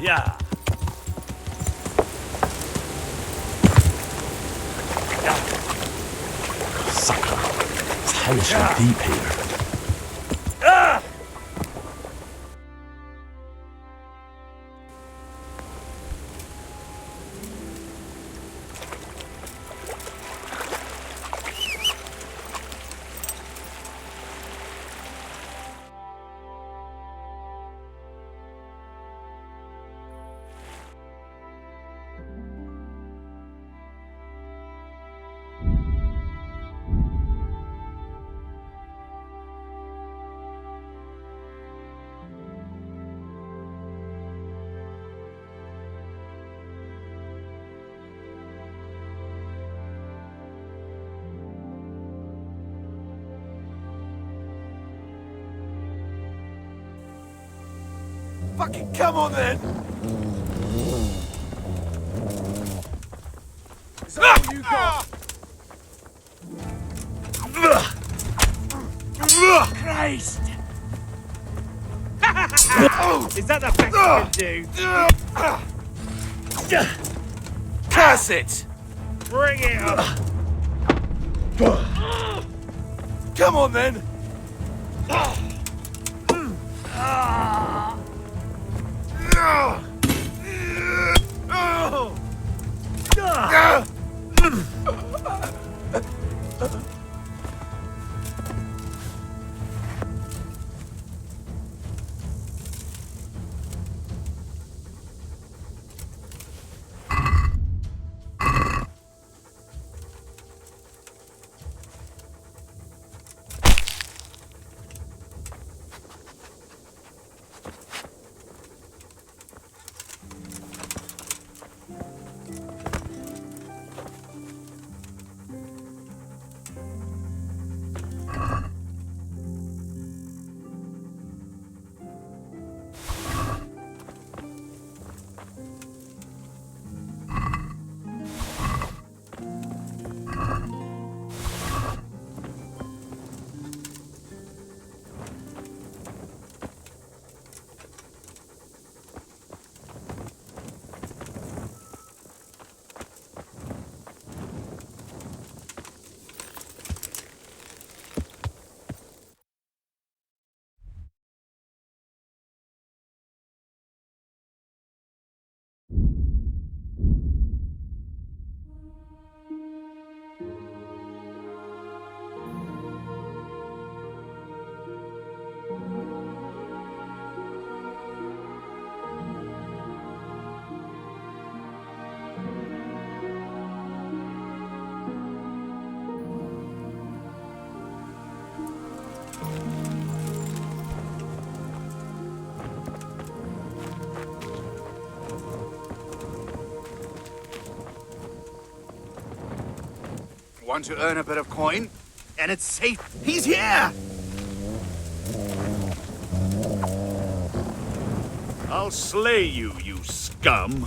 Yeah. Sucker. It's hellishly deep here. Fucking come on then! Is that all you got? Christ! Is that the best you can do? Curse it! Bring it up! Come on then! Want to earn a bit of coin? And it's safe. He's here! I'll slay you, you scum.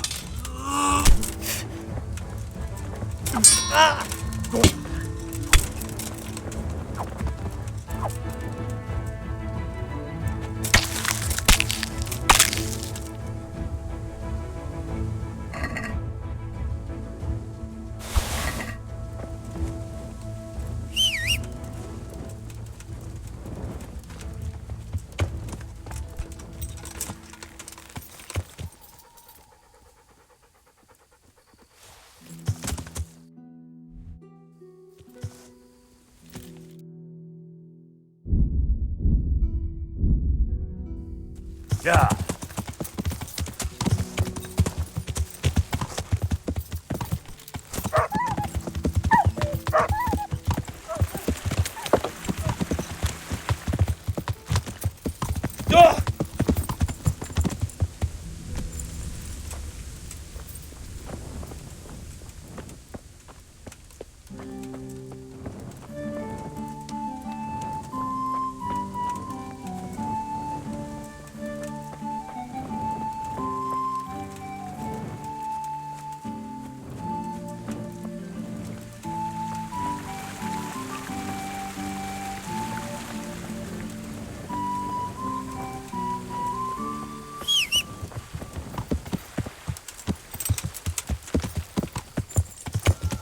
Yeah.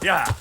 Yeah.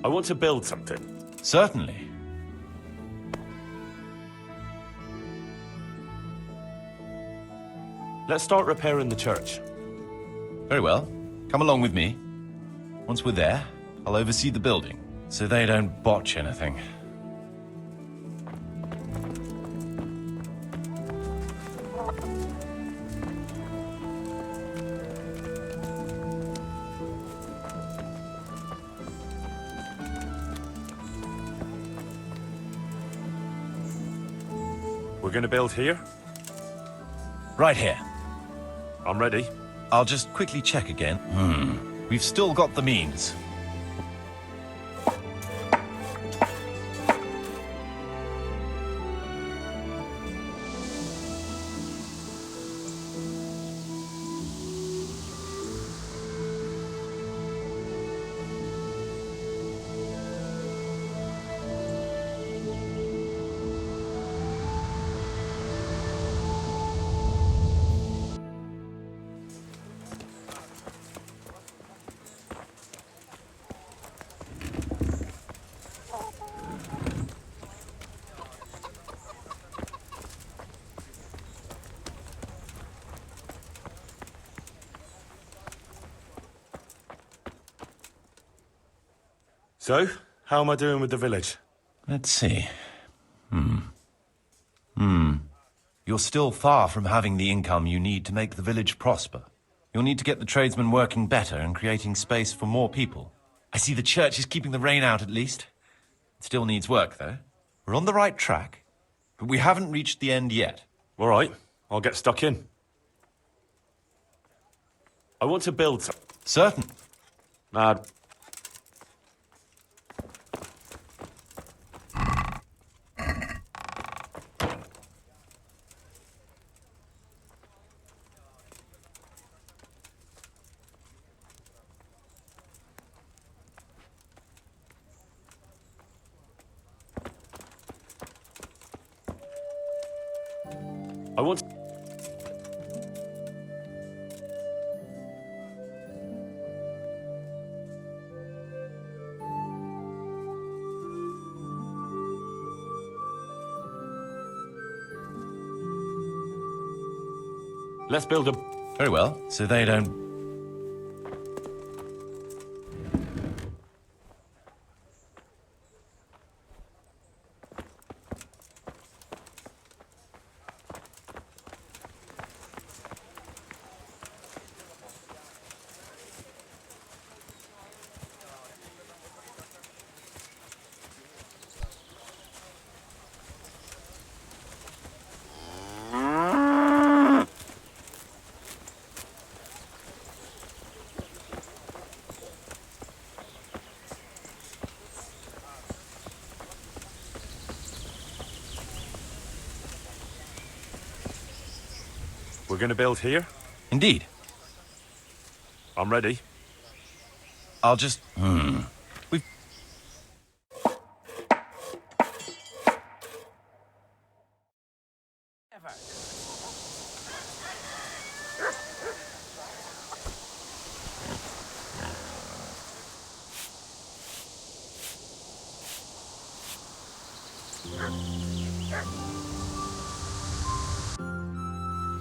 I want to build something. Certainly. Let's start repairing the church. Very well. Come along with me. Once we're there, I'll oversee the building, so they don't botch anything. We're gonna build here? Right here. I'm ready. I'll just quickly check again. We've still got the means. So, how am I doing with the village? Let's see. You're still far from having the income you need to make the village prosper. You'll need to get the tradesmen working better and creating space for more people. I see the church is keeping the rain out at least. It still needs work, though. We're on the right track, but we haven't reached the end yet. All right, I'll get stuck in. I want to build some... Certain. Mad. I want... Let's build a... Very well, so they don't... We're gonna build here? Indeed. I'm ready. I'll just... We've...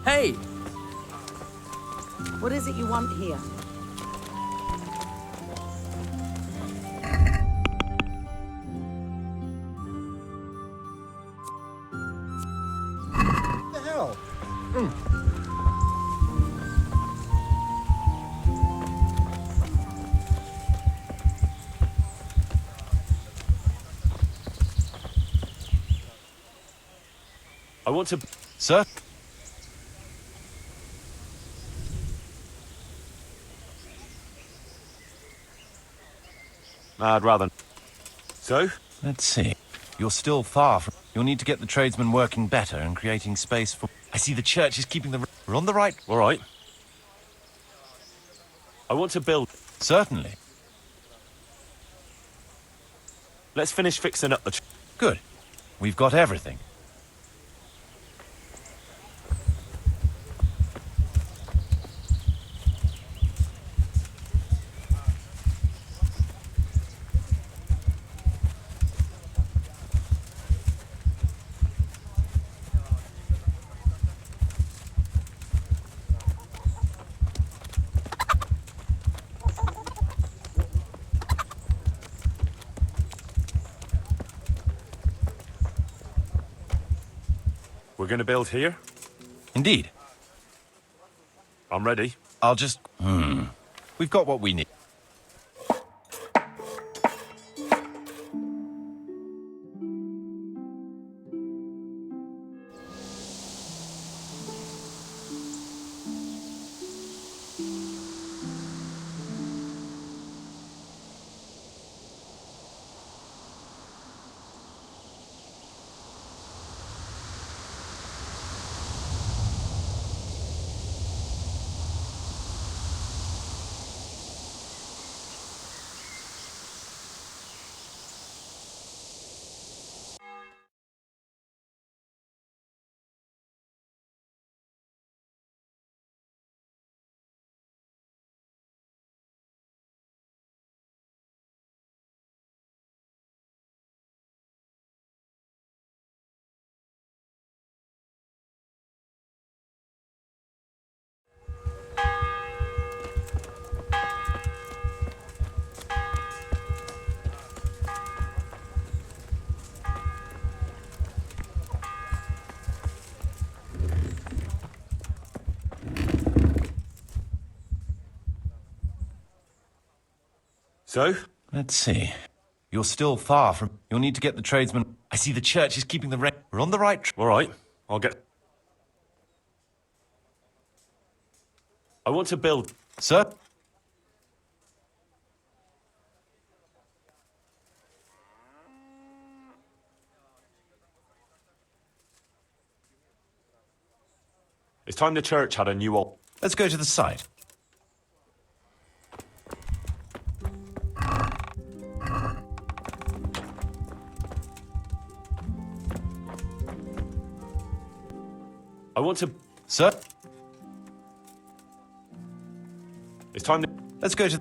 Hey! What is it you want here? What the hell? I want to... Sir? I'd rather... So? Let's see. You're still far from... You'll need to get the tradesmen working better and creating space for... I see the church is keeping the... We're on the right... All right. I want to build... Certainly. Let's finish fixing up the... Good. We've got everything. We're gonna build here? Indeed. I'm ready. I'll just... We've got what we need. So? Let's see. You're still far from... You'll need to get the tradesmen... I see the church is keeping the... We're on the right... All right. I'll get... I want to build... Sir? It's time the church had a new... Let's go to the site. I want to... Sir? It's time to... Let's go to...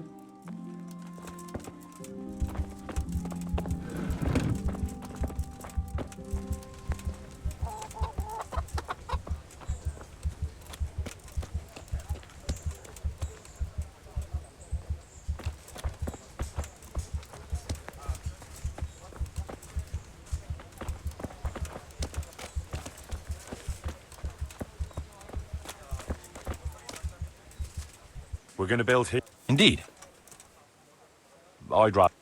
we're going to build here. Indeed. I'd rather.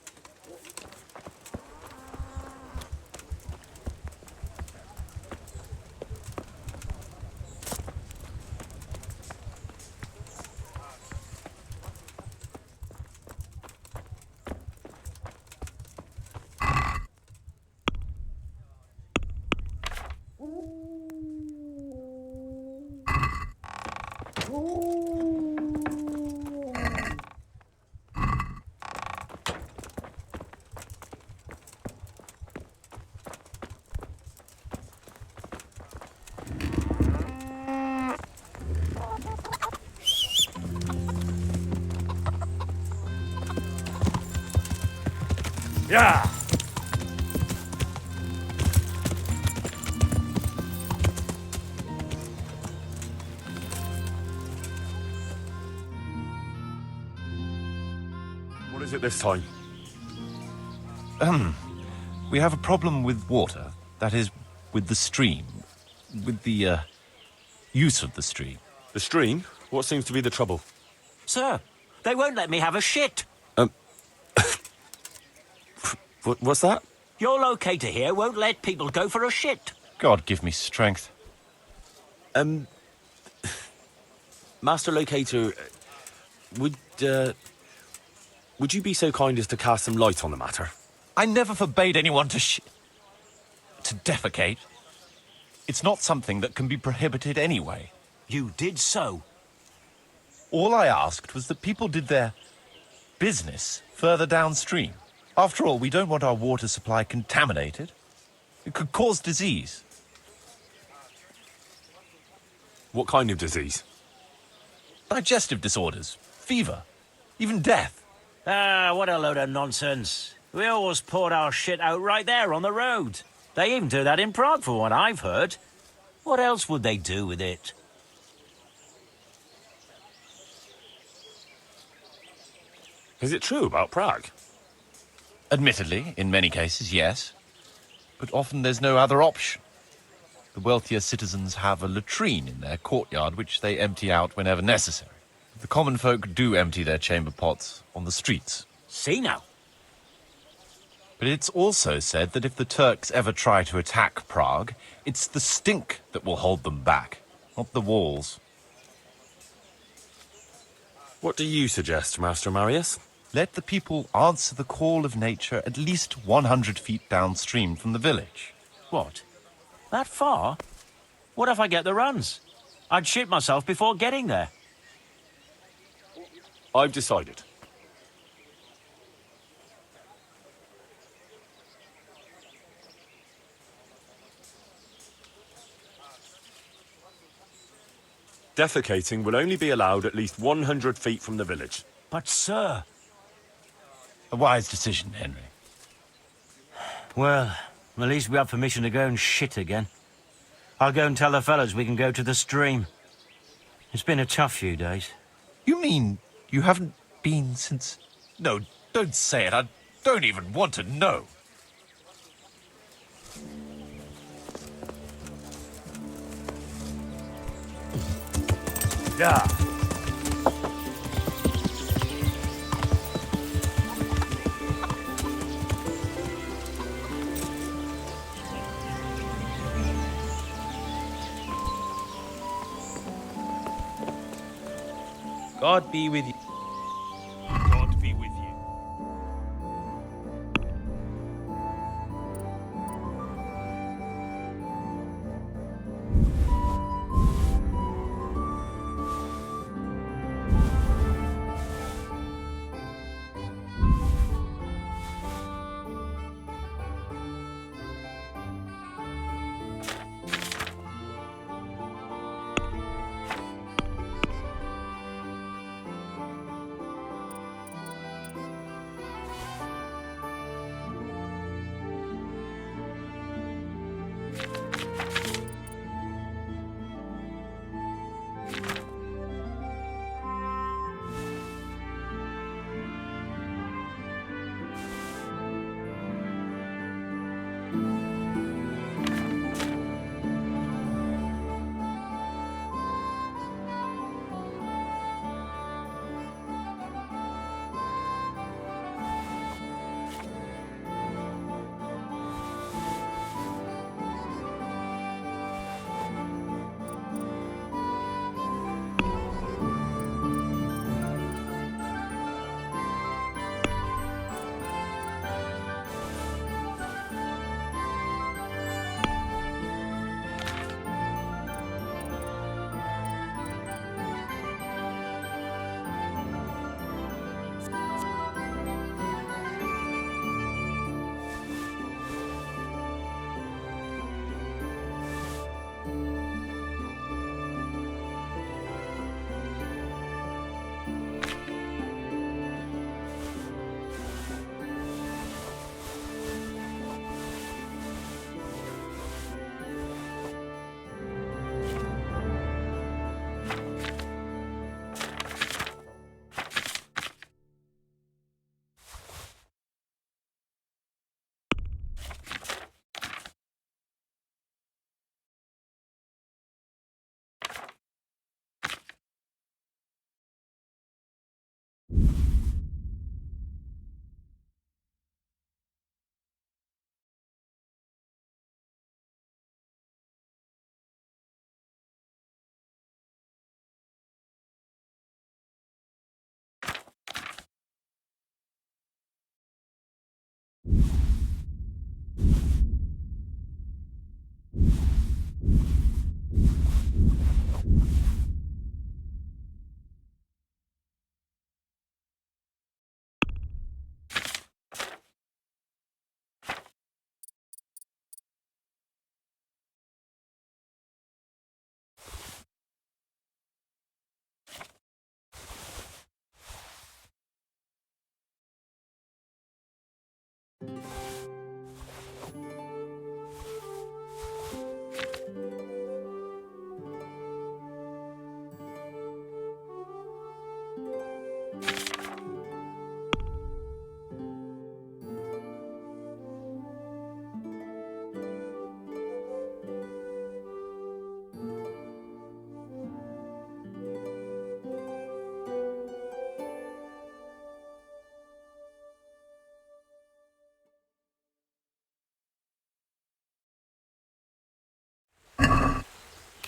Yeah! What is it this time? We have a problem with water. That is, with the stream. With the, use of the stream. The stream? What seems to be the trouble? Sir, they won't let me have a shit. What's that? Your locator here won't let people go for a shit. God give me strength. Master Locator, would you be so kind as to cast some light on the matter? I never forbade anyone to defecate. It's not something that can be prohibited anyway. You did so. All I asked was that people did their business further downstream. After all, we don't want our water supply contaminated. It could cause disease. What kind of disease? Digestive disorders, fever, even death. Ah, what a load of nonsense. We always poured our shit out right there on the road. They even do that in Prague, for what I've heard. What else would they do with it? Is it true about Prague? Admittedly, in many cases, yes. But often there's no other option. The wealthier citizens have a latrine in their courtyard which they empty out whenever necessary. The common folk do empty their chamber pots on the streets. See now. But it's also said that if the Turks ever try to attack Prague, it's the stink that will hold them back, not the walls. What do you suggest, Master Marius? Let the people answer the call of nature at least 100 feet downstream from the village. What? That far? What if I get the runs? I'd shit myself before getting there. I've decided. Defecating will only be allowed at least 100 feet from the village. But, sir... A wise decision, Henry. Well, at least we have permission to go and shit again. I'll go and tell the fellas we can go to the stream. It's been a tough few days. You mean you haven't been since... No, don't say it. I don't even want to know. Yeah! God be with you. God be with you.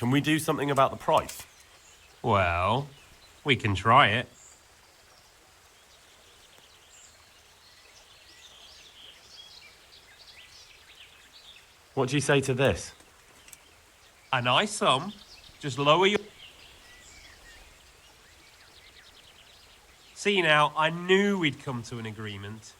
Can we do something about the price? Well, we can try it. What do you say to this? A nice sum. Just lower your... See now, I knew we'd come to an agreement.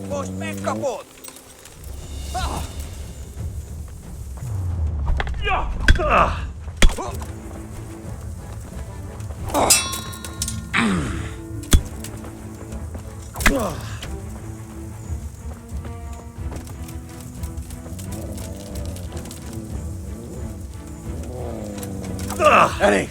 Boss man kapot! Eddie!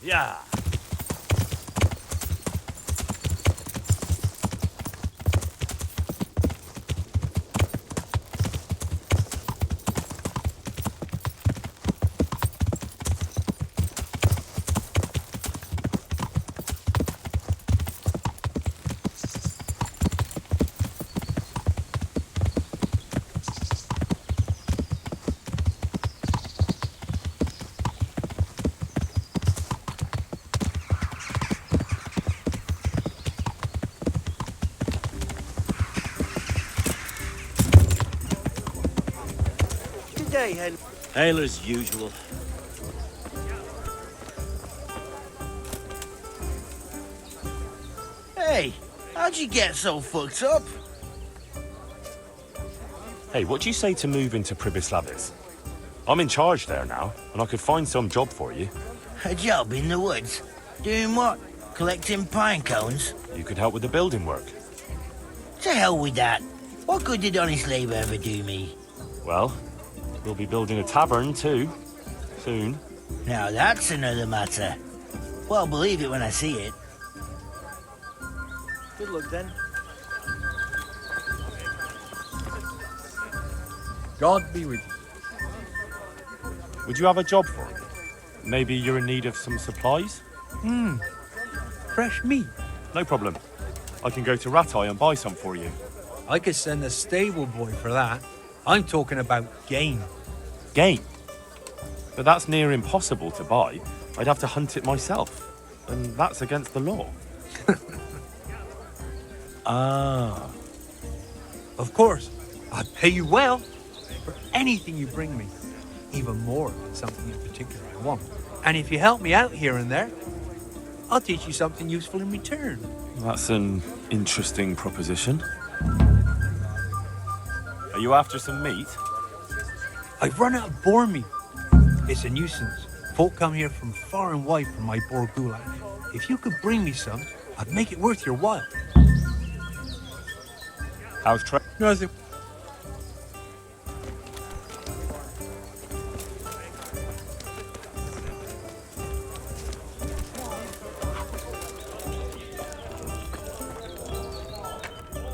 Yeah. Hey, Hen. Hail as usual. Hey, how'd you get so fucked up? Hey, what do you say to move into Pribislavis? I'm in charge there now, and I could find some job for you. A job in the woods? Doing what? Collecting pine cones? You could help with the building work. To hell with that. What good did honest labour ever do me? Well, we'll be building a tavern too, soon. Now that's another matter. Well, I'll believe it when I see it. Good luck then. God be with you. Would you have a job for me? Maybe you're in need of some supplies? Fresh meat. No problem. I can go to Ratai and buy some for you. I could send a stable boy for that. I'm talking about game. Game? But that's near impossible to buy. I'd have to hunt it myself. And that's against the law. Ah. Of course. I'd pay you well for anything you bring me. Even more than something in particular I want. And if you help me out here and there, I'll teach you something useful in return. That's an interesting proposition. Are you after some meat? I've run out of boar meat. It's a nuisance. Folk come here from far and wide for my boar goulash. If you could bring me some, I'd make it worth your while. How's trade? Nothing.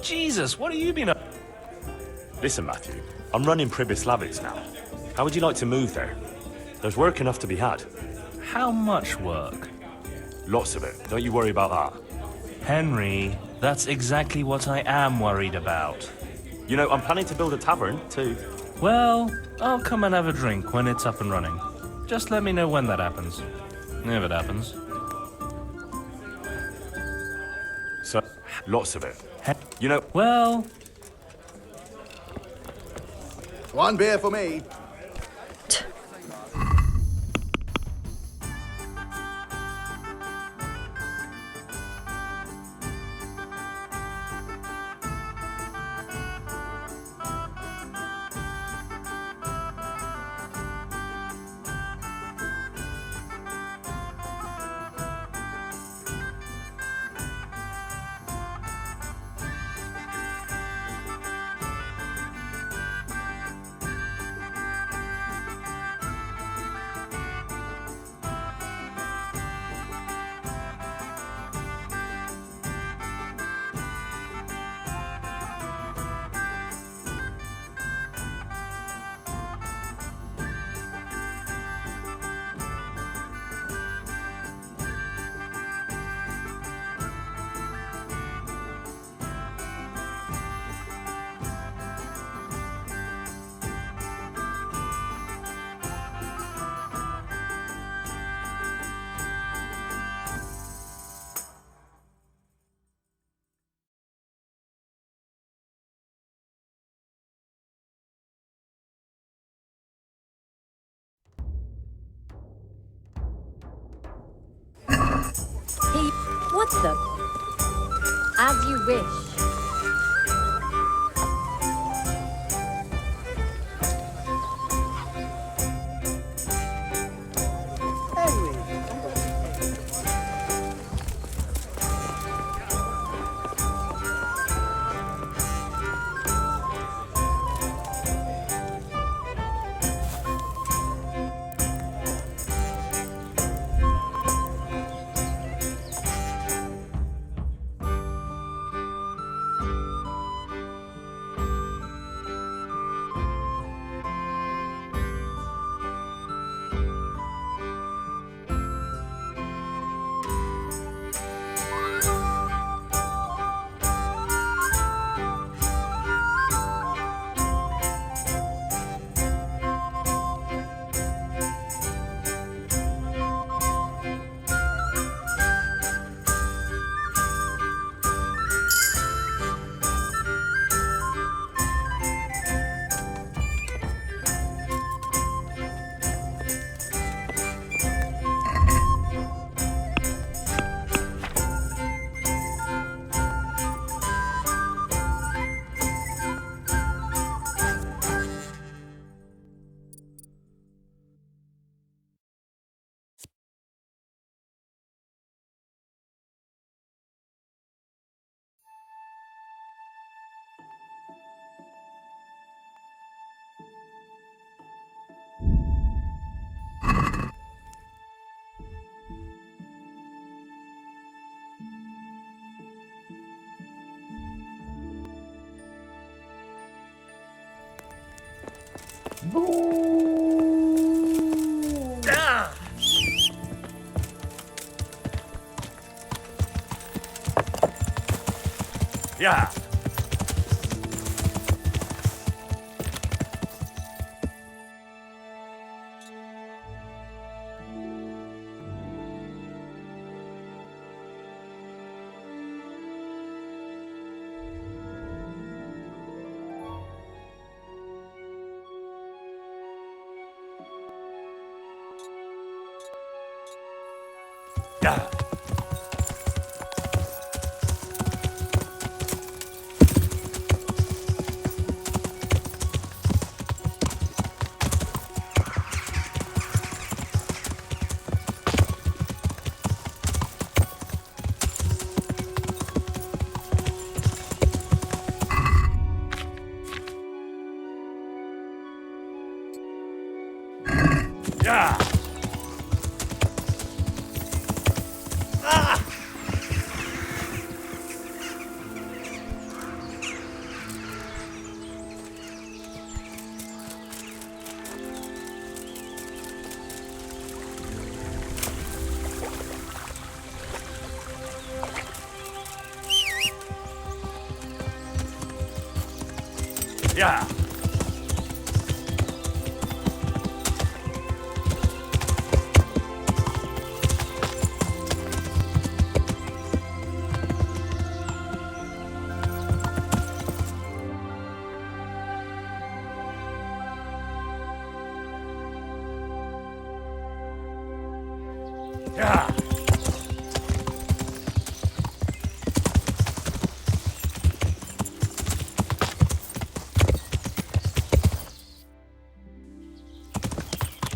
Jesus, what have you been up? Listen, Matthew, I'm running Pribislavis now. How would you like to move there? There's work enough to be had. How much work? Lots of it. Don't you worry about that. Henry, that's exactly what I am worried about. You know, I'm planning to build a tavern, too. Well, I'll come and have a drink when it's up and running. Just let me know when that happens. If it happens. So, lots of it. You know, Well, One beer for me. What the? As you wish. Yeah. Yeah. Yeah. Yeah. Yeah.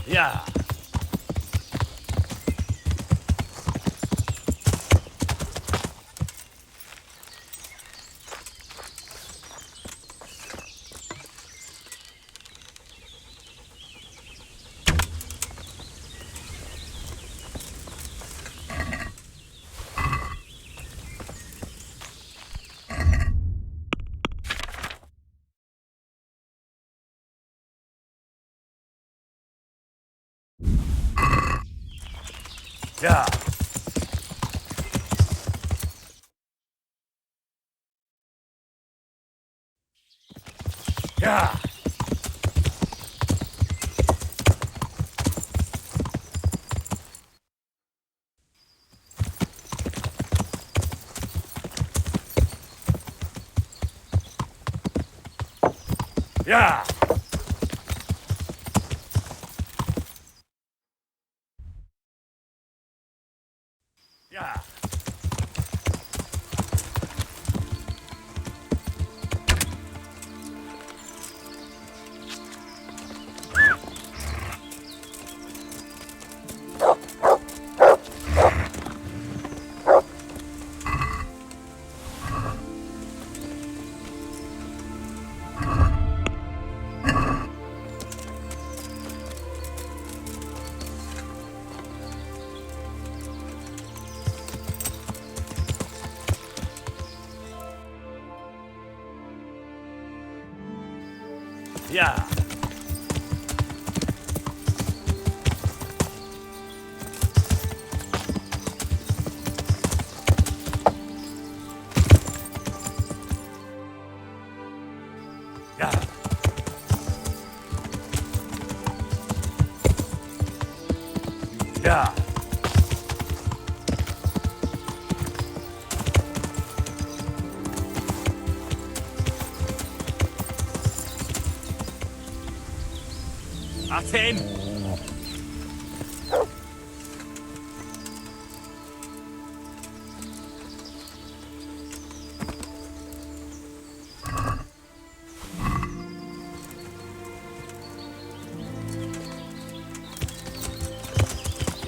Yeah. Yeah. Yeah. Yeah. Yeah. Yeah. Yeah. Yeah. That's him.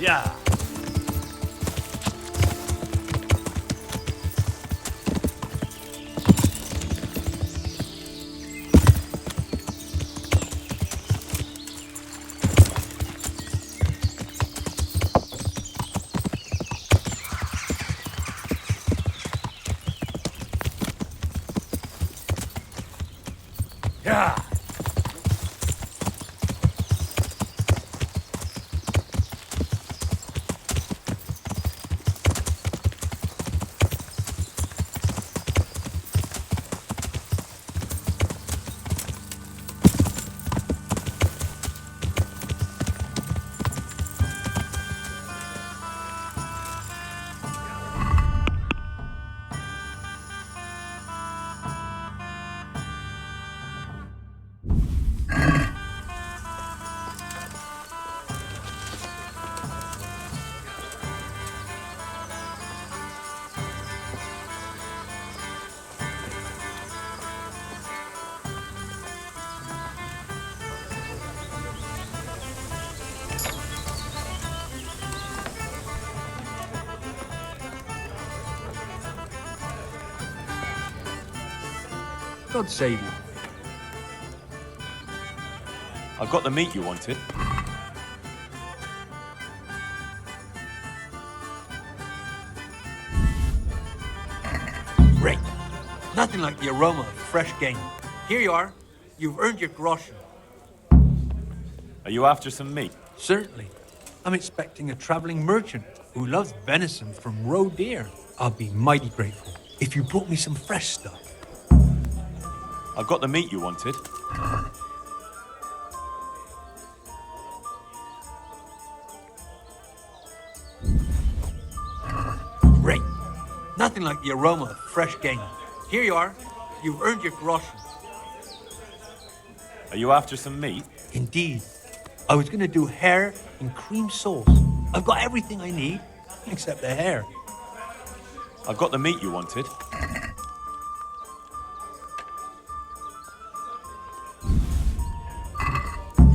Yeah. Yeah. God save you. I've got the meat you wanted. Great. Nothing like the aroma of fresh game. Here you are. You've earned your groschen. Are you after some meat? Certainly. I'm expecting a traveling merchant who loves venison from roe deer. I'll be mighty grateful if you brought me some fresh stuff. I've got the meat you wanted. Great. Nothing like the aroma of fresh game. Here you are. You've earned your groschen. Are you after some meat? Indeed. I was going to do hare and cream sauce. I've got everything I need, except the hare. I've got the meat you wanted.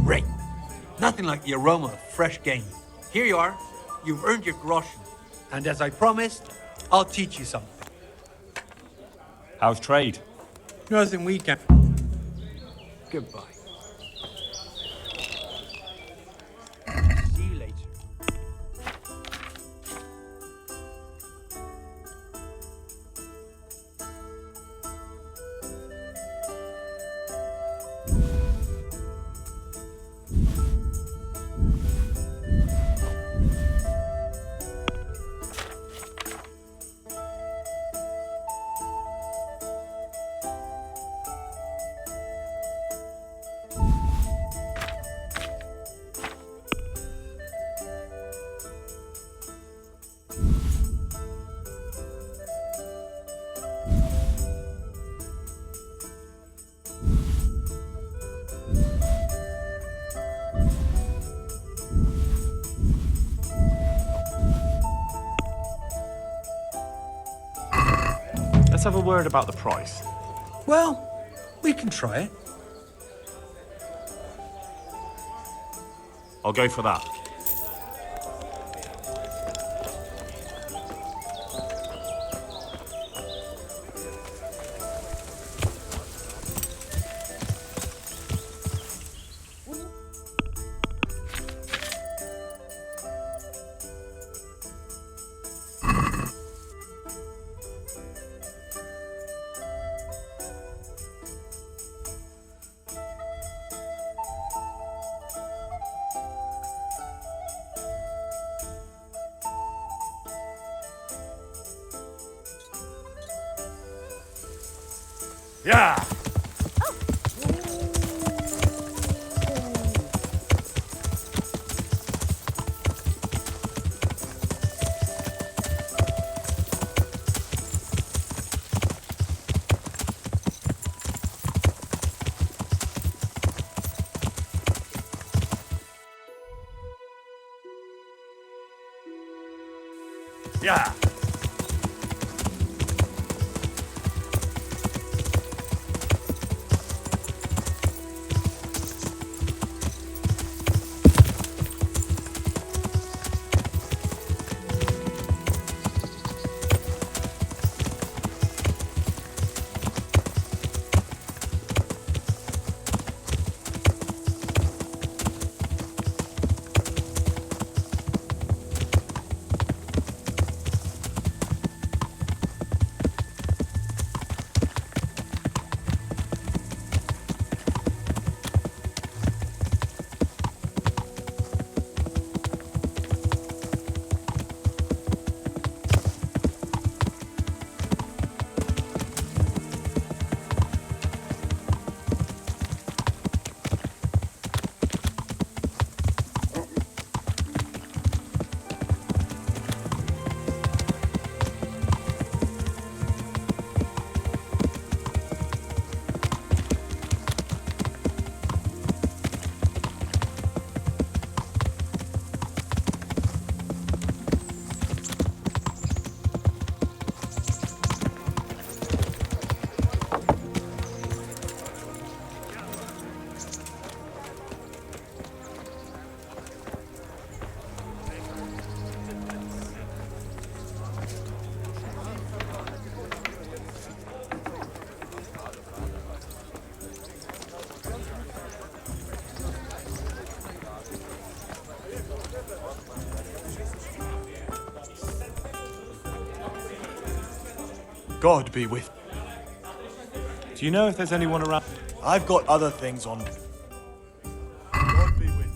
Great. Nothing like the aroma of fresh game. Here you are. You've earned your groschen. And as I promised, I'll teach you something. How's trade? Nothing we can. Goodbye. See you later. Let's have a word about the price. Well, we can try it. I'll go for that. Yeah! Yeah! God be with. Do you know if there's anyone around? I've got other things on. God be with.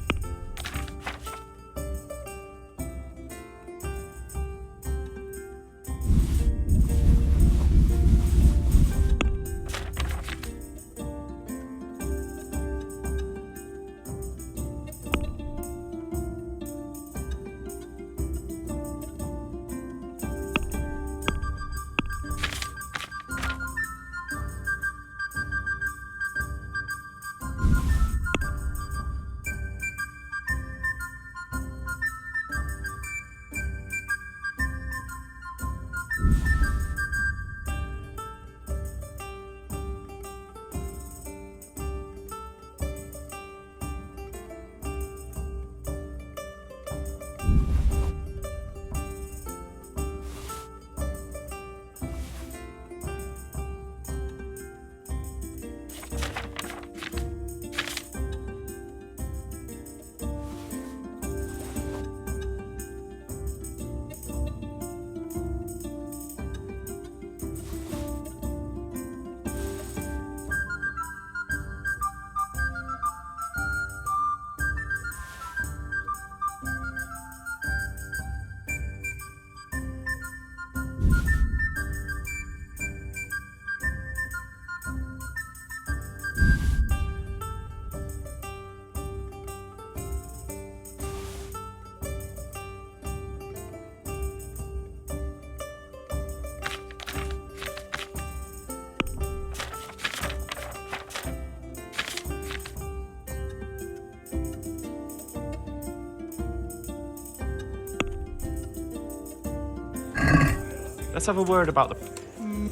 Let's have a word about the...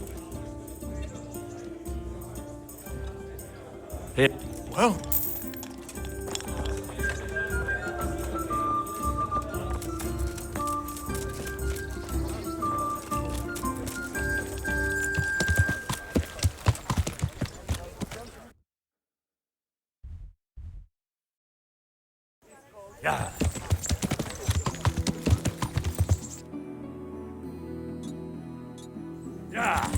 Here. Well, Yeah. Yeah.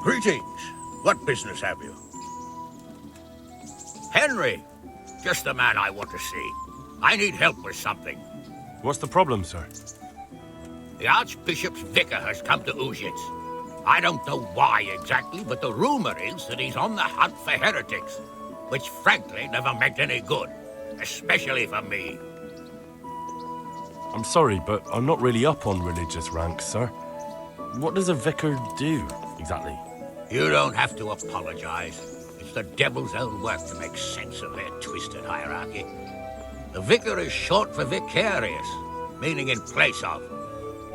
Greetings. What business have you? Henry. Just the man I want to see. I need help with something. What's the problem, sir? The Archbishop's vicar has come to Uzhits. I don't know why exactly, but the rumor is that he's on the hunt for heretics, which frankly never meant any good, especially for me. I'm sorry, but I'm not really up on religious ranks, sir. What does a vicar do, exactly? You don't have to apologize. It's the devil's own work to make sense of their twisted hierarchy. The vicar is short for vicarious, meaning in place of.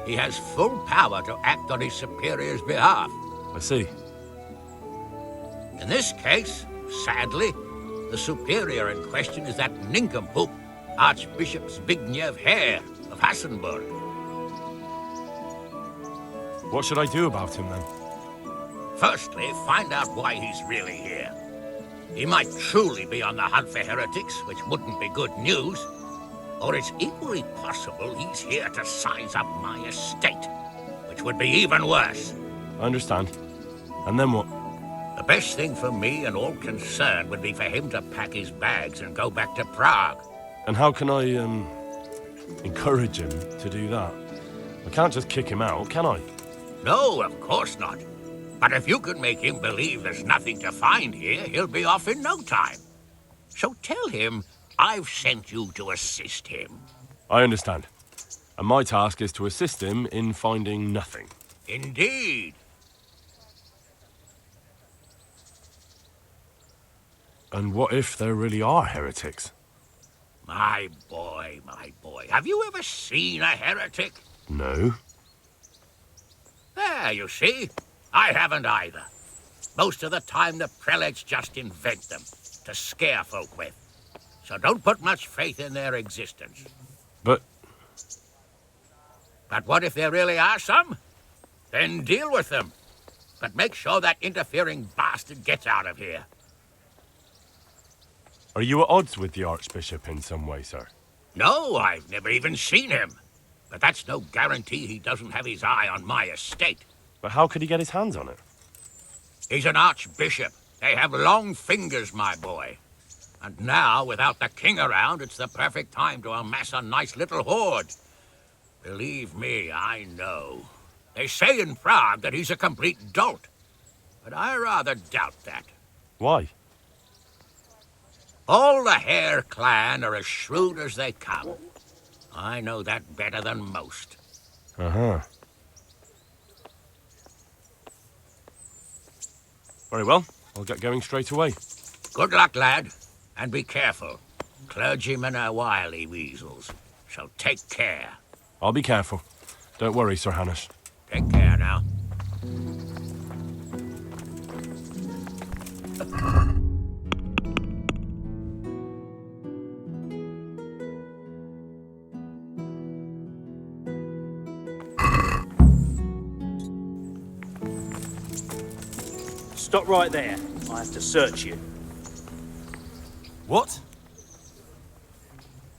He has full power to act on his superior's behalf. I see. In this case, sadly, the superior in question is that nincompoop, Archbishop Zbigniew Hare of Hassenburg. What should I do about him, then? Firstly, find out why he's really here. He might truly be on the hunt for heretics, which wouldn't be good news. Or it's equally possible he's here to size up my estate, which would be even worse. I understand. And then what? The best thing for me and all concerned would be for him to pack his bags and go back to Prague. And how can I, encourage him to do that? I can't just kick him out, can I? No, of course not. But if you can make him believe there's nothing to find here, he'll be off in no time. So tell him I've sent you to assist him. I understand. And my task is to assist him in finding nothing. Indeed. And what if there really are heretics? My boy, have you ever seen a heretic? No. There, you see. I haven't either. Most of the time, the prelates just invent them to scare folk with. So don't put much faith in their existence. But But what if there really are some? Then deal with them. But make sure that interfering bastard gets out of here. are you at odds with the Archbishop in some way, sir? No, I've never even seen him. But that's no guarantee he doesn't have his eye on my estate. But how could he get his hands on it? He's an archbishop. They have long fingers, my boy. And now, without the king around, it's the perfect time to amass a nice little hoard. Believe me, I know. They say in Prague that he's a complete dolt. But I rather doubt that. Why? All the Hare clan are as shrewd as they come. I know that better than most. Uh-huh. Very well. I'll get going straight away. Good luck, lad. And be careful. Clergymen are wily weasels, so take care. I'll be careful. Don't worry, Sir Hannes. Take care now. Stop right there. I have to search you. What?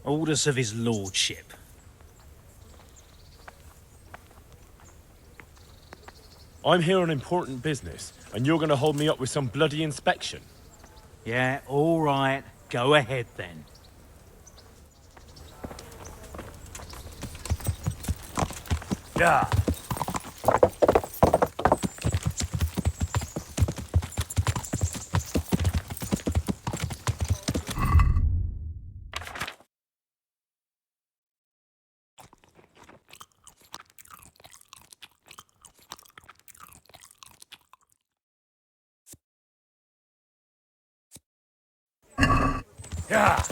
Orders of his lordship. I'm here on important business, and you're going to hold me up with some bloody inspection. Yeah, all right. Go ahead then. Yeah. Yeah.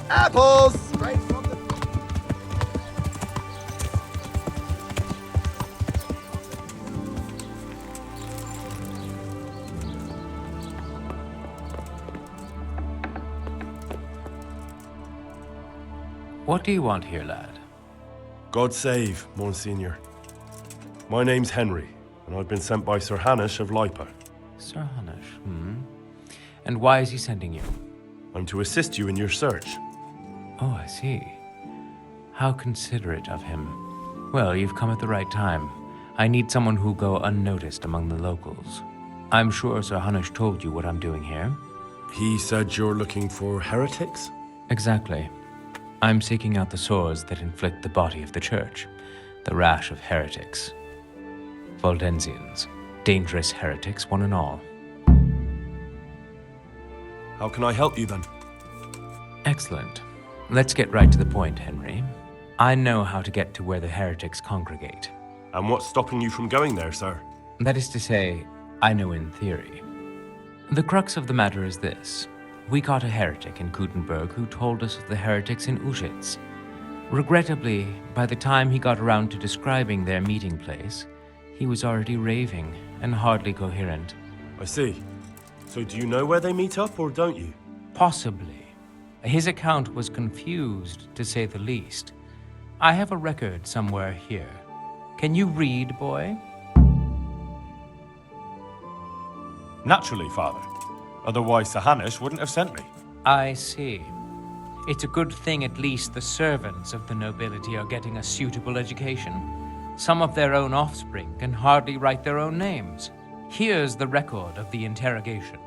Apples! Straight from the... What do you want here, lad? God save, Monsignor. My name's Henry, and I've been sent by Sir Hanish of Lipa. Sir Hanish, And why is he sending you? I'm to assist you in your search. Oh, I see. How considerate of him. Well, you've come at the right time. I need someone who'll go unnoticed among the locals. I'm sure Sir Hanish told you what I'm doing here. He said you're looking for heretics? Exactly. I'm seeking out the sores that inflict the body of the church. The rash of heretics. Waldensians. Dangerous heretics, one and all. How can I help you then? Excellent. Let's get right to the point, Henry. I know how to get to where the heretics congregate. And what's stopping you from going there, sir? That is to say, I know in theory. The crux of the matter is this. We caught a heretic in Gutenberg who told us of the heretics in Uzhits. Regrettably, by the time he got around to describing their meeting place, he was already raving and hardly coherent. I see. So do you know where they meet up, or don't you? Possibly. His account was confused, to say the least. I have a record somewhere here. Can you read, boy? Naturally, Father. Otherwise, Sir Hanish wouldn't have sent me. I see. It's a good thing at least the servants of the nobility are getting a suitable education. Some of their own offspring can hardly write their own names. Here's the record of the interrogation.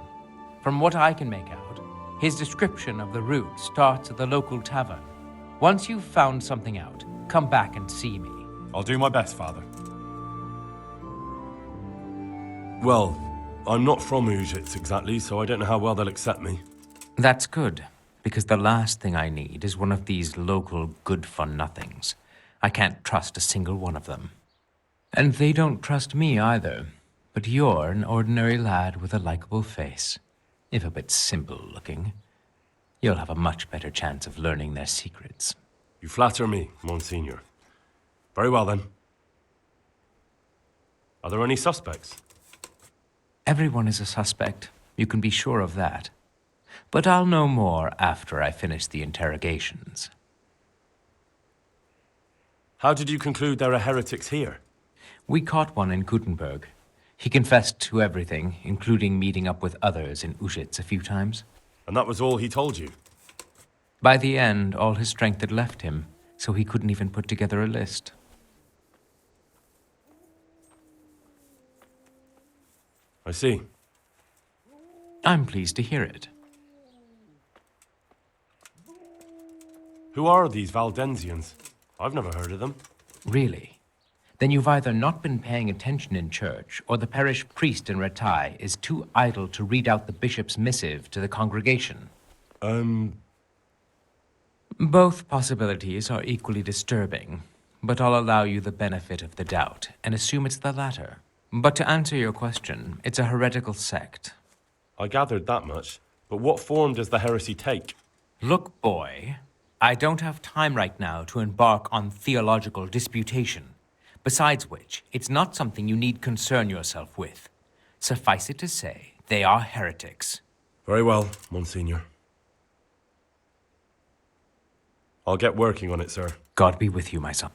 From what I can make out, his description of the route starts at the local tavern. Once you've found something out, come back and see me. I'll do my best, Father. Well, I'm not from Uzhits exactly, so I don't know how well they'll accept me. That's good, because the last thing I need is one of these local good-for-nothings. I can't trust a single one of them. And they don't trust me either. But you're an ordinary lad with a likable face, if a bit simple-looking. You'll have a much better chance of learning their secrets. You flatter me, Monsignor. Very well, then. Are there any suspects? Everyone is a suspect. You can be sure of that. But I'll know more after I finish the interrogations. How did you conclude there are heretics here? We caught one in Gutenberg. He confessed to everything, including meeting up with others in Uzhits a few times. And that was all he told you? By the end, all his strength had left him, so he couldn't even put together a list. I see. I'm pleased to hear it. Who are these Waldensians? I've never heard of them. Really? Then you've either not been paying attention in church, or the parish priest in Ratai is too idle to read out the bishop's missive to the congregation. Both possibilities are equally disturbing, but I'll allow you the benefit of the doubt and assume it's the latter. But to answer your question, it's a heretical sect. I gathered that much, but what form does the heresy take? Look, boy, I don't have time right now to embark on theological disputation. Besides which, it's not something you need concern yourself with. Suffice it to say, they are heretics. Very well, Monsignor. I'll get working on it, sir. God be with you, my son.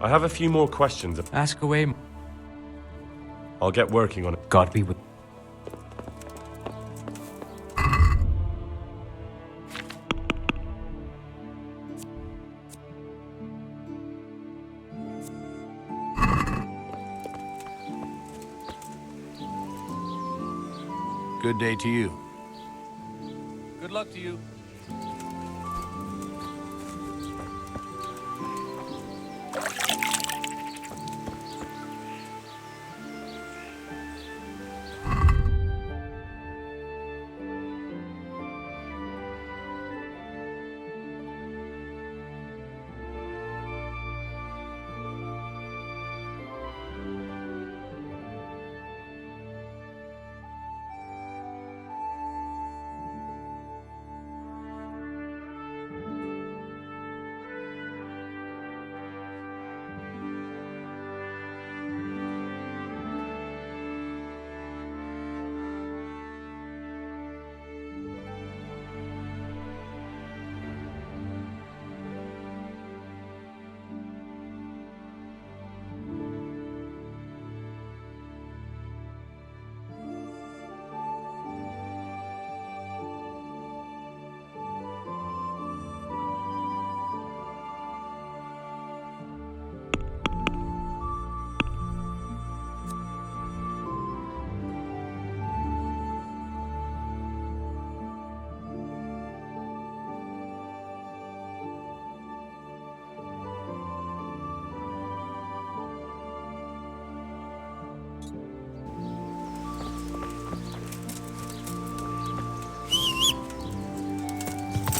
I have a few more questions. Ask away. I'll get working on it. God be with Good day to you. Good luck to you.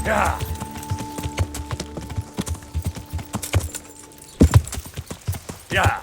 Yeah. Yeah.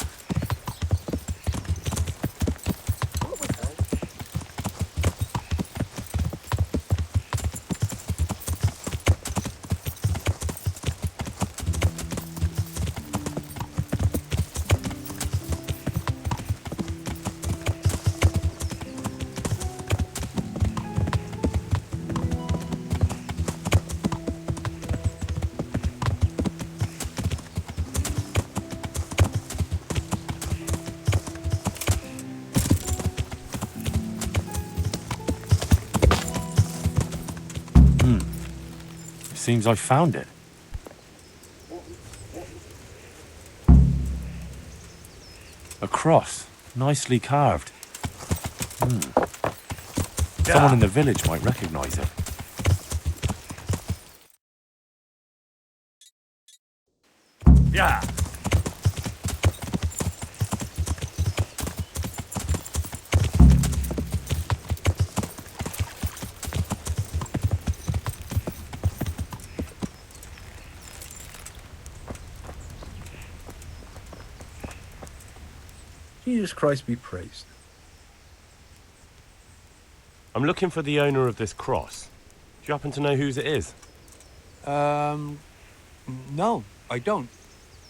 Seems I found it. A cross, nicely carved. Someone in the village might recognize it. Yeah. Jesus Christ be praised. I'm looking for the owner of this cross. Do you happen to know whose it is? No, I don't.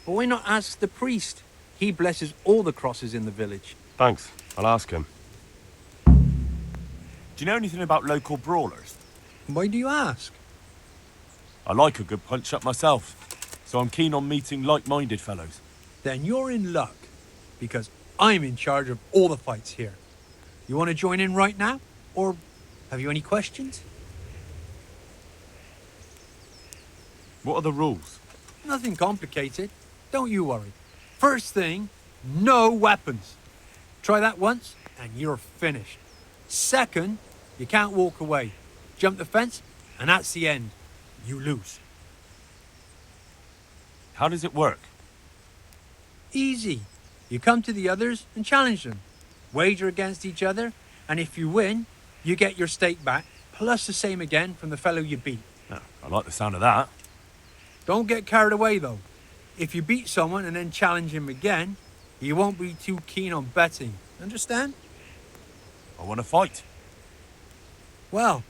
But why not ask the priest? He blesses all the crosses in the village. Thanks. I'll ask him. Do you know anything about local brawlers? Why do you ask? I like a good punch-up myself, so I'm keen on meeting like-minded fellows. Then you're in luck, because I'm in charge of all the fights here. You want to join in right now? Or have you any questions? What are the rules? Nothing complicated. Don't you worry. First thing, no weapons. Try that once, and you're finished. Second, you can't walk away. Jump the fence, and that's the end. You lose. How does it work? Easy. You come to the others and challenge them. Wager against each other, and if you win, you get your stake back, plus the same again from the fellow you beat. Oh, I like the sound of that. Don't get carried away, though. If you beat someone and then challenge him again, you won't be too keen on betting. Understand? I want to fight. Well,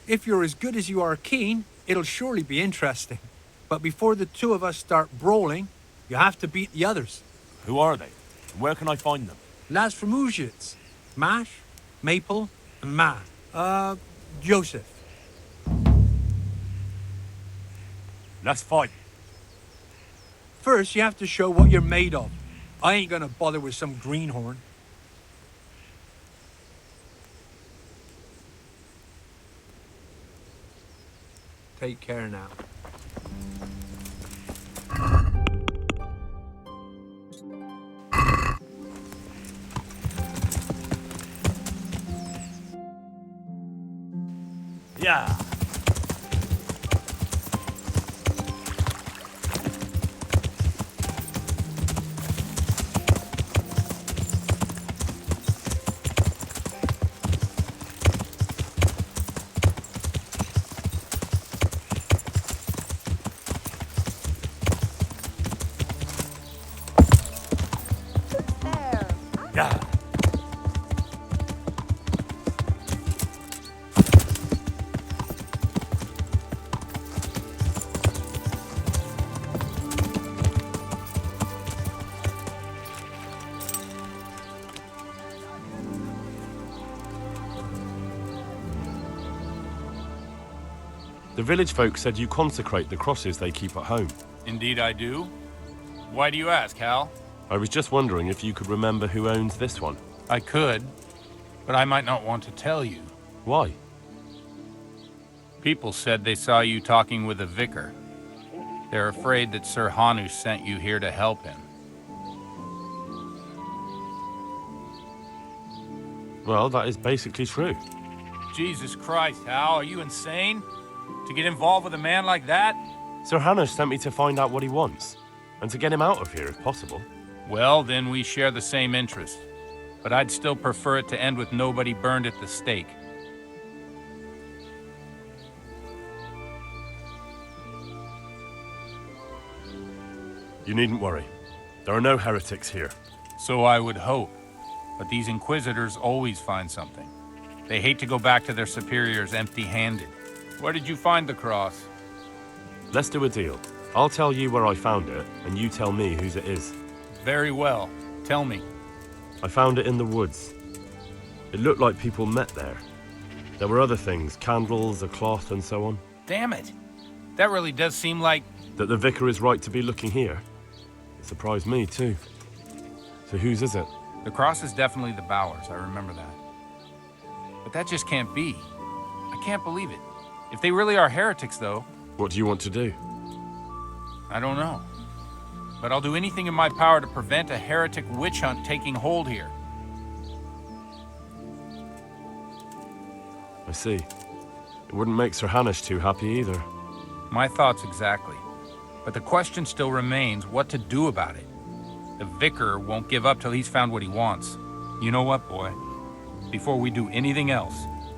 if you're as good as you are keen, it'll surely be interesting. But before the two of us start brawling, you have to beat the others. Who are they? And where can I find them? Lads from Uzhits. Mash, Maple, and Joseph. Let's fight. First, you have to show what you're made of. I ain't gonna bother with some greenhorn. Take care now. Yeah. Yeah. The village folk said you consecrate the crosses they keep at home. Indeed I do. Why do you ask, Hal? I was just wondering if you could remember who owns this one. I could, but I might not want to tell you. Why? People said they saw you talking with a vicar. They're afraid that Sir Hanu sent you here to help him. Well, that is basically true. Jesus Christ, Hal, are you insane? To get involved with a man like that? Sir Hannah sent me to find out what he wants, and to get him out of here if possible. Well, then we share the same interest. But I'd still prefer it to end with nobody burned at the stake. You needn't worry. There are no heretics here. So I would hope. But these inquisitors always find something. They hate to go back to their superiors empty-handed. Where did you find the cross? Let's do a deal. I'll tell you where I found it, and you tell me whose it is. Very well. Tell me. I found it in the woods. It looked like people met there. There were other things, candles, a cloth, and so on. Damn it. That really does seem like... That the vicar is right to be looking here. It surprised me, too. So whose is it? The cross is definitely the Bowers, I remember that. But that just can't be. I can't believe it. If they really are heretics, though... What do you want to do? I don't know. But I'll do anything in my power to prevent a heretic witch hunt taking hold here. I see. It wouldn't make Sir Hanush too happy either. My thoughts exactly. But the question still remains what to do about it. The vicar won't give up till he's found what he wants. You know what, boy? Before we do anything else,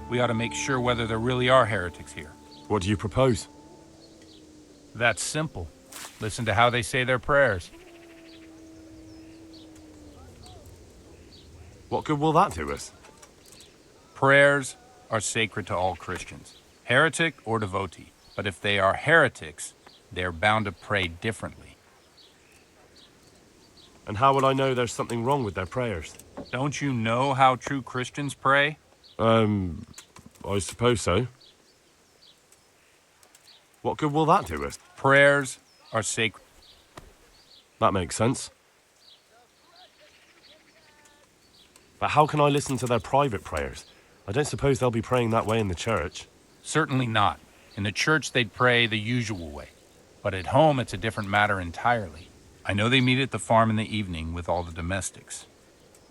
we ought to make sure whether there really are heretics here. What do you propose? That's simple. Listen to how they say their prayers. What good will that do us? Prayers are sacred to all Christians, heretic or devotee. But if they are heretics, they're bound to pray differently. And how will I know there's something wrong with their prayers? Don't you know how true Christians pray? I suppose so. What good will that do us? Prayers are sacred. That makes sense. But how can I listen to their private prayers? I don't suppose they'll be praying that way in the church. Certainly not. In the church, they'd pray the usual way. But at home, it's a different matter entirely. I know they meet at the farm in the evening with all the domestics.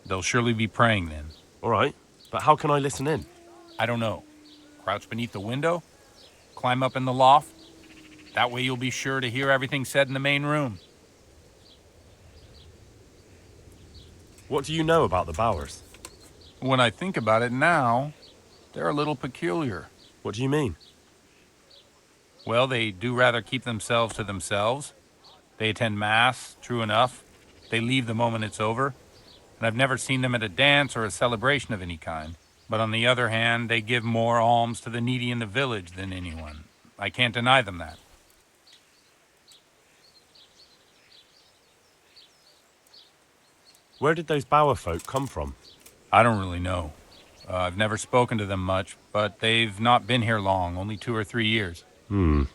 They'll surely be praying then. All right, but how can I listen in? I don't know. Crouch beneath the window? Climb up in the loft? That way you'll be sure to hear everything said in the main room. What do you know about the Bowers? When I think about it now, they're a little peculiar. What do you mean? Well, they do rather keep themselves to themselves. They attend Mass, true enough. They leave the moment it's over. And I've never seen them at a dance or a celebration of any kind. But on the other hand, they give more alms to the needy in the village than anyone. I can't deny them that. Where did those Bower folk come from? I don't really know. I've never spoken to them much, but they've not been here long, only 2 or 3 years. And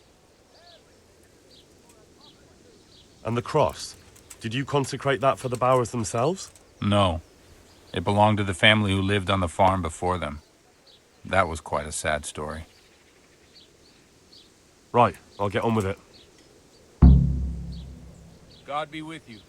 the cross? Did you consecrate that for the Bowers themselves? No. It belonged to the family who lived on the farm before them. That was quite a sad story. Right, I'll get on with it. God be with you.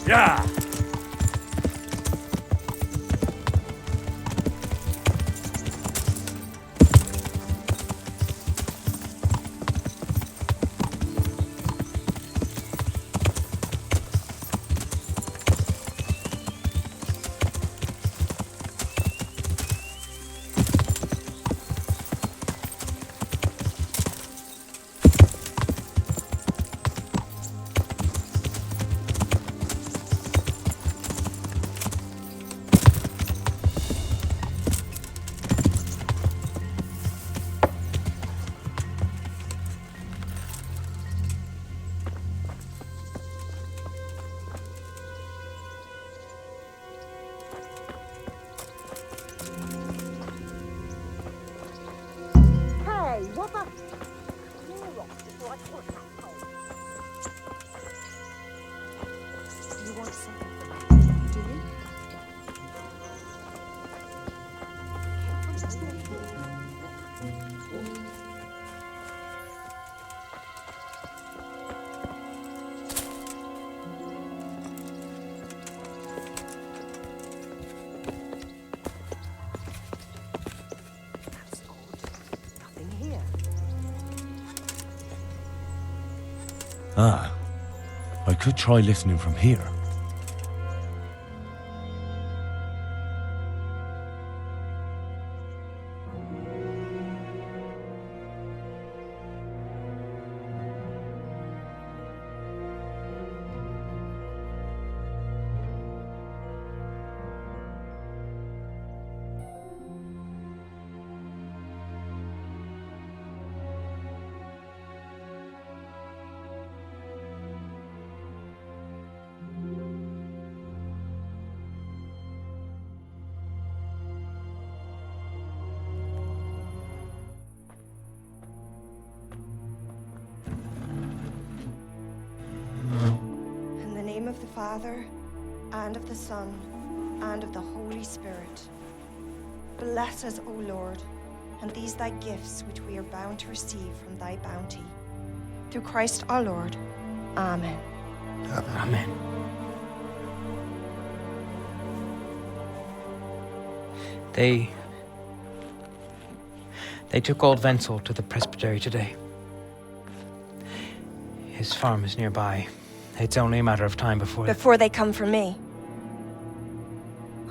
Yeah! What the? Clear off before I put that hole. You want something from me, do you? That's odd. Nothing here. Ah, I could try listening from here. In the name of the Father, and of the Son, and of the Holy Spirit. Bless us, O Lord, and these thy gifts which we are bound to receive from thy bounty. Through Christ our Lord. Amen. Amen. They took old Wenzel to the presbytery today. His farm is nearby. It's only a matter of time before... Before they come for me.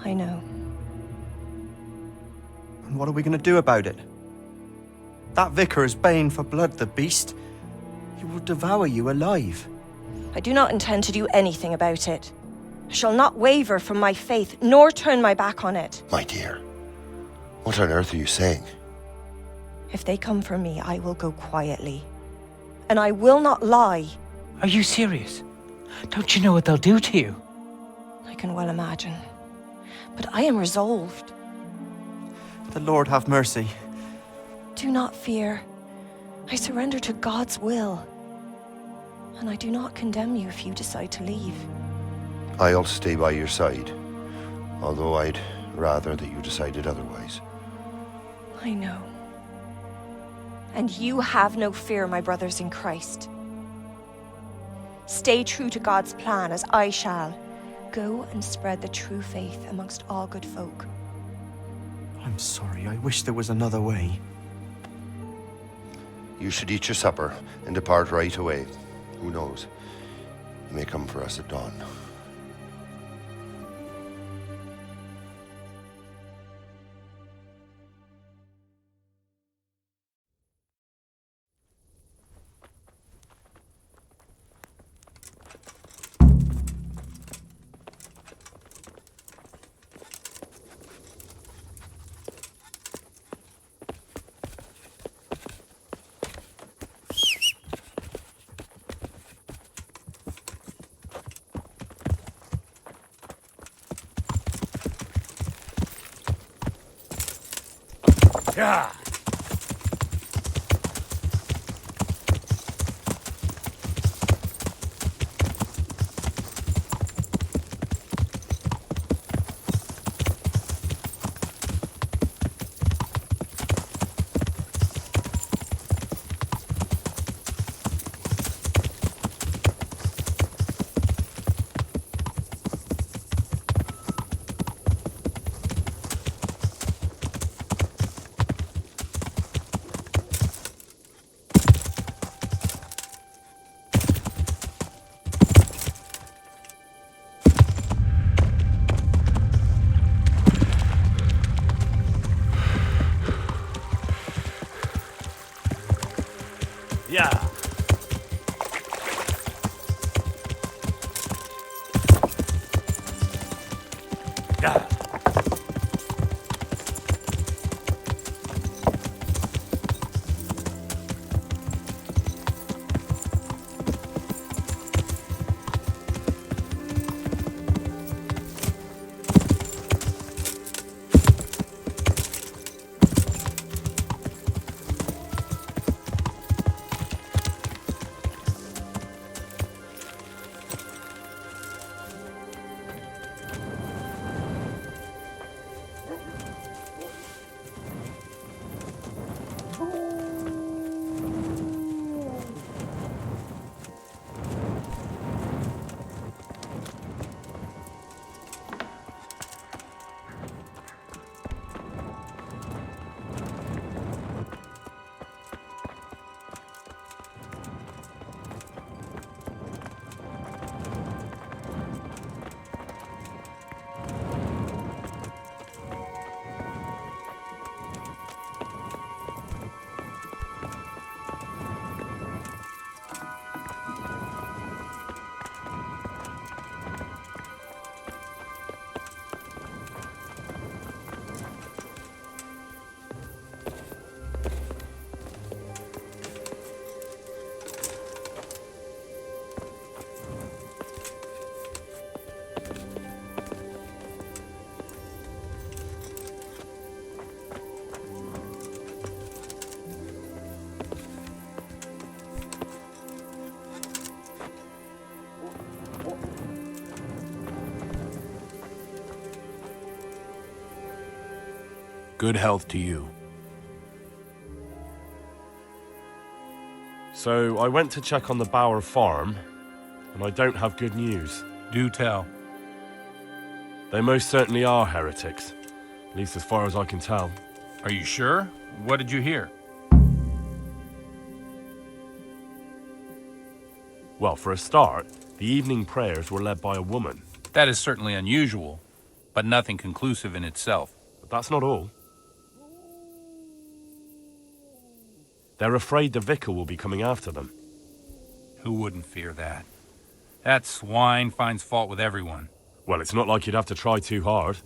I know. And what are we going to do about it? That vicar is baying for blood, the beast. He will devour you alive. I do not intend to do anything about it. I shall not waver from my faith, nor turn my back on it. My dear, what on earth are you saying? If they come for me, I will go quietly. And I will not lie. Are you serious? Don't you know what they'll do to you? I can well imagine. But I am resolved. The Lord have mercy. Do not fear. I surrender to God's will. And I do not condemn you if you decide to leave. I'll stay by your side, although I'd rather that you decided otherwise. I know. And you have no fear, my brothers in Christ. Stay true to God's plan, as I shall. Go and spread the true faith amongst all good folk. I'm sorry, I wish there was another way. You should eat your supper and depart right away. Who knows? You may come for us at dawn. Yeah. Yeah. Yeah. Good health to you. So, I went to check on the Bower farm, and I don't have good news. Do tell. They most certainly are heretics, at least as far as I can tell. Are you sure? What did you hear? Well, for a start, the evening prayers were led by a woman. That is certainly unusual, but nothing conclusive in itself. But that's not all. They're afraid the vicar will be coming after them. Who wouldn't fear that? That swine finds fault with everyone. Well, it's not like you'd have to try too hard.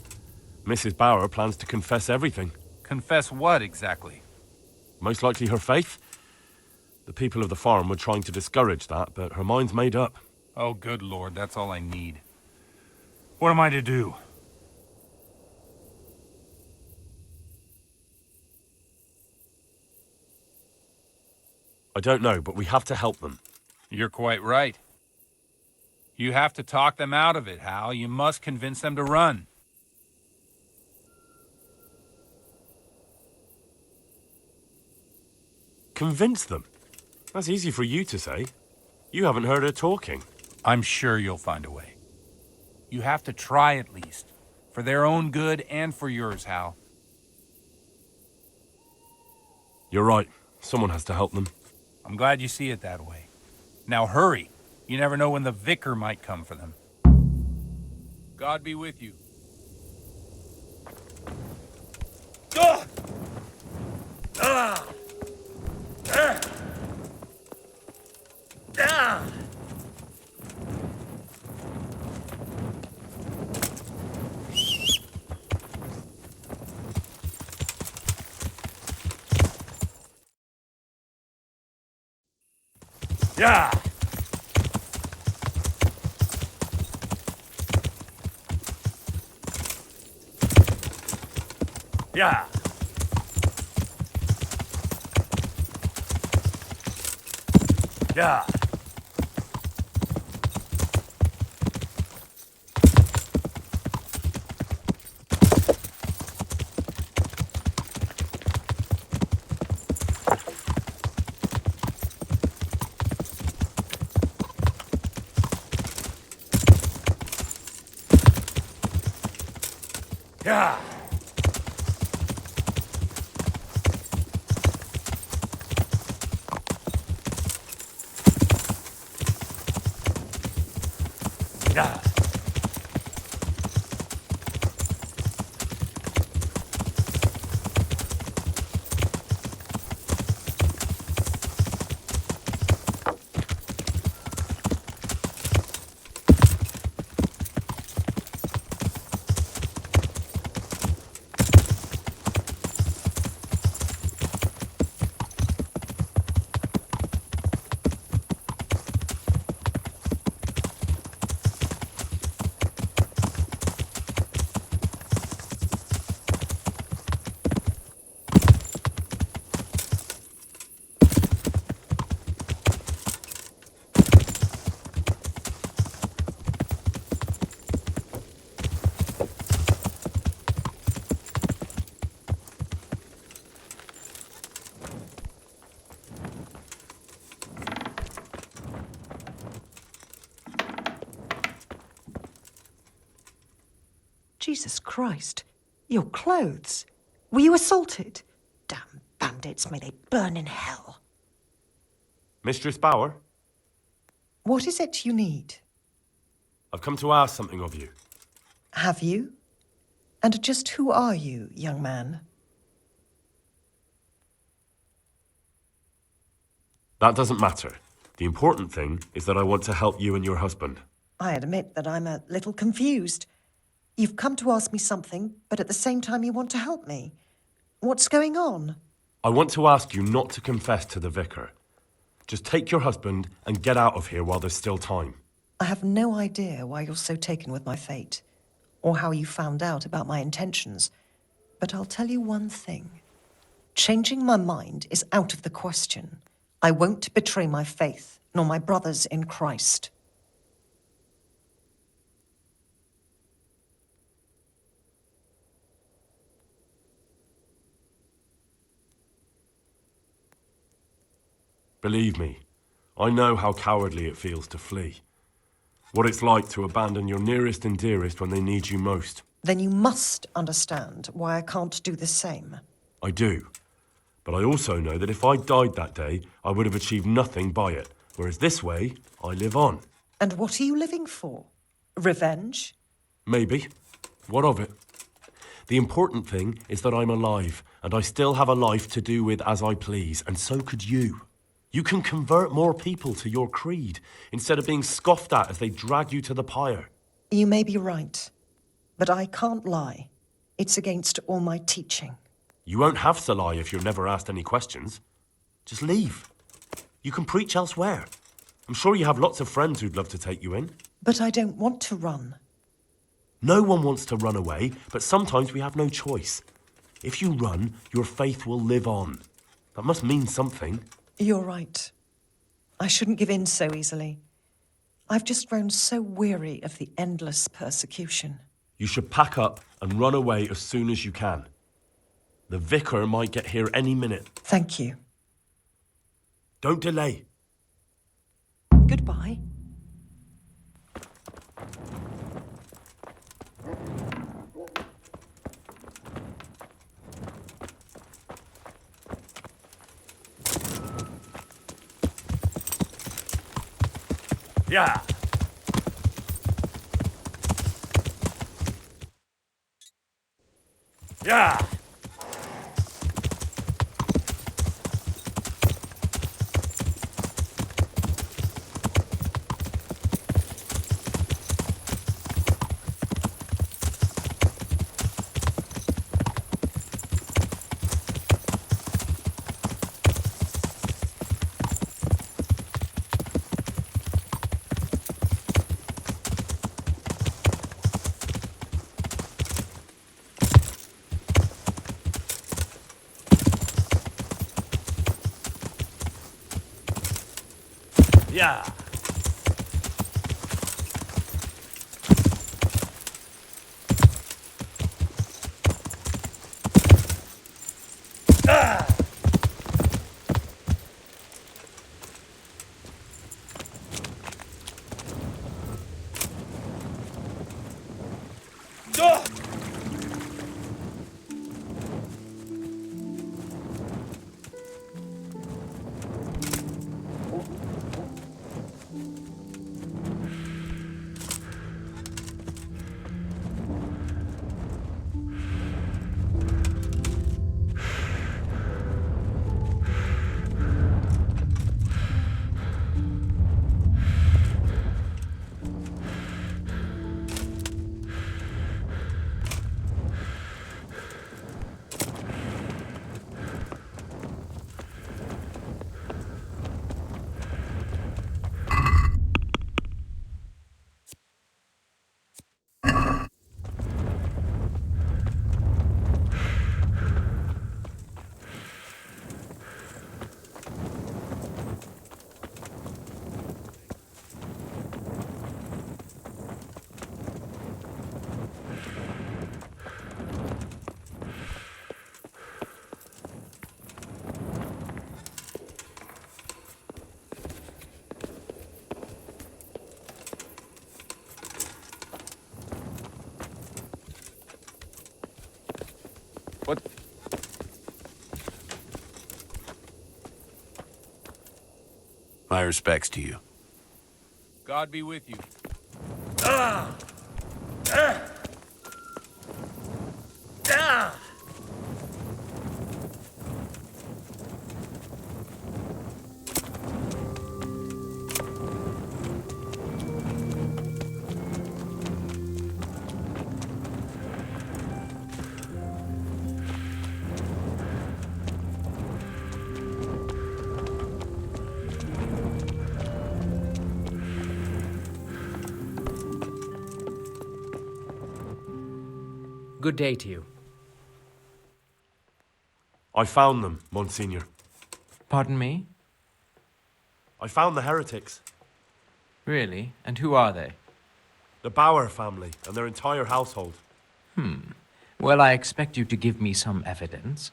Mrs. Bower plans to confess everything. Confess what, exactly? Most likely her faith. The people of the farm were trying to discourage that, but her mind's made up. Oh, good Lord, that's all I need. What am I to do? I don't know, but we have to help them. You're quite right. You have to talk them out of it, Hal. You must convince them to run. Convince them? That's easy for you to say. You haven't heard her talking. I'm sure you'll find a way. You have to try at least. For their own good and for yours, Hal. You're right. Someone has to help them. I'm glad you see it that way. Now hurry. You never know when the vicar might come for them. God be with you. Ah! Ah! Ah! Ah! Yeah! Yeah! Yeah! Yeah! Yeah! Jesus Christ. Your clothes. Were you assaulted? Damn bandits, may they burn in hell. Mistress Bower, What is it you need? I've come to ask something of you. Have you? And just who are you, young man? That doesn't matter. The important thing is that I want to help you and your husband. I admit that I'm a little confused. You've come to ask me something, but at the same time you want to help me. What's going on? I want to ask you not to confess to the vicar. Just take your husband and get out of here while there's still time. I have no idea why you're so taken with my fate, or how you found out about my intentions. But I'll tell you one thing. Changing my mind is out of the question. I won't betray my faith, nor my brothers in Christ. Believe me, I know how cowardly it feels to flee. What it's like to abandon your nearest and dearest when they need you most. Then you must understand why I can't do the same. I do. But I also know that if I died that day, I would have achieved nothing by it. Whereas this way, I live on. And what are you living for? Revenge? Maybe. What of it? The important thing is that I'm alive, and I still have a life to do with as I please, and so could you. You can convert more people to your creed, instead of being scoffed at as they drag you to the pyre. You may be right, but I can't lie. It's against all my teaching. You won't have to lie if you're never asked any questions. Just leave. You can preach elsewhere. I'm sure you have lots of friends who'd love to take you in. But I don't want to run. No one wants to run away, but sometimes we have no choice. If you run, your faith will live on. That must mean something. You're right. I shouldn't give in so easily. I've just grown so weary of the endless persecution. You should pack up and run away as soon as you can. The vicar might get here any minute. Thank you. Don't delay. Goodbye. Yeah. Yeah. Yeah. What? My respects to you. God be with you. Good day to you. I found them, Monsignor. Pardon me? I found the heretics. Really? And who are they? The Bauer family and their entire household. Well, I expect you to give me some evidence.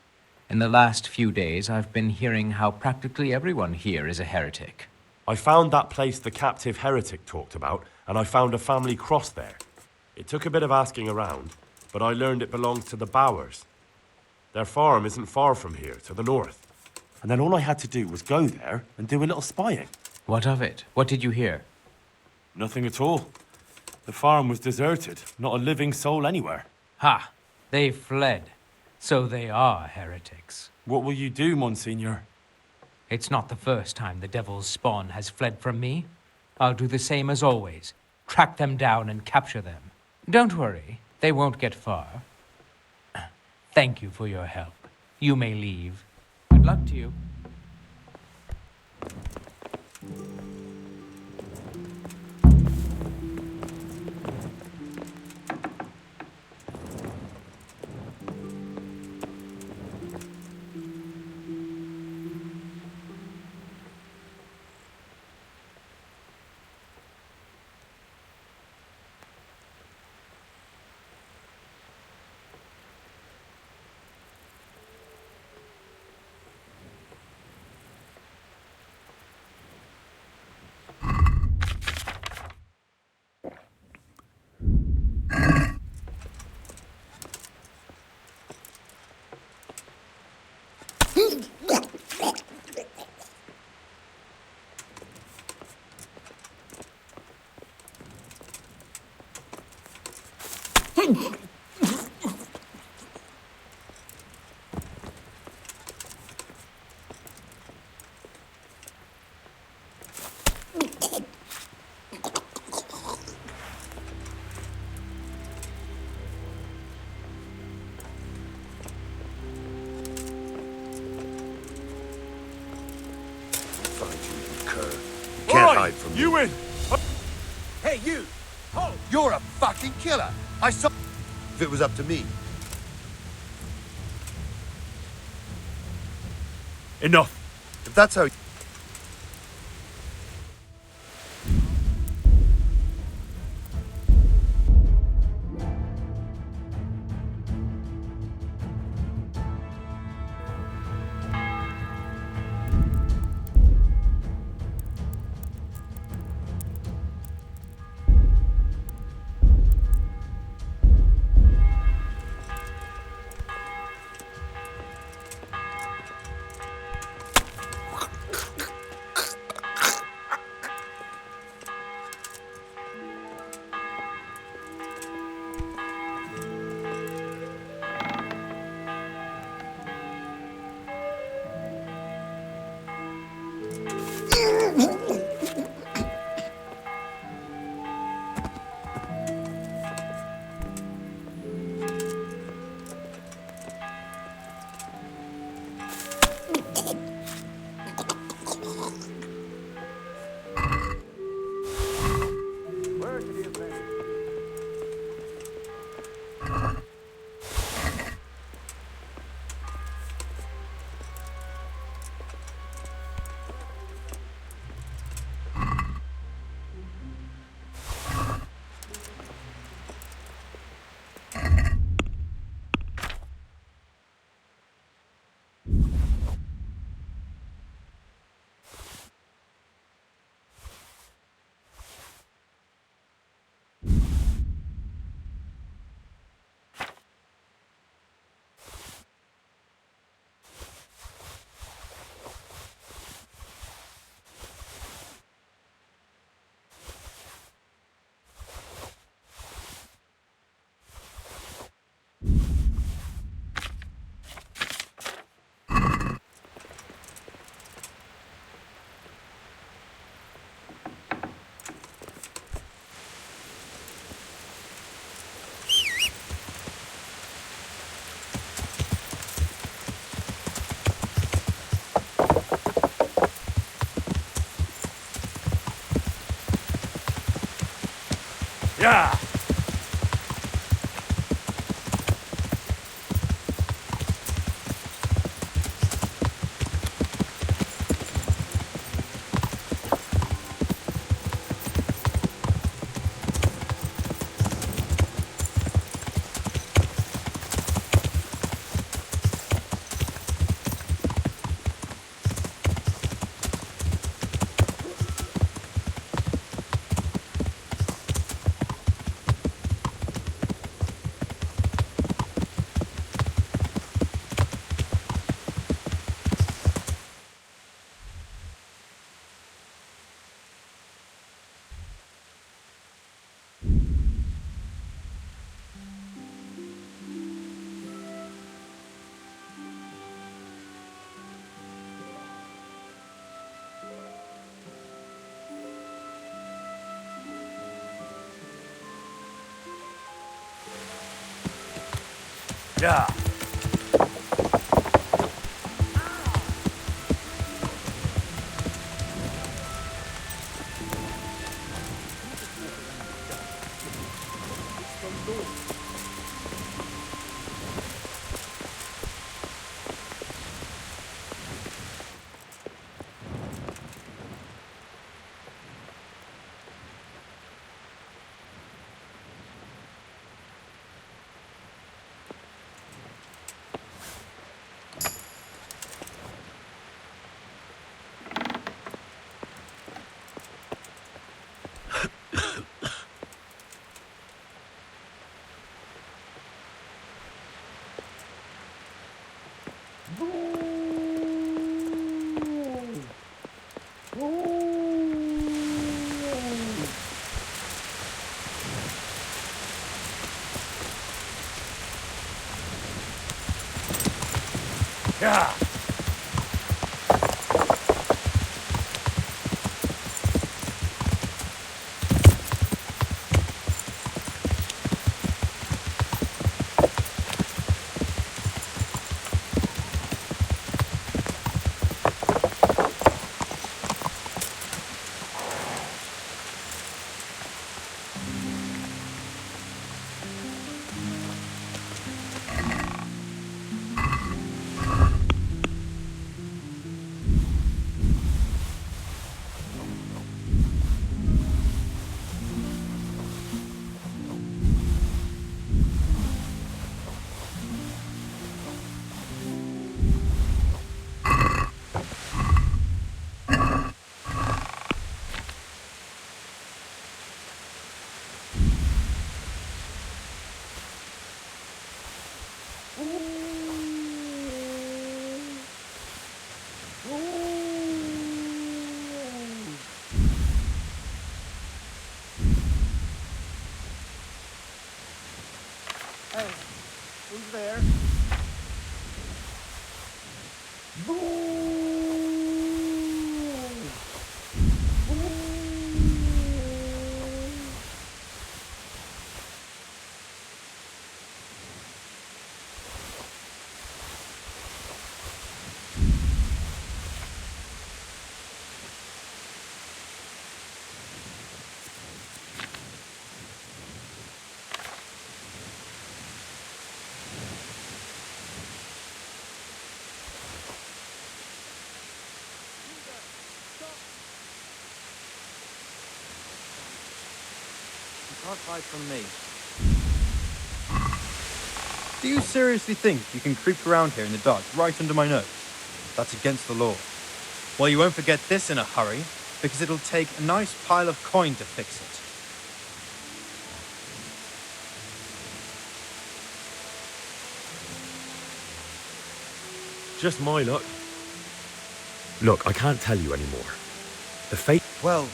In the last few days, I've been hearing how practically everyone here is a heretic. I found that place the captive heretic talked about, and I found a family cross there. It took a bit of asking around, but I learned it belongs to the Bowers. Their farm isn't far from here, to the north. And then all I had to do was go there and do a little spying. What of it? What did you hear? Nothing at all. The farm was deserted, not a living soul anywhere. Ha! They fled. So they are heretics. What will you do, Monsignor? It's not the first time the devil's spawn has fled from me. I'll do the same as always. Track them down and capture them. Don't worry, they won't get far. Thank you for your help. You may leave. Good luck to you. Can't hide from you me. in! Hey, you! Hold! You're a fucking killer! I saw... If it was up to me. Enough! If that's how... Yeah! Yeah. Yeah. Hey, who's there? Can't hide from me. Do you seriously think you can creep around here in the dark right under my nose? That's against the law. Well, you won't forget this in a hurry, because it'll take a nice pile of coin to fix it. Just my luck. Look, I can't tell you anymore. The fate... Well,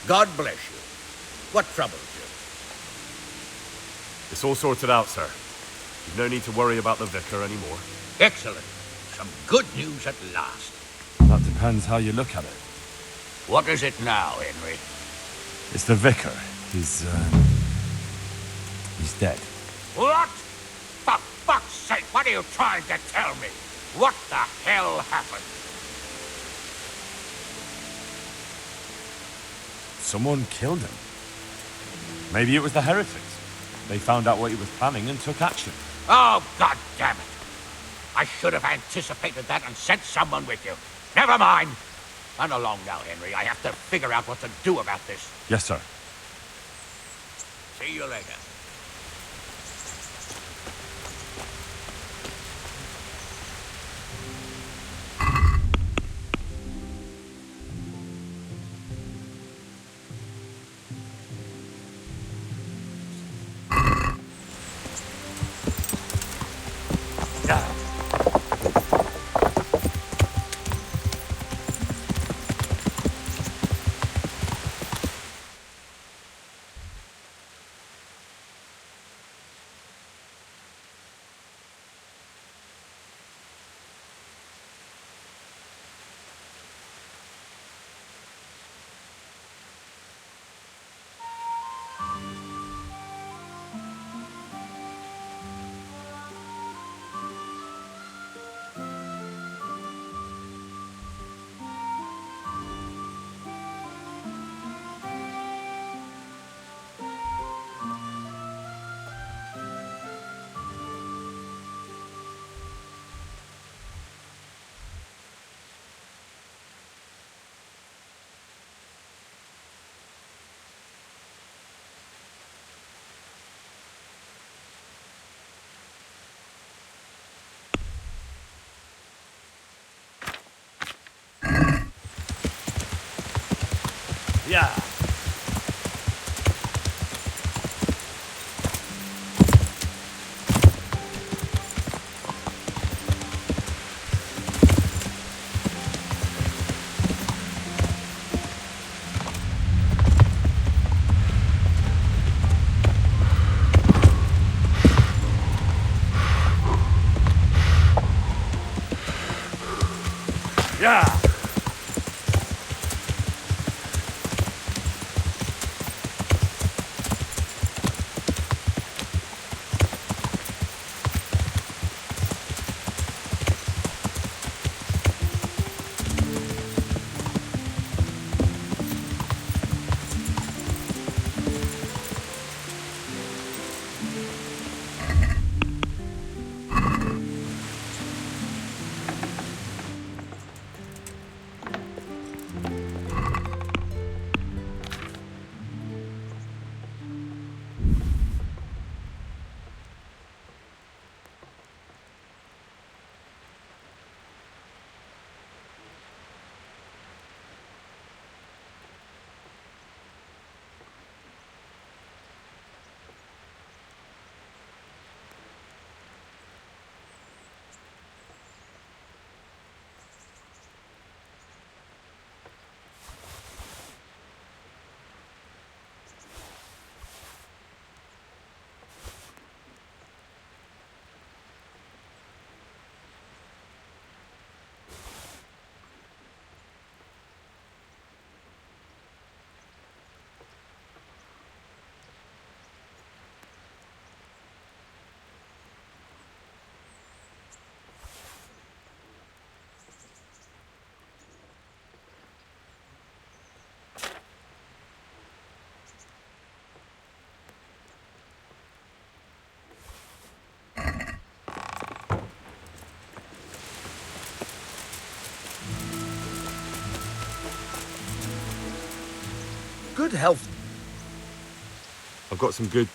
God bless you. What troubles you? It's all sorted out, sir. You've no need to worry about the vicar anymore. Excellent. Some good news at last. That depends how you look at it. What is it now, Henry? It's the vicar. He's dead. What? For fuck's sake, what are you trying to tell me? What the hell happened? Someone killed him. Maybe it was the heretics. They found out what he was planning and took action. Oh, God damn it. I should have anticipated that and sent someone with you. Never mind. Run along now, Henry. I have to figure out what to do about this. Yes, sir. See you later. Yeah. Yeah. Good health. I've got some good...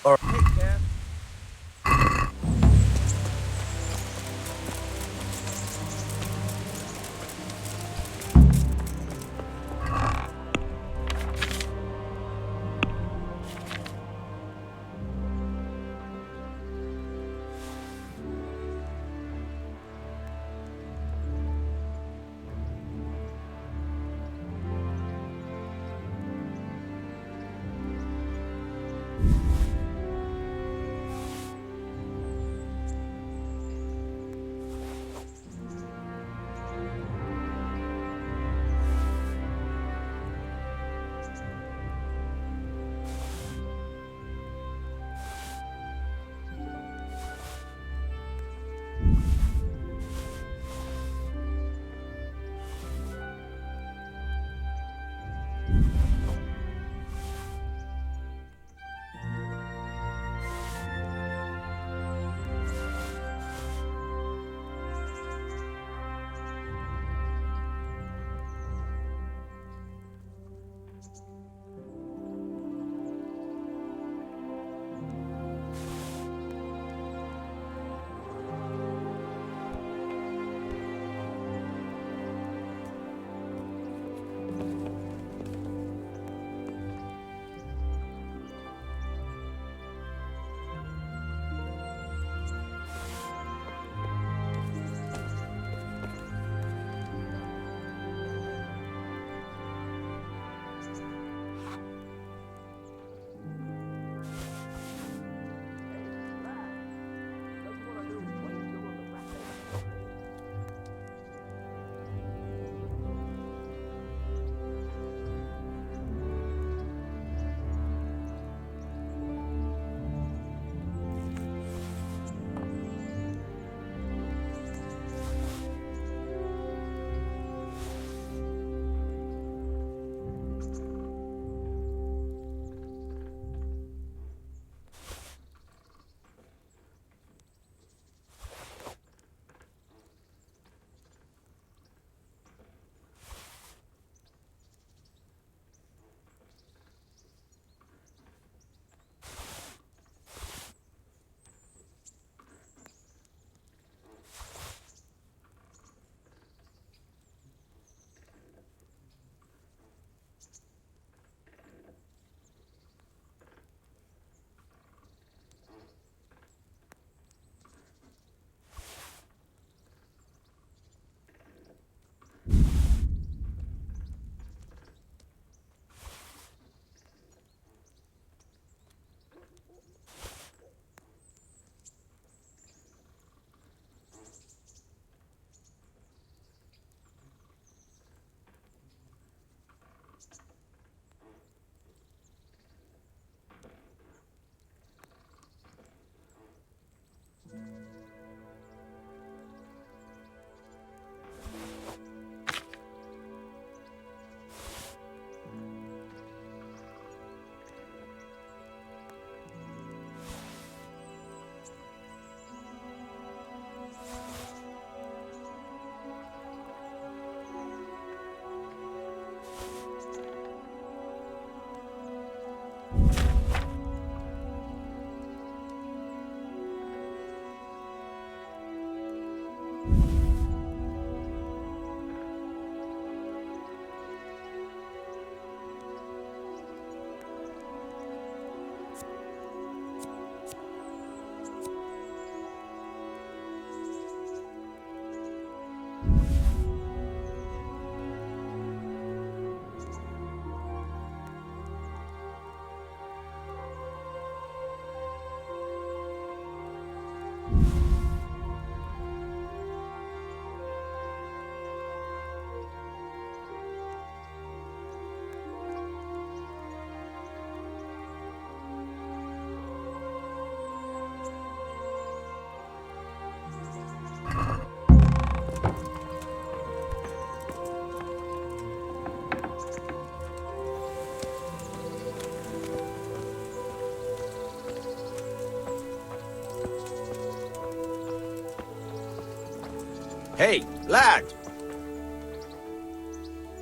Hey, lad!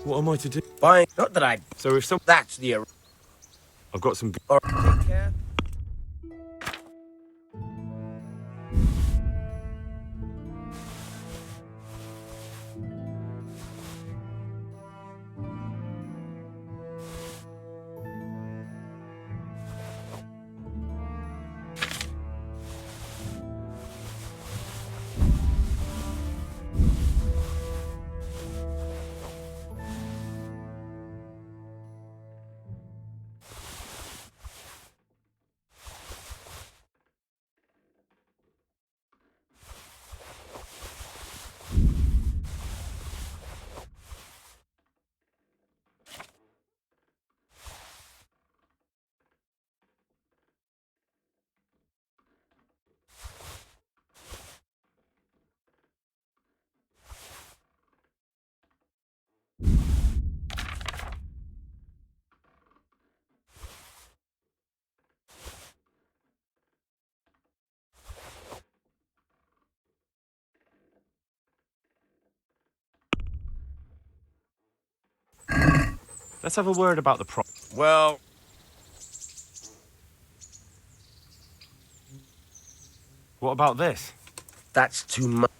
What am I to do? Fine. Not that I... So if some... That's the... I've got some... Take care. Let's have a word about the pro... Well... What about this? That's too much.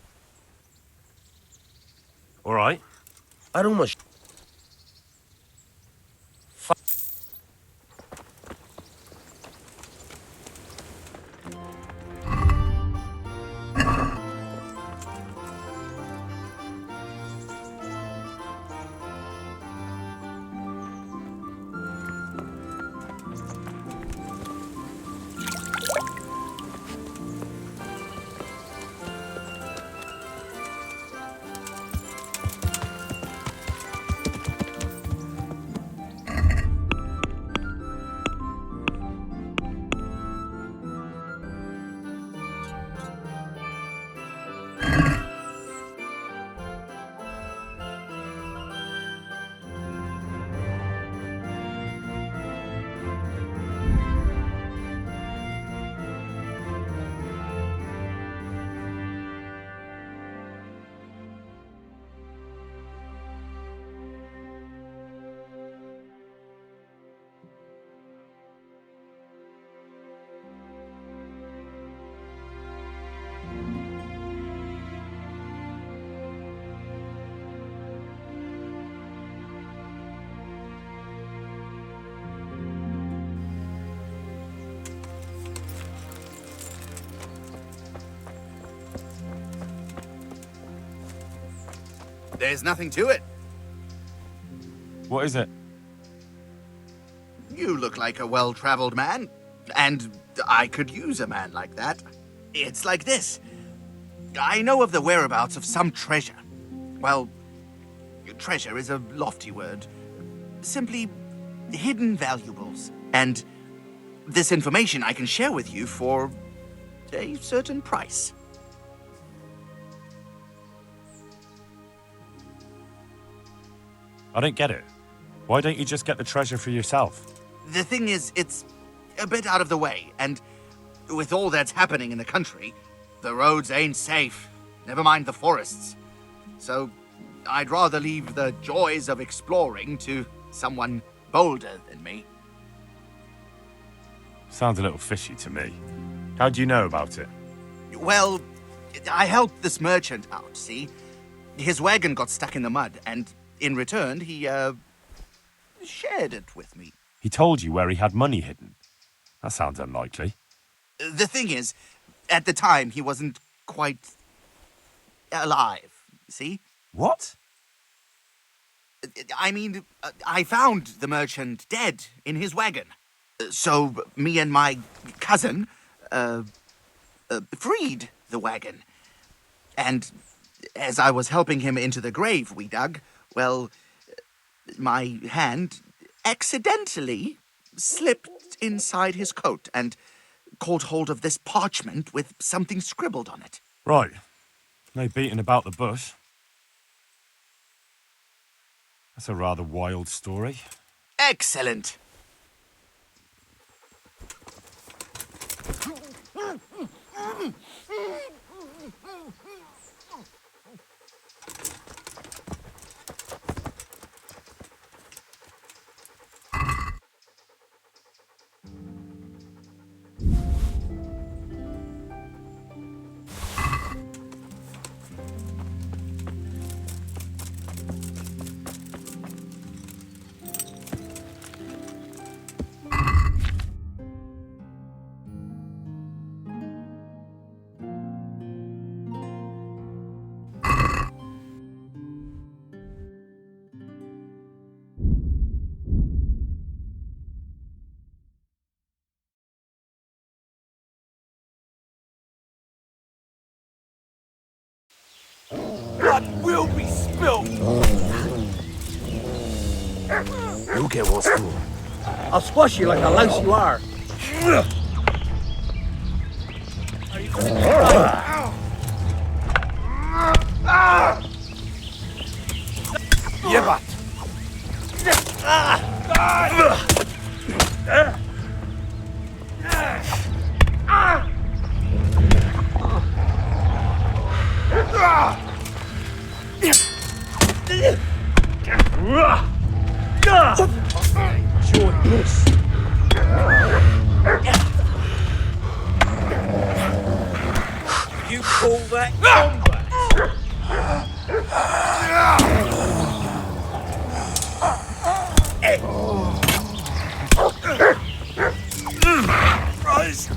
All right. I'd almost... There's nothing to it. What is it? You look like a well-traveled man, and I could use a man like that. It's like this. I know of the whereabouts of some treasure. Well, treasure is a lofty word. Simply hidden valuables. And this information I can share with you for a certain price. I don't get it. Why don't you just get the treasure for yourself? The thing is, it's a bit out of the way, and with all that's happening in the country, the roads ain't safe, never mind the forests. So I'd rather leave the joys of exploring to someone bolder than me. Sounds a little fishy to me. How do you know about it? Well, I helped this merchant out, see? His wagon got stuck in the mud, and in return, he, shared it with me. He told you where he had money hidden. That sounds unlikely. The thing is, at the time, he wasn't quite alive, see? What? I mean, I found the merchant dead in his wagon. So me and my cousin, freed the wagon. And as I was helping him into the grave we dug, well, my hand accidentally slipped inside his coat and caught hold of this parchment with something scribbled on it. Right. No beating about the bush. That's a rather wild story. Excellent. Blood will be spilled! You'll get what's for. I'll squash you like a louse you are. Yebat! Enjoy this. You call that combat? Christ!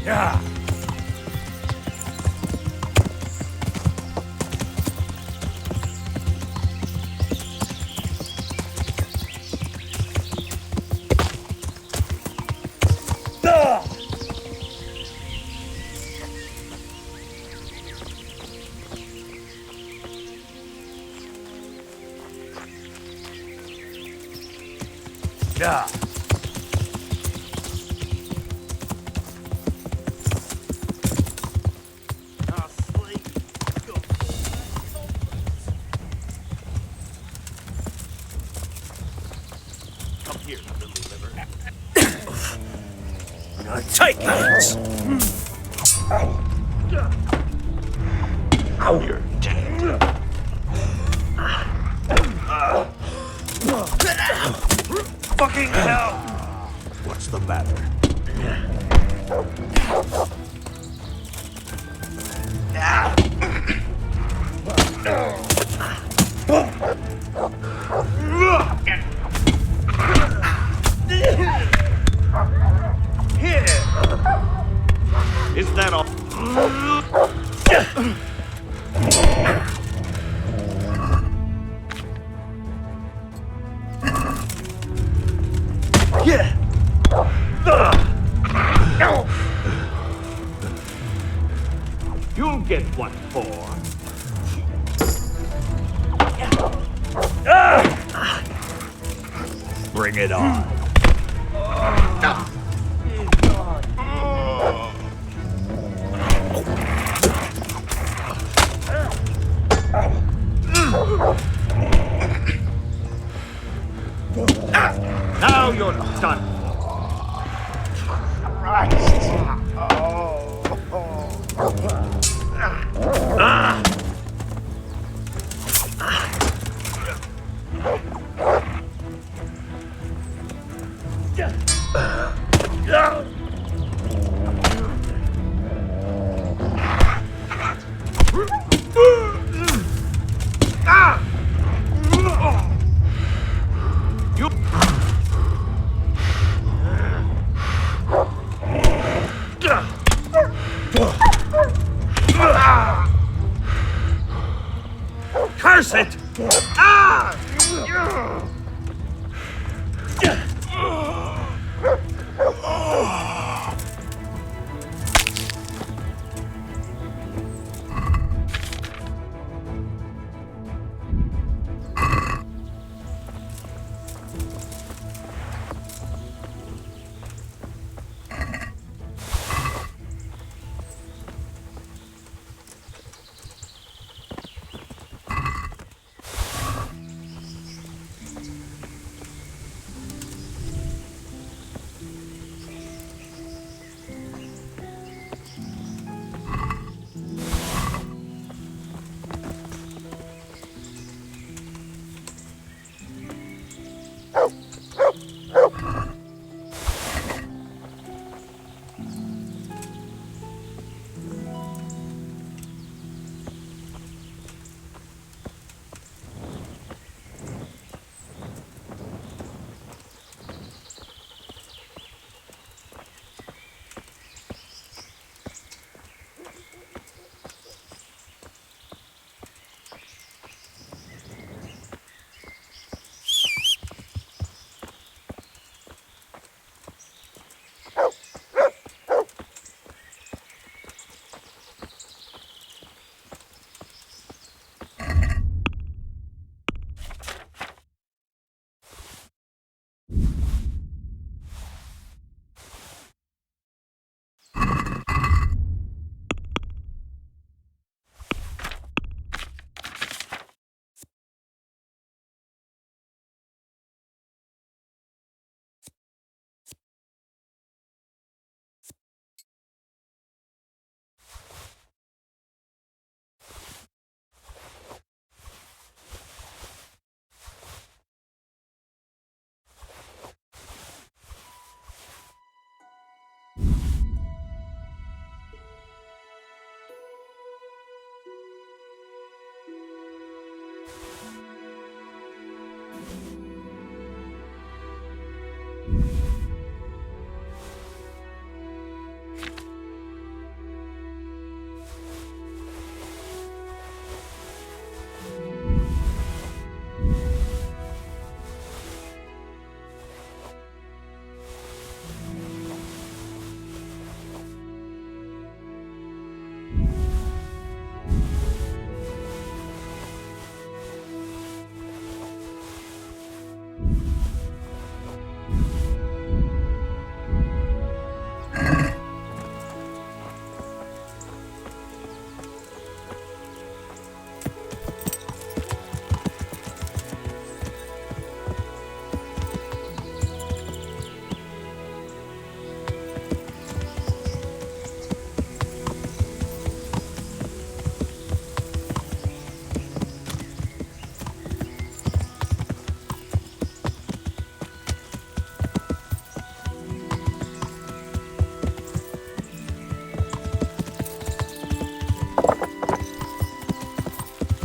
Yeah. Yeah. Take it! Now you're dead. Fucking hell! What's the matter? Is that all? You'll get what for. Bring it on. Now you're done. Curse it! Ah!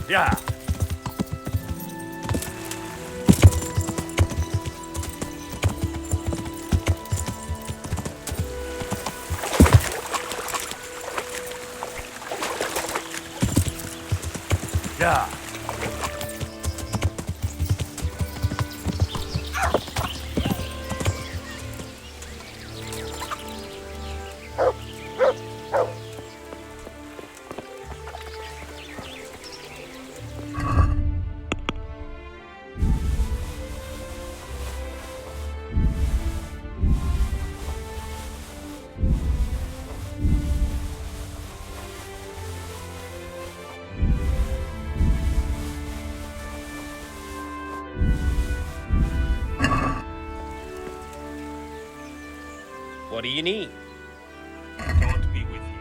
Yeah. Yeah. What do you need? God be with you.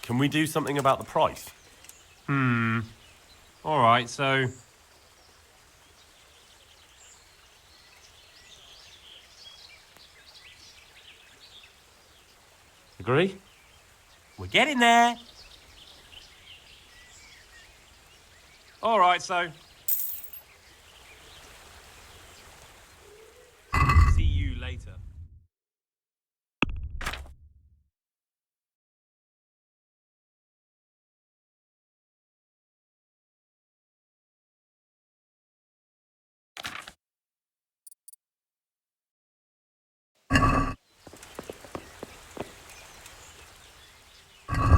Can we do something about the price? Alright, so... Agree? We're getting there. Alright, so... See you later.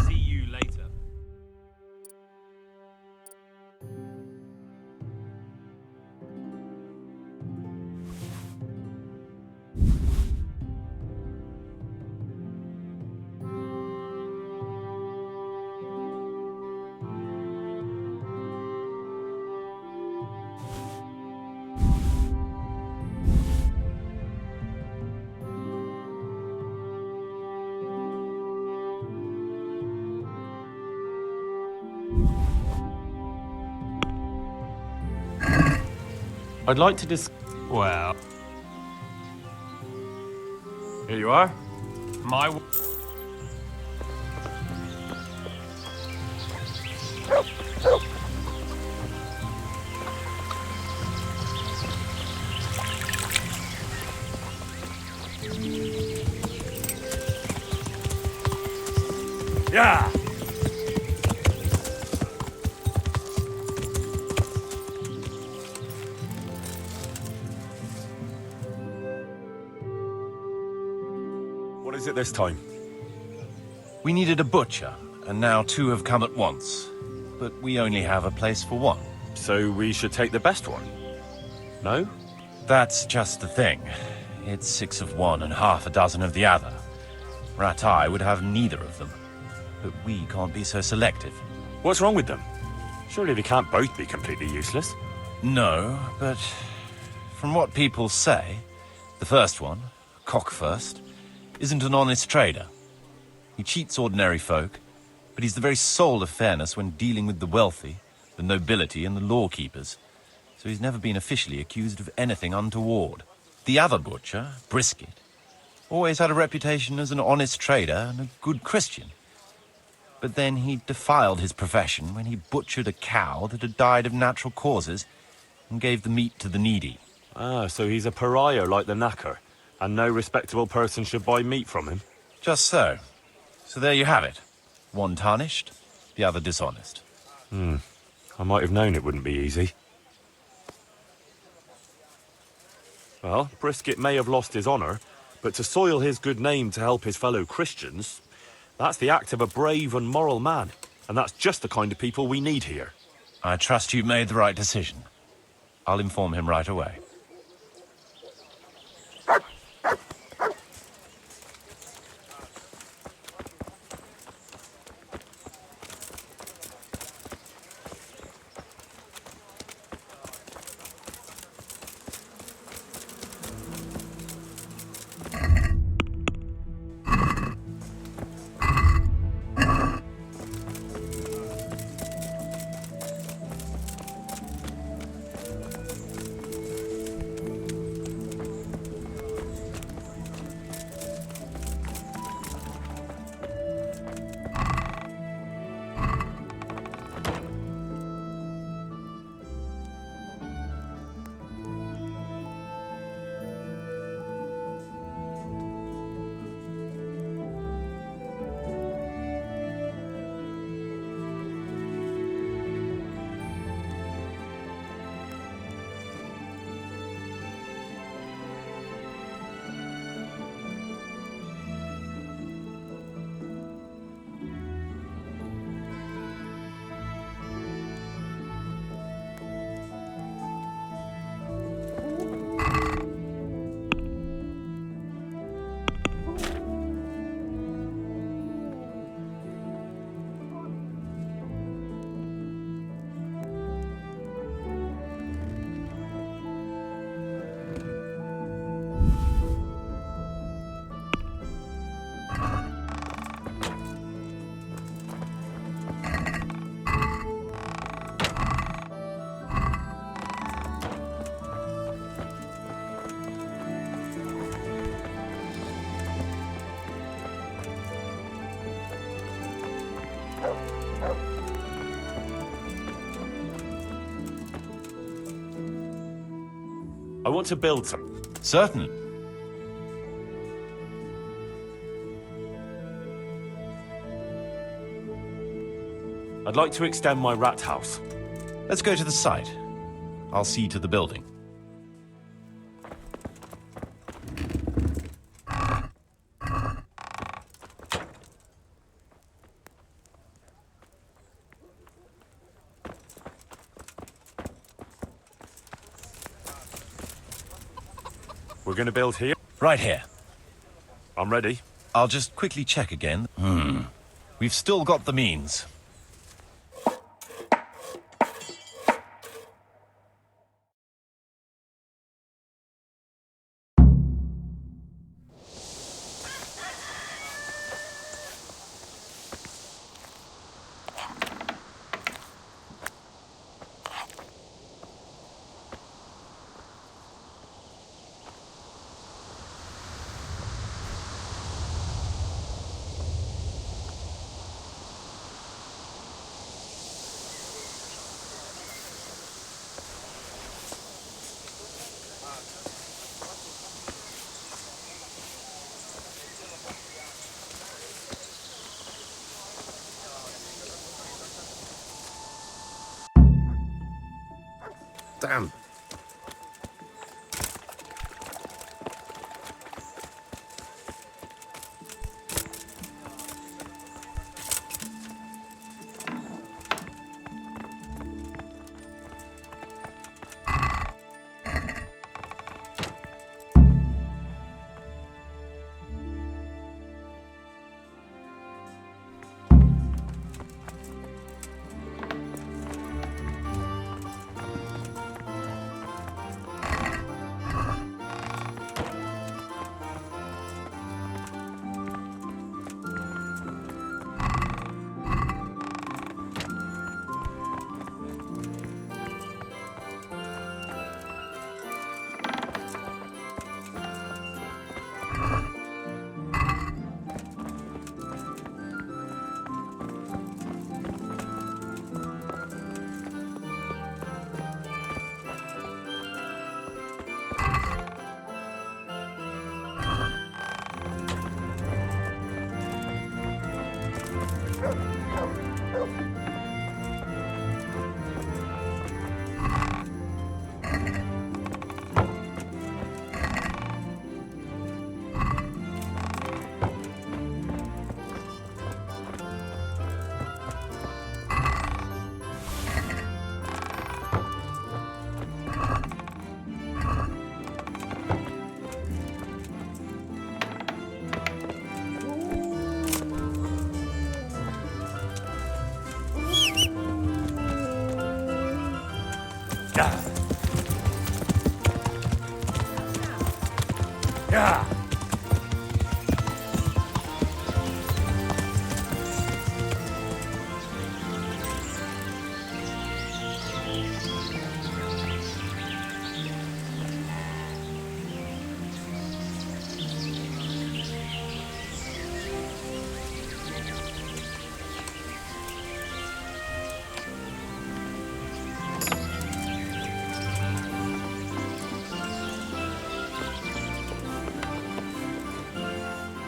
See you later. I'd like to Well... Here you are. My... Yeah! What is it this time? We needed a butcher, and now 2 have come at once. But we only have a place for 1. So we should take the best one? No? That's just the thing. It's 6 of one and half a dozen of the other. Ratai would have neither of them. But we can't be so selective. What's wrong with them? Surely they can't both be completely useless. No, but from what people say, the first one, Cockfirst, isn't an honest trader. He cheats ordinary folk, but he's the very soul of fairness when dealing with the wealthy, the nobility, and the lawkeepers. So he's never been officially accused of anything untoward. The other butcher, Brisket, always had a reputation as an honest trader and a good Christian. But then he defiled his profession when he butchered a cow that had died of natural causes, and gave the meat to the needy. Ah, so he's a pariah like the knacker, and no respectable person should buy meat from him? Just so. So there you have it. One tarnished, the other dishonest. I might have known it wouldn't be easy. Well, Brisket may have lost his honour, but to soil his good name to help his fellow Christians, that's the act of a brave and moral man, and that's just the kind of people we need here. I trust you've made the right decision. I'll inform him right away. I want to build some. Certainly. I'd like to extend my rat house. Let's go to the site. I'll see to the building. We're going to build here? Right here. I'm ready. I'll just quickly check again. We've still got the means. Damn. Yeah.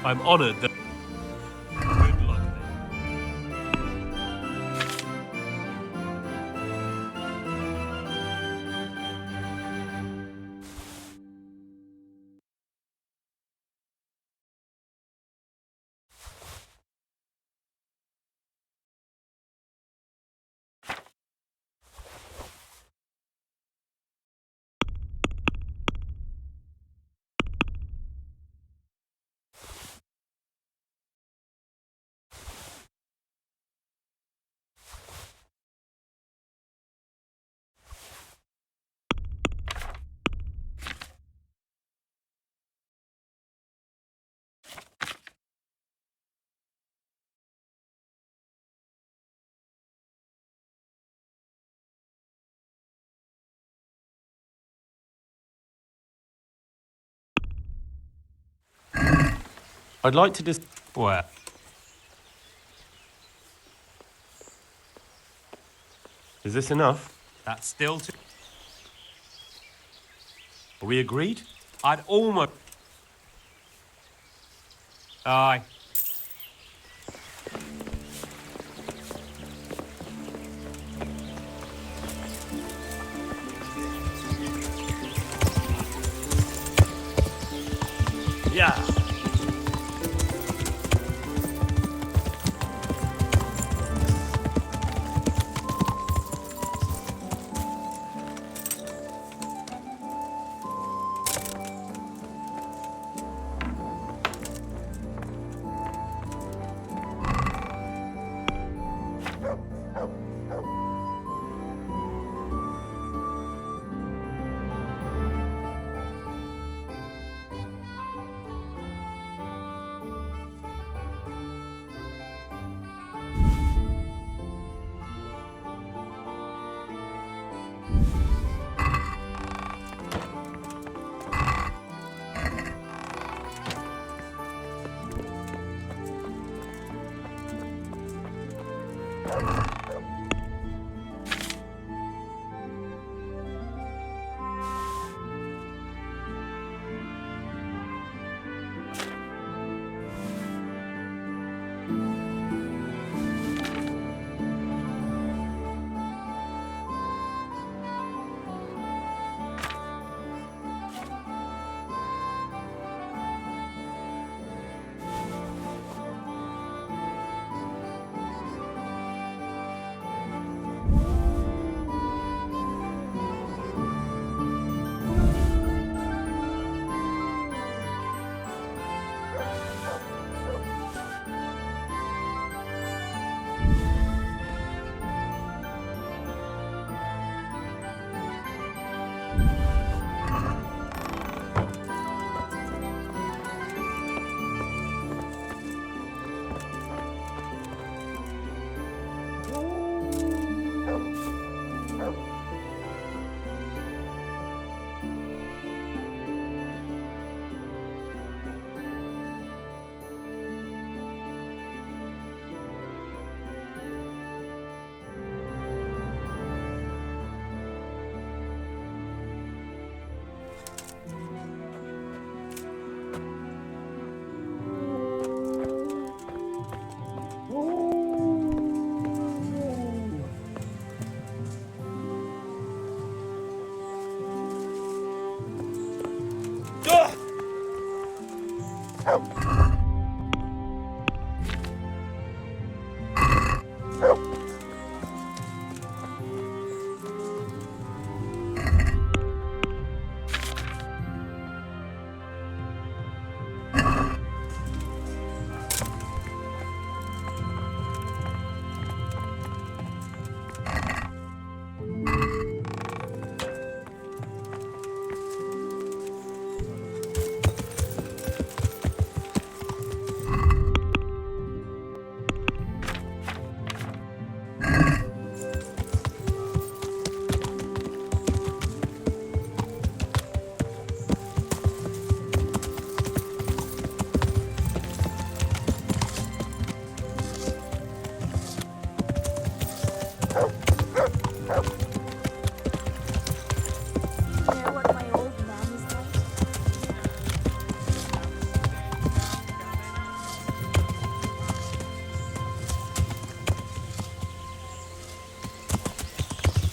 I'm honored that. Good luck. I'd like to just. What? Is this enough? That's still too... Are we agreed? I'd almost... Aye. Yeah.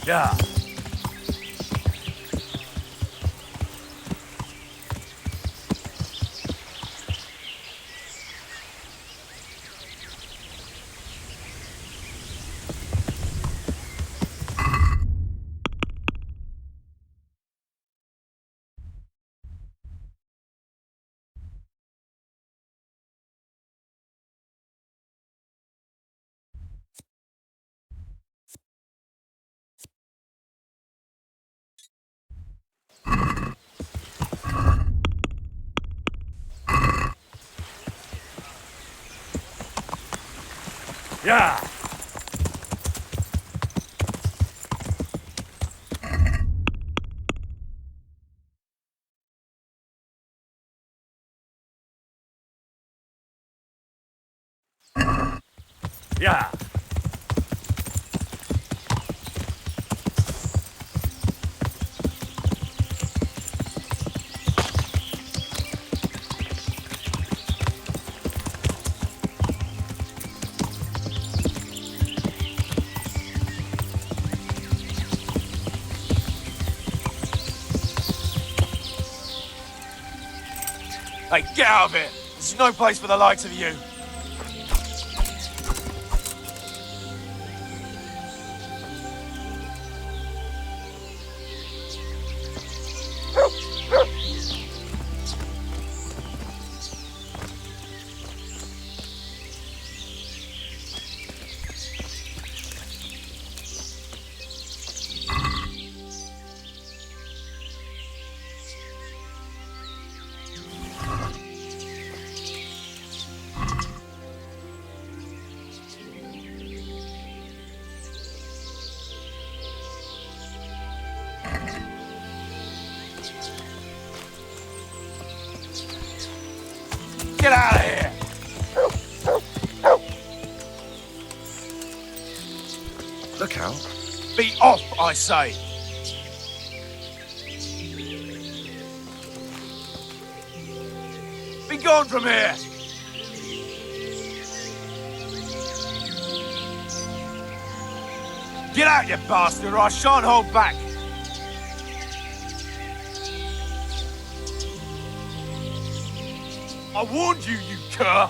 Yeah. Yeah. Yeah. Hey, get out of it! This is no place for the likes of you. Get out of here! Look out. Be off, I say! Be gone from here! Get out, you bastard, or I shan't hold back! I warned you, you cur!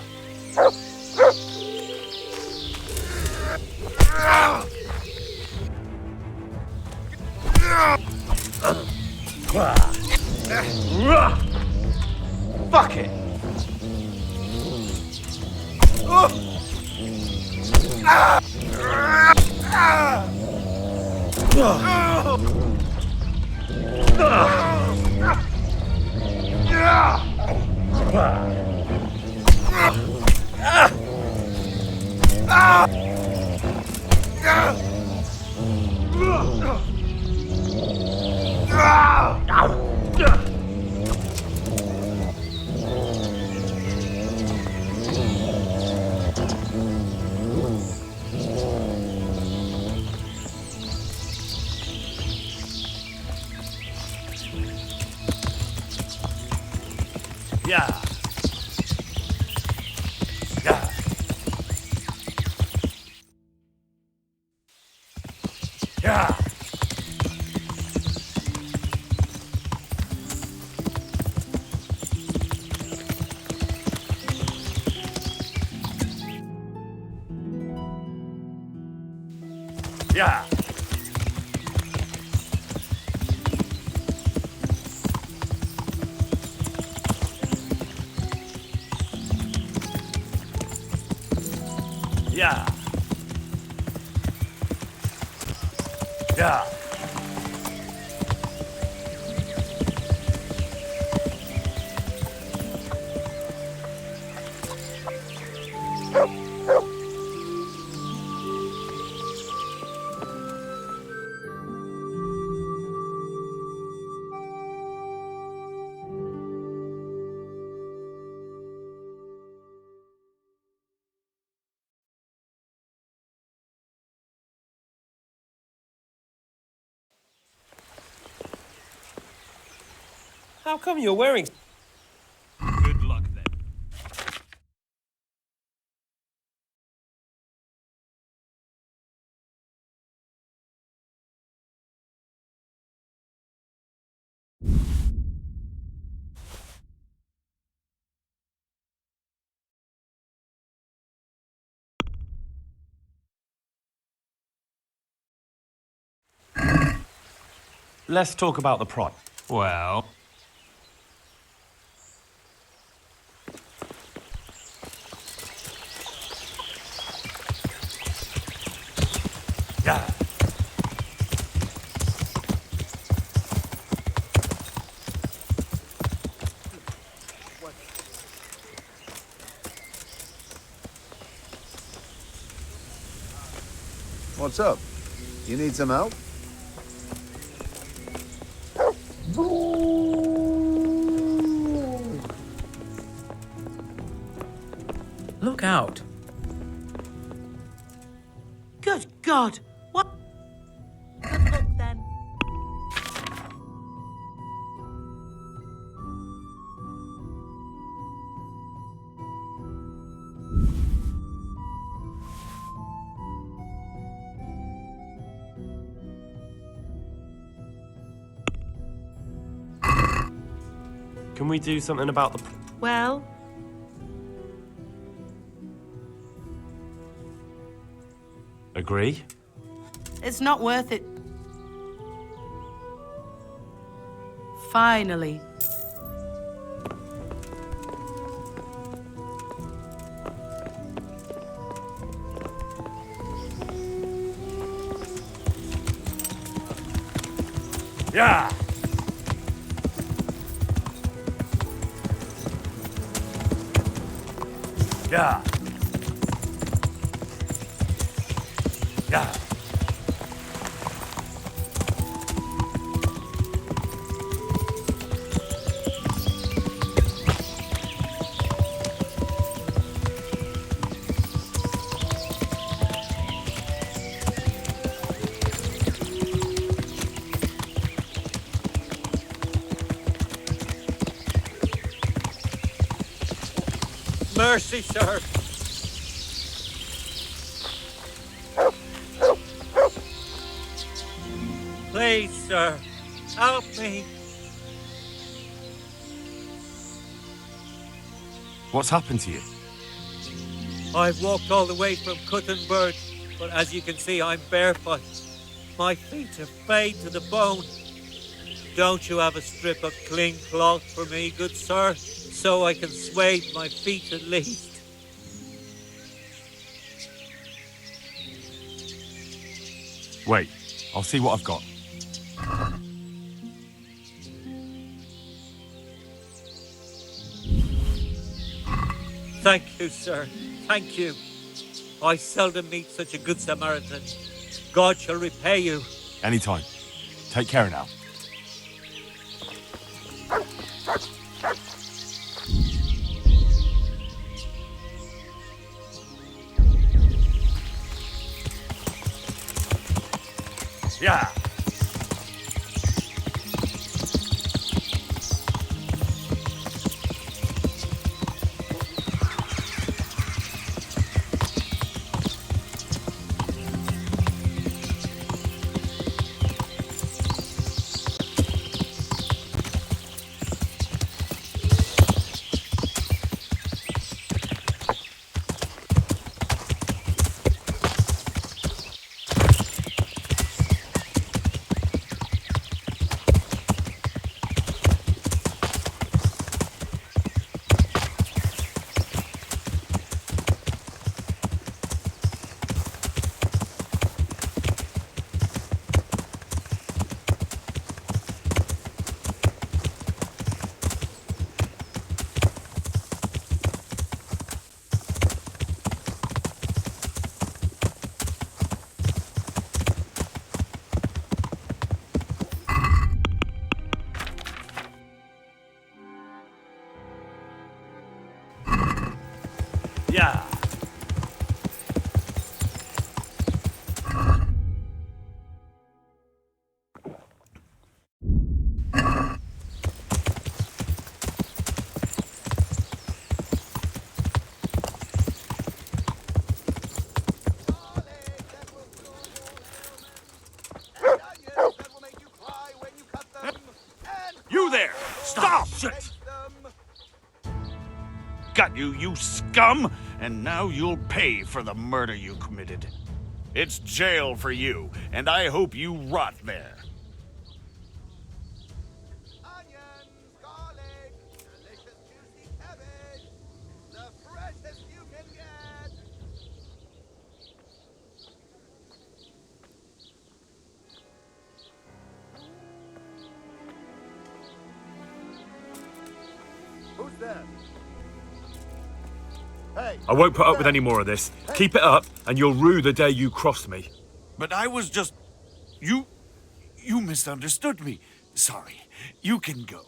Fuck it! Yeah. Yeah. Yeah. Yeah. Yeah. Yeah. How come you're wearing let's talk about the prod. Well, Yeah. What's up? You need some help? Look out. Good God! What? Good luck then. Can we do something about the... Well, Agree? it's not worth it. Finally. Yeah. Yeah. Yeah. Mercy, sir. Please, sir. Help me. What's happened to you? I've walked all the way from Cuttenberg, but as you can see, I'm barefoot. My feet are bayed to the bone. Don't you have a strip of clean cloth for me, good sir, so I can swathe my feet at least? Wait, I'll see what I've got. Thank you, sir. Thank you. I seldom meet such a good Samaritan. God shall repay you. Anytime. Take care now. Yeah. Yeah. You there! Stop! Shit! Got you, you scum! And now you'll pay for the murder you committed. It's jail for you, and I hope you rot there. there? Hey! I won't put up with any more of this. Keep it up, and you'll rue the day you crossed me. But I was just... You misunderstood me. Sorry. You can go.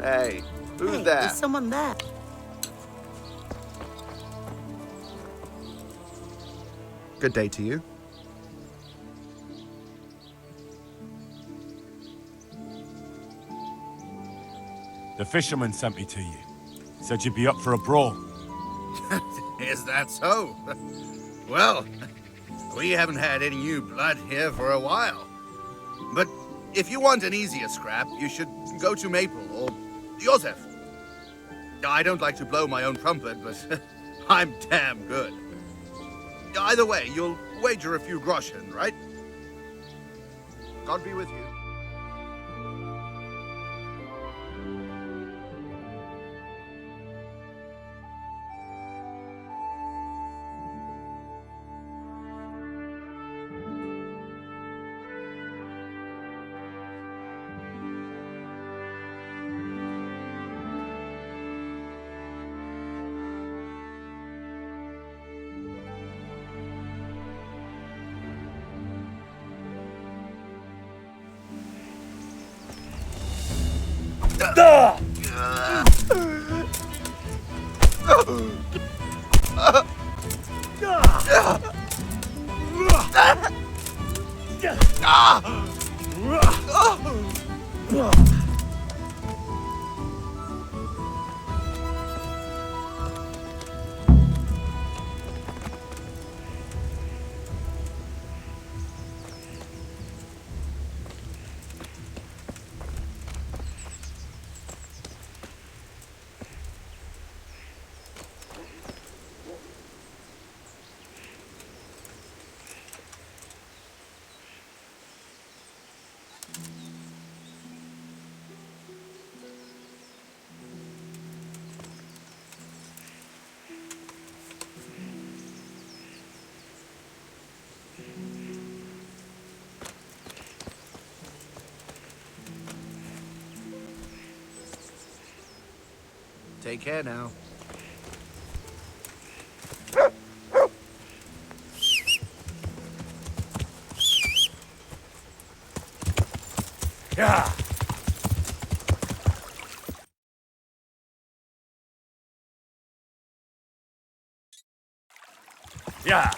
Hey, who's Hey, there? there's someone there. Good day to you. The fisherman sent me to you. Said you'd be up for a brawl. Is that so? Well, we haven't had any new blood here for a while. But if you want an easier scrap, you should go to Maple or Joseph. I don't like to blow my own trumpet, but I'm damn good. Either way, you'll wager a few groschen, right? God be with you. Take care now. Yeah. Yeah.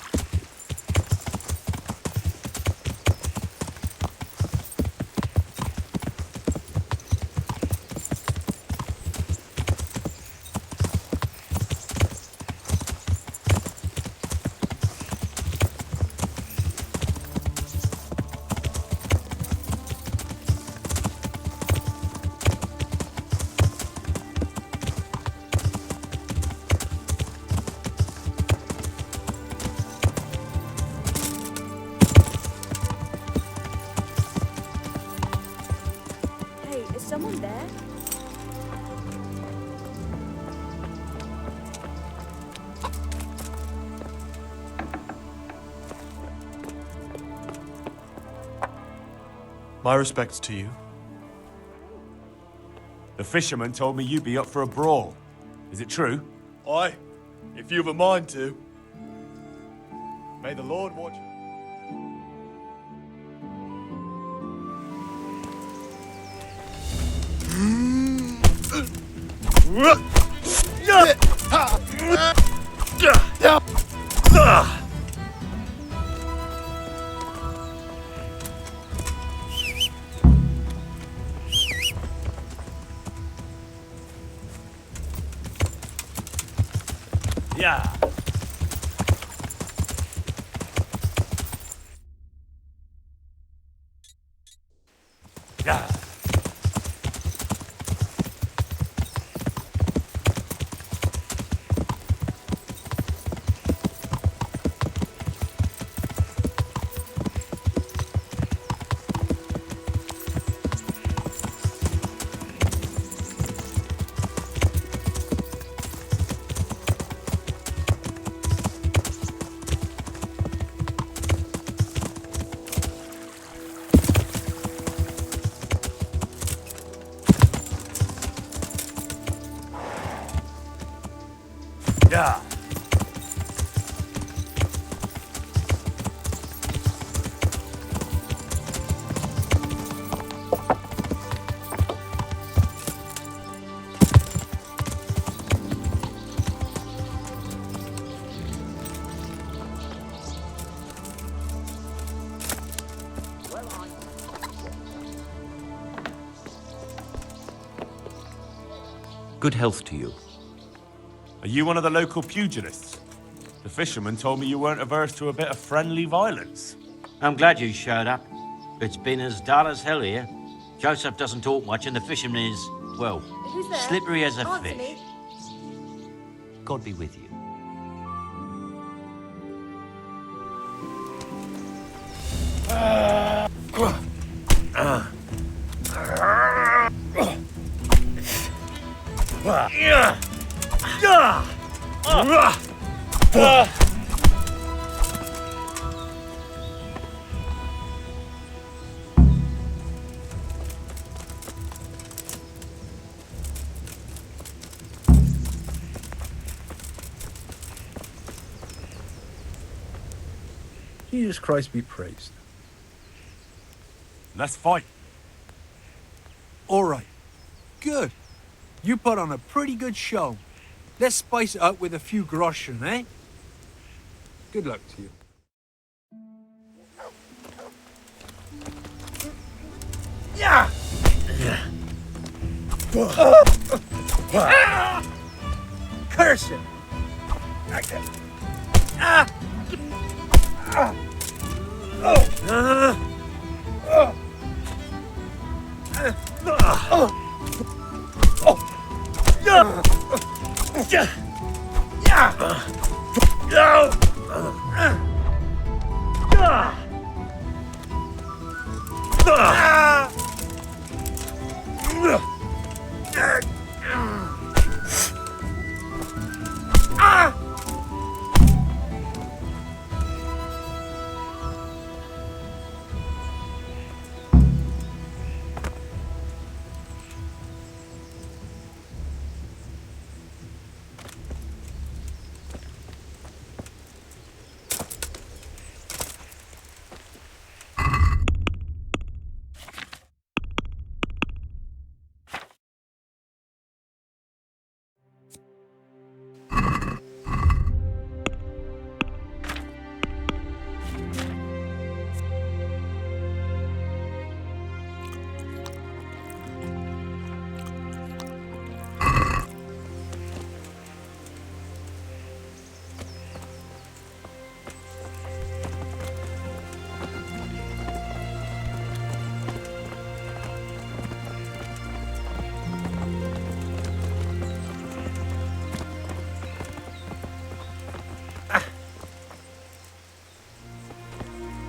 Hey, is someone there? My respects to you. The fisherman told me you'd be up for a brawl. Is it true? Aye, if you've a mind to. May the Lord watch you. Yeah. Yeah. Yeah. Good health to you. Are you one of the local pugilists? The fisherman told me you weren't averse to a bit of friendly violence. I'm glad you showed up. It's been as dull as hell here. Joseph doesn't talk much, and the fisherman is, well, Who's there? slippery as a Answer fish. me. God be with you. Jesus Christ be praised. Let's fight. All right. Good. You put on a pretty good show. Let's spice it up with a few groschen, eh? Good luck to you. Yeah! Curse him! Ah!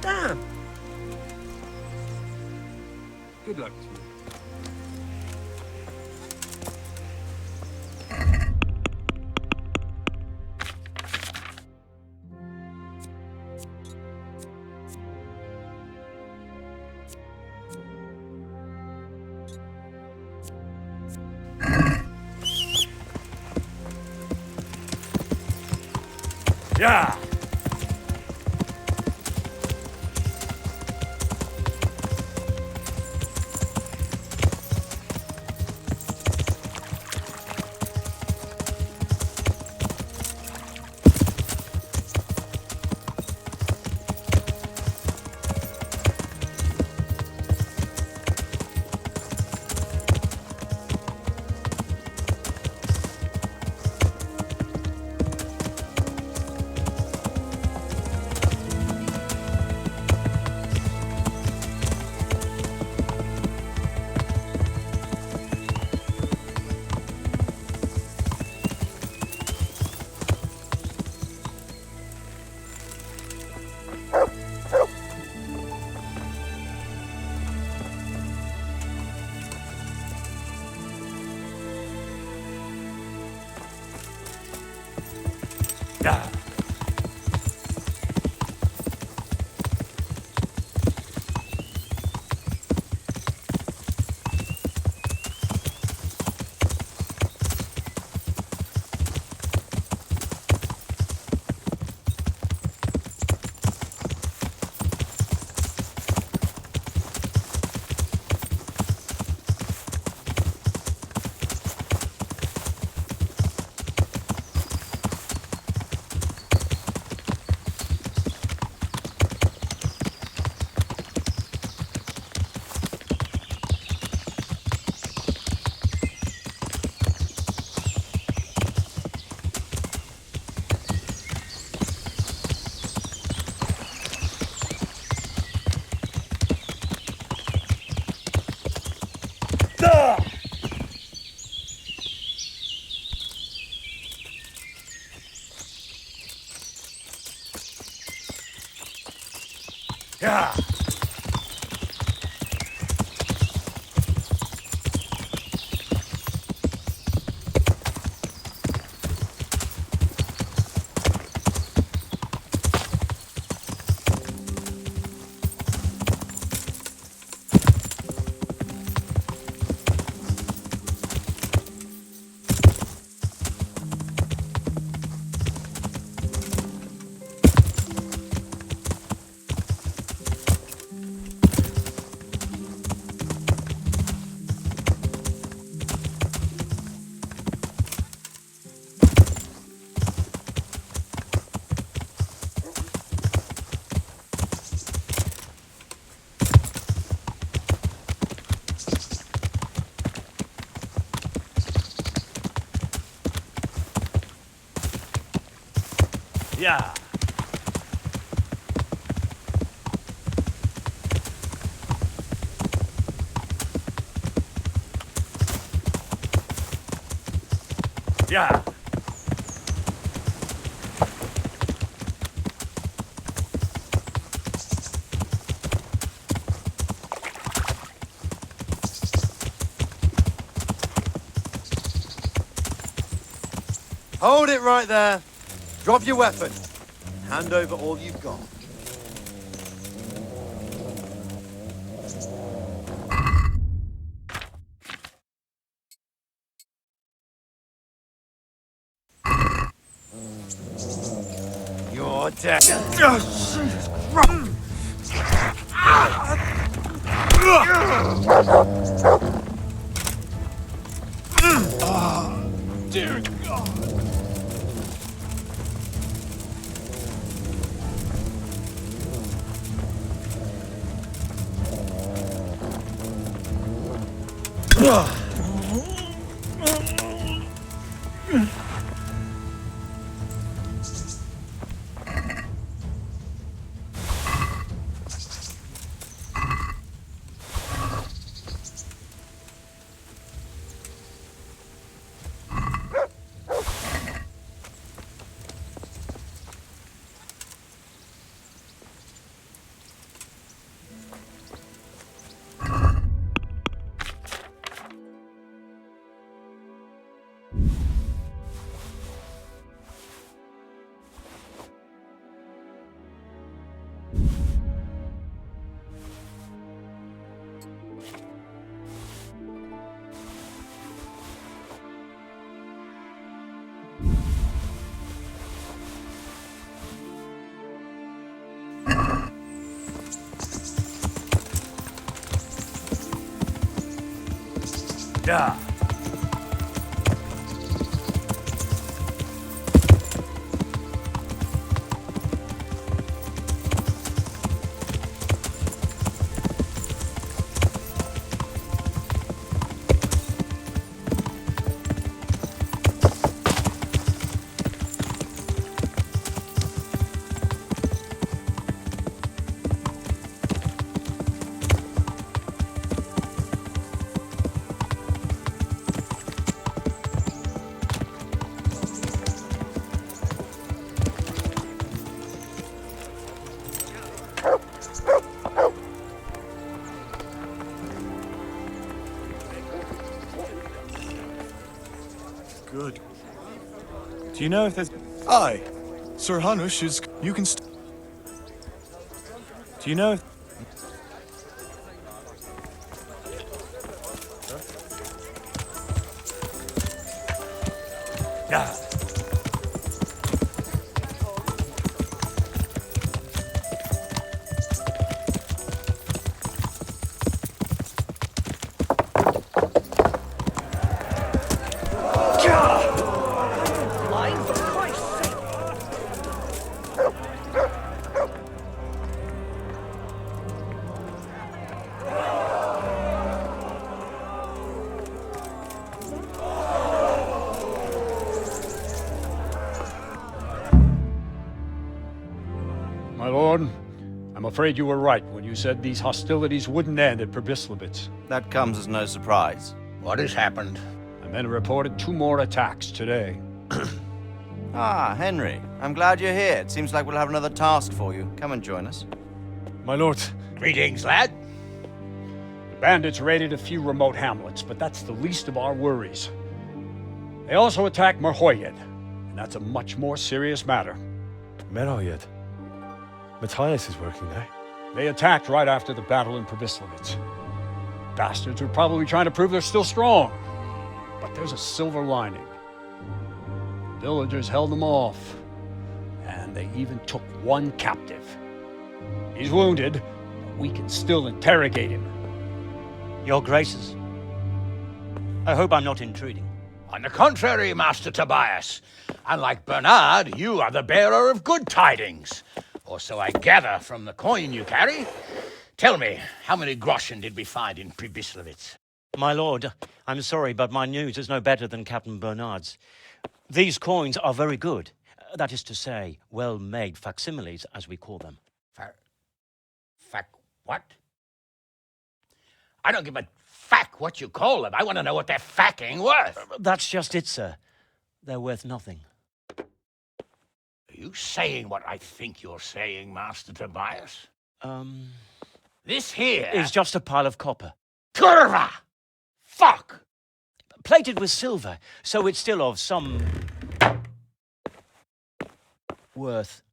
Damn! Good luck to you. Yeah! Yeah. Yeah. Yeah. Hold it right there. Drop your weapon. Hand over all you've got. You're dead. Dear God. Yeah. Good. Do you know if there's... Aye. Sir Hanush is... You can... Do you know if... Yeah. My lord, I'm afraid you were right when you said these hostilities wouldn't end at Perbislevitz. That comes as no surprise. What has happened? The men reported 2 more attacks today. Ah, Henry. I'm glad you're here. It seems like we'll have another task for you. Come and join us. My lord. Greetings, lad. The bandits raided a few remote hamlets, but that's the least of our worries. They also attacked Merhoyed, and that's a much more serious matter. Merhoyed? Matthias is working there. They attacked right after the battle in Pestilence. Bastards are probably trying to prove they're still strong. But there's a silver lining. Villagers held them off, and they even took one captive. He's wounded, but we can still interrogate him. Your Graces, I hope I'm not intruding. On the contrary, Master Tobias. Unlike Bernard, you are the bearer of good tidings. Or so I gather from the coin you carry. Tell me, how many groschen did we find in Przemyslowice? My lord, I'm sorry, but my news is no better than Captain Bernard's. These coins are very good. That is to say, well-made facsimiles, as we call them. What? I don't give a fuck what you call them. I want to know what they're fucking worth. That's just it, sir. They're worth nothing. Are you saying what I think you're saying, Master Tobias? This here is just a pile of copper. Kurva! Fuck! Plated with silver, so it's still of some worth.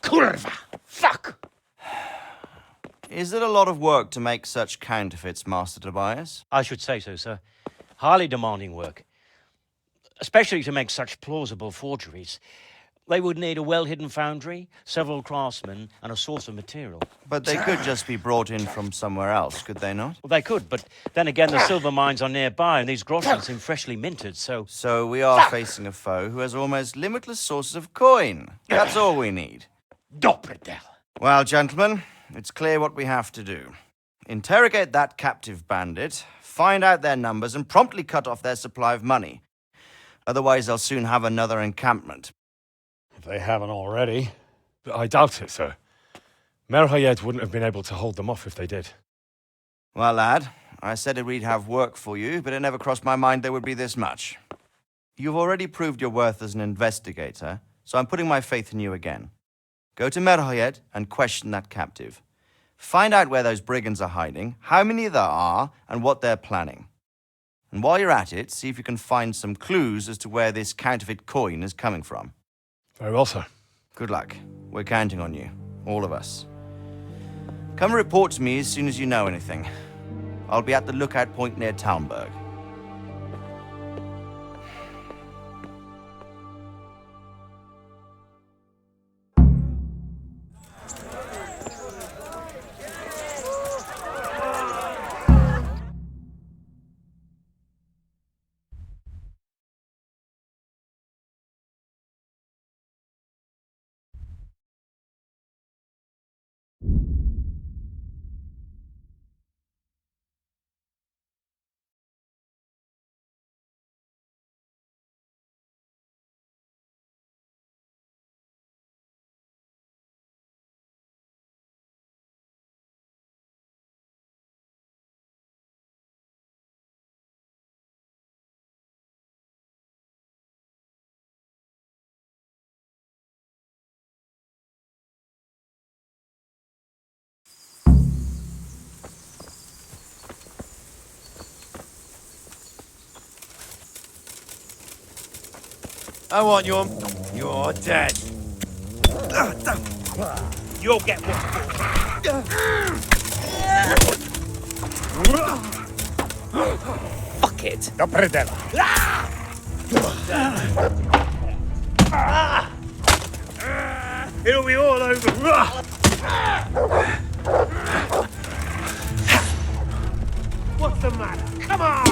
Kurva! Fuck! Is it a lot of work to make such counterfeits, Master Tobias? I should say so, sir. Highly demanding work. Especially to make such plausible forgeries. They would need a well-hidden foundry, several craftsmen, and a source of material. But they could just be brought in from somewhere else, could they not? Well, they could, but then again, the silver mines are nearby, and these groschen seem freshly minted, so... So we are facing a foe who has almost limitless sources of coin. That's all we need. Doppeltel. Well, gentlemen, it's clear what we have to do. Interrogate that captive bandit, find out their numbers, and promptly cut off their supply of money. Otherwise, they'll soon have another encampment. If they haven't already. I doubt it, sir. Merhoyed wouldn't have been able to hold them off if they did. Well, lad, I said we'd have work for you, but it never crossed my mind there would be this much. You've already proved your worth as an investigator, so I'm putting my faith in you again. Go to Merhoyed and question that captive. Find out where those brigands are hiding, how many there are, and what they're planning. And while you're at it, see if you can find some clues as to where this counterfeit coin is coming from. Very well, sir. Good luck. We're counting on you. All of us. Come report to me as soon as you know anything. I'll be at the lookout point near Talmberg. I want you. You're dead. You'll get Fuck it. The predella. It'll be all over. What's the matter? Come on!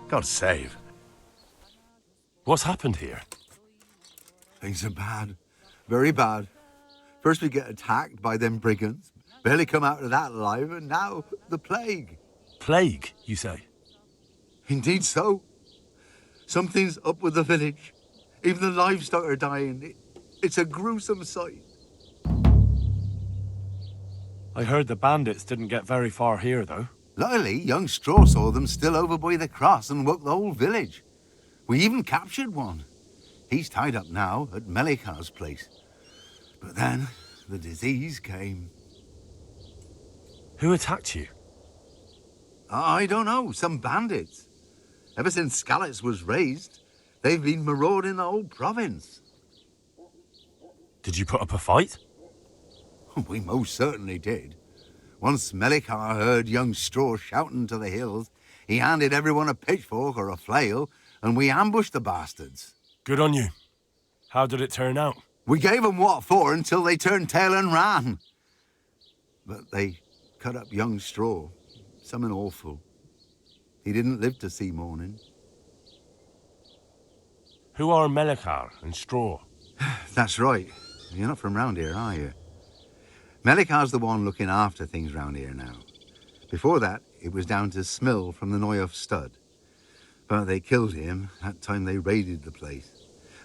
God save. What's happened here? Things are bad. Very bad. First we get attacked by them brigands. Barely come out of that alive, and now the plague. Plague, you say? Indeed so. Something's up with the village. Even the livestock are dying. It's a gruesome sight. I heard the bandits didn't get very far here, though. Luckily, young Straw saw them still over by the cross and woke the whole village. We even captured one. He's tied up now at Melikar's place. But then, the disease came. Who attacked you? I don't know, some bandits. Ever since Skalitz was raised, they've been marauding the whole province. Did you put up a fight? We most certainly did. Once Melikar heard young Straw shouting to the hills, he handed everyone a pitchfork or a flail, and we ambushed the bastards. Good on you. How did it turn out? We gave them what for until they turned tail and ran. But they cut up young Straw. Something awful. He didn't live to see morning. Who are Melikar and Straw? That's right. You're not from round here, are you? Melikar's the one looking after things round here now. Before that, it was down to Smill from the Noyoff Stud. But they killed him that time they raided the place.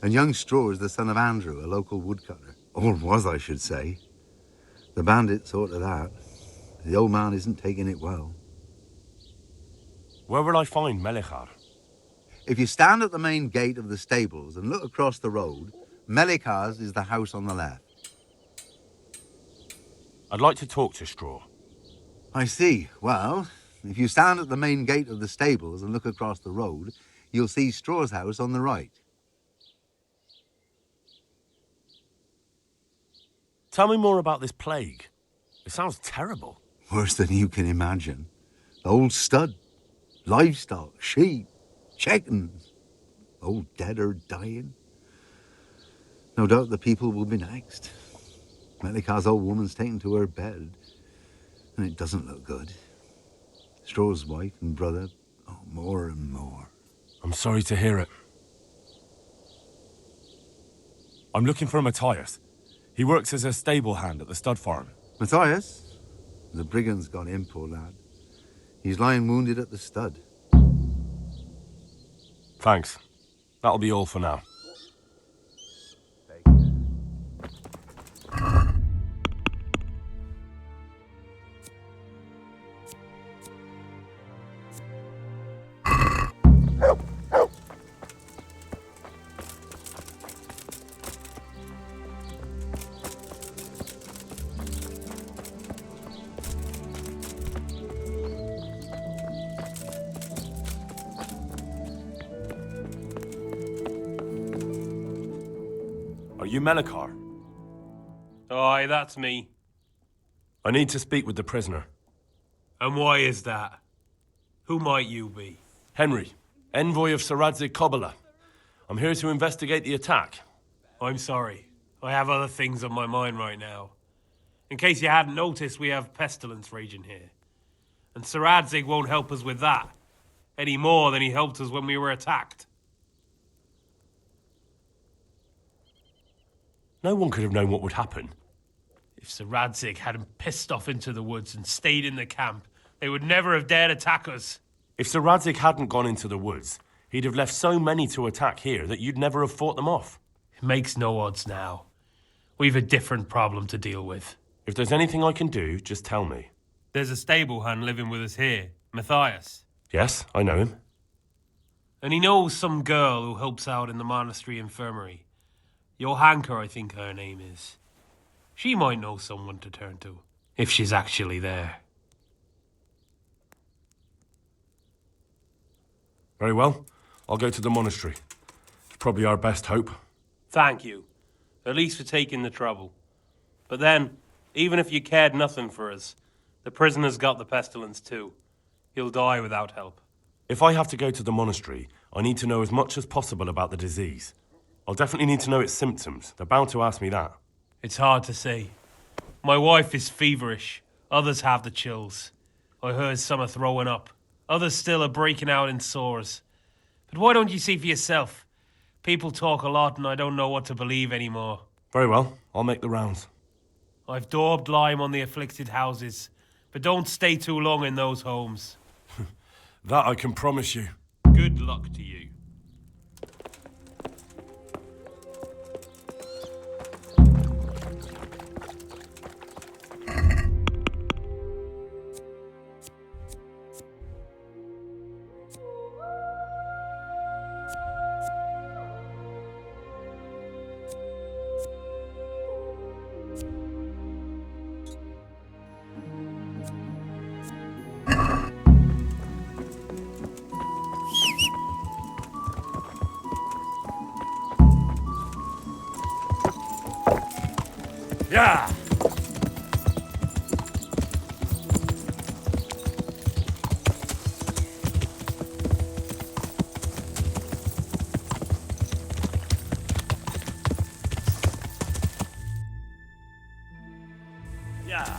And young Straw is the son of Andrew, a local woodcutter. Or was, I should say. The bandits saw to that. The old man isn't taking it well. Where will I find Melikar? If you stand at the main gate of the stables and look across the road, Melikar's is the house on the left. I'd like to talk to Straw. I see. Well, if you stand at the main gate of the stables and look across the road, you'll see Straw's house on the right. Tell me more about this plague. It sounds terrible. Worse than you can imagine. The old stud, livestock, sheep, chickens, all dead or dying. No doubt the people will be next. Melikar's old woman's taken to her bed, and it doesn't look good. Straw's wife and brother, more and more. I'm sorry to hear it. I'm looking for Matthias. He works as a stable hand at the stud farm. Matthias? The brigands got him, poor lad. He's lying wounded at the stud. Thanks. That'll be all for now. Are you Melikar? Aye, that's me. I need to speak with the prisoner. And why is that? Who might you be? Henry, envoy of Saradze Kobala. I'm here to investigate the attack. I'm sorry. I have other things on my mind right now. In case you hadn't noticed, we have Pestilence raging here. And Saradzig won't help us with that, any more than he helped us when we were attacked. No one could have known what would happen. If Saradzig hadn't pissed off into the woods and stayed in the camp, they would never have dared attack us. If Saradzik hadn't gone into the woods, he'd have left so many to attack here that you'd never have fought them off. It makes no odds now. We've a different problem to deal with. If there's anything I can do, just tell me. There's a stable hand living with us here, Matthias. Yes, I know him. And he knows some girl who helps out in the monastery infirmary. Johanka, I think her name is. She might know someone to turn to, if she's actually there. Very well. I'll go to the monastery. It's probably our best hope. Thank you. At least for taking the trouble. But then, even if you cared nothing for us, the prisoner's got the pestilence too. He'll die without help. If I have to go to the monastery, I need to know as much as possible about the disease. I'll definitely need to know its symptoms. They're bound to ask me that. It's hard to say. My wife is feverish. Others have the chills. I heard some are throwing up. Others still are breaking out in sores. But why don't you see for yourself? People talk a lot and I don't know what to believe anymore. Very well, I'll make the rounds. I've daubed lime on the afflicted houses, but don't stay too long in those homes. That I can promise you. Good luck to you. Yeah! Yeah.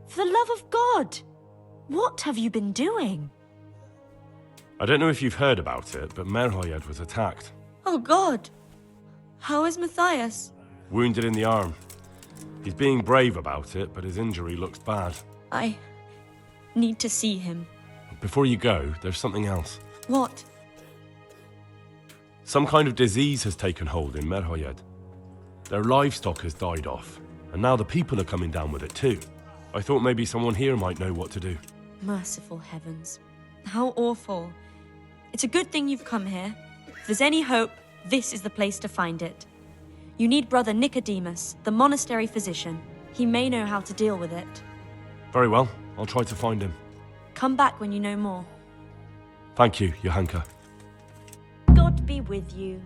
For the love of God! What have you been doing? I don't know if you've heard about it, but Merhoyed was attacked. Oh God! How is Matthias? Wounded in the arm. He's being brave about it, but his injury looks bad. I need to see him. Before you go, there's something else. What? Some kind of disease has taken hold in Merhoyed. Their livestock has died off, and now the people are coming down with it too. I thought maybe someone here might know what to do. Merciful heavens. How awful. It's a good thing you've come here. If there's any hope, this is the place to find it. You need Brother Nicodemus, the monastery physician. He may know how to deal with it. Very well, I'll try to find him. Come back when you know more. Thank you, Johanka. God be with you.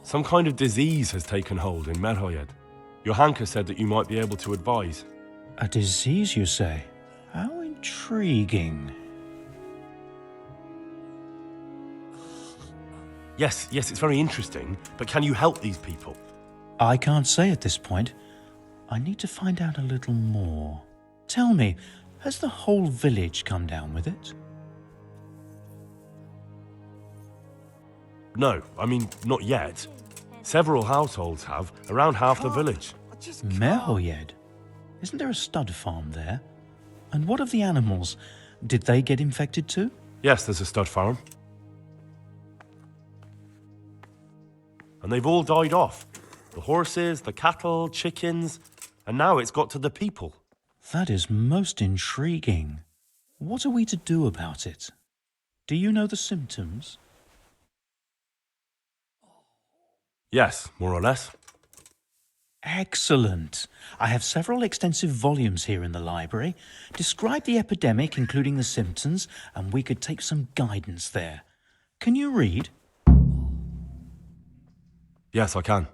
Some kind of disease has taken hold in Merhoyed. Johanka said that you might be able to advise. A disease, you say? How intriguing. Yes, it's very interesting, but can you help these people? I can't say at this point. I need to find out a little more. Tell me, has the whole village come down with it? No, I mean, not yet. Several households have, around half the village. Merhoyed? Isn't there a stud farm there? And what of the animals? Did they get infected too? Yes, there's a stud farm. And they've all died off. The horses, the cattle, chickens, and now it's got to the people. That is most intriguing. What are we to do about it? Do you know the symptoms? Yes, more or less. Excellent. I have several extensive volumes here in the library. Describe the epidemic, including the symptoms, and we could take some guidance there. Can you read? Yes, I can.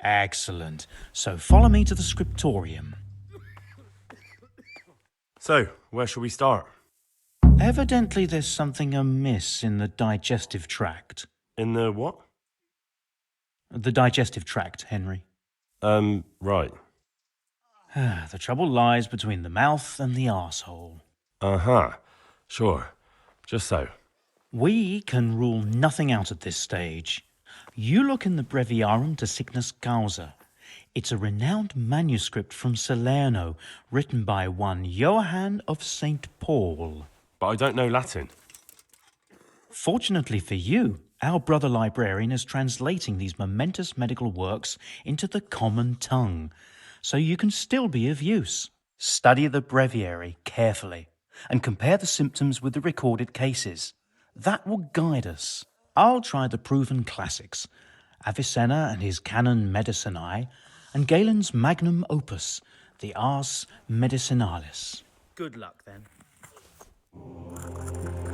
Excellent. So follow me to the scriptorium. So, where shall we start? Evidently there's something amiss in the digestive tract. In the what? The digestive tract, Henry. Right. The trouble lies between the mouth and the arsehole. Uh-huh. Sure. Just so. We can rule nothing out at this stage. You look in the Breviarum de Sickness Causa. It's a renowned manuscript from Salerno, written by one Johann of St. Paul. But I don't know Latin. Fortunately for you, our brother librarian is translating these momentous medical works into the common tongue, so you can still be of use. Study the breviary carefully and compare the symptoms with the recorded cases. That will guide us. I'll try the proven classics, Avicenna and his Canon Medicinae, and Galen's magnum opus, the Ars Medicinalis. Good luck, then.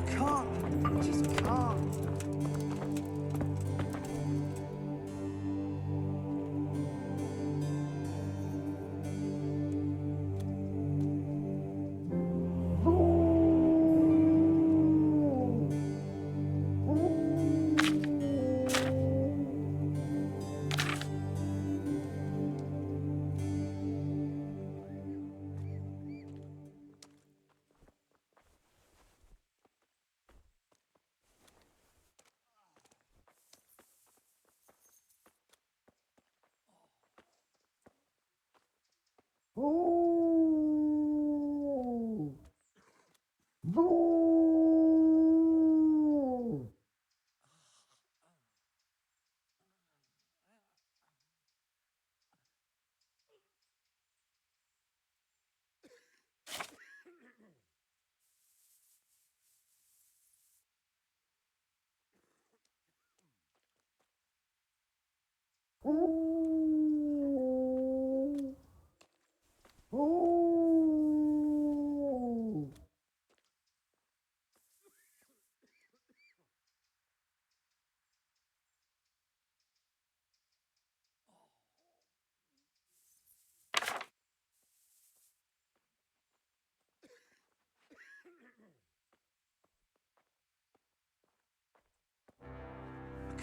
Can't. Just can't.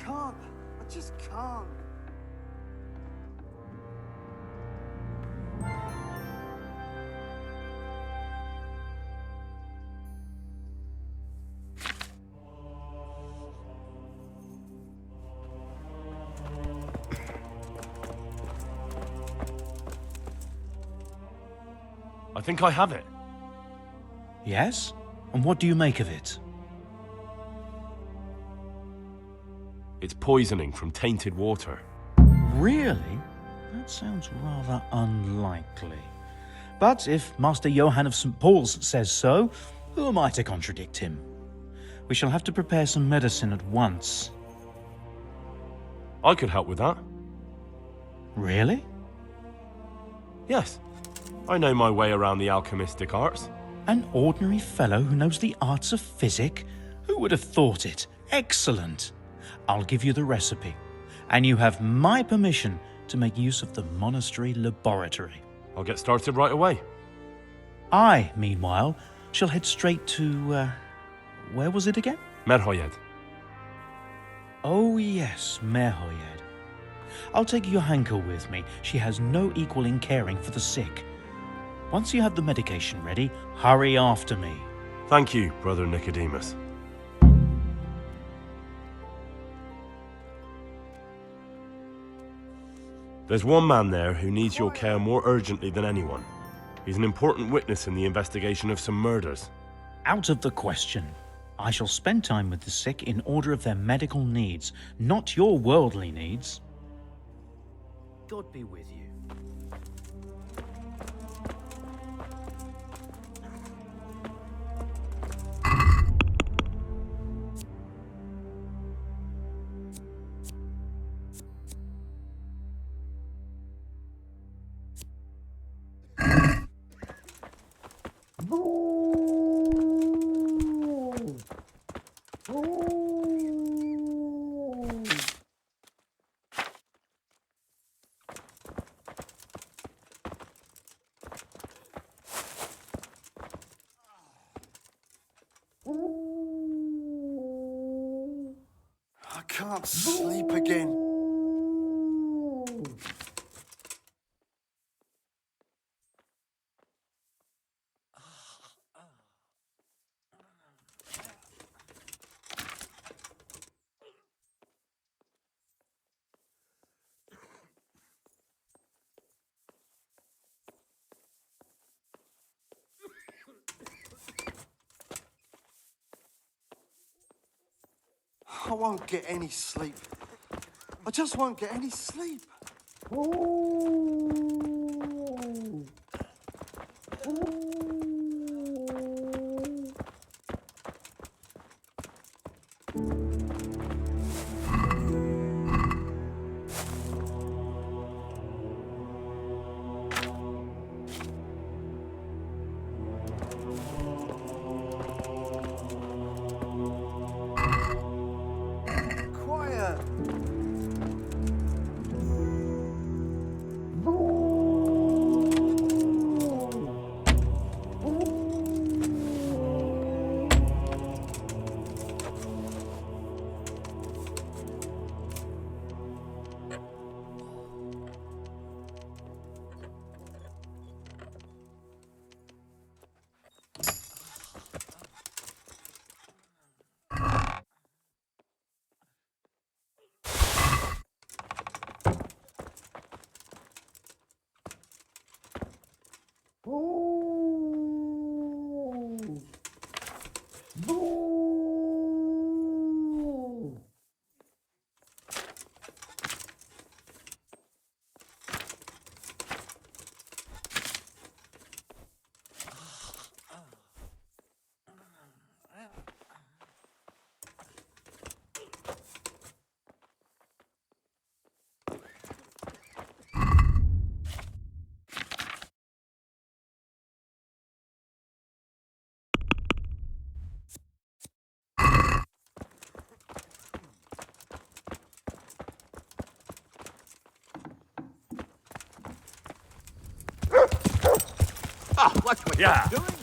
Can't. I just can't. I think I have it. Yes? And what do you make of it? It's poisoning from tainted water. Really? That sounds rather unlikely. But if Master Johann of St. Paul's says so, who am I to contradict him? We shall have to prepare some medicine at once. I could help with that. Really? Yes. I know my way around the alchemistic arts. An ordinary fellow who knows the arts of physic? Who would have thought it? Excellent. I'll give you the recipe, and you have my permission to make use of the monastery laboratory. I'll get started right away. I, meanwhile, shall head straight to, where was it again? Merhoyed. Oh yes, Merhoyed. I'll take Johanka with me. She has no equal in caring for the sick. Once you have the medication ready, hurry after me. Thank you, Brother Nicodemus. There's one man there who needs your care more urgently than anyone. He's an important witness in the investigation of some murders. Out of the question. I shall spend time with the sick in order of their medical needs, not your worldly needs. God be with you. can't sleep again. I won't get any sleep. I just won't get any sleep. Quiet. Ah, what were you doing?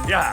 Yeah.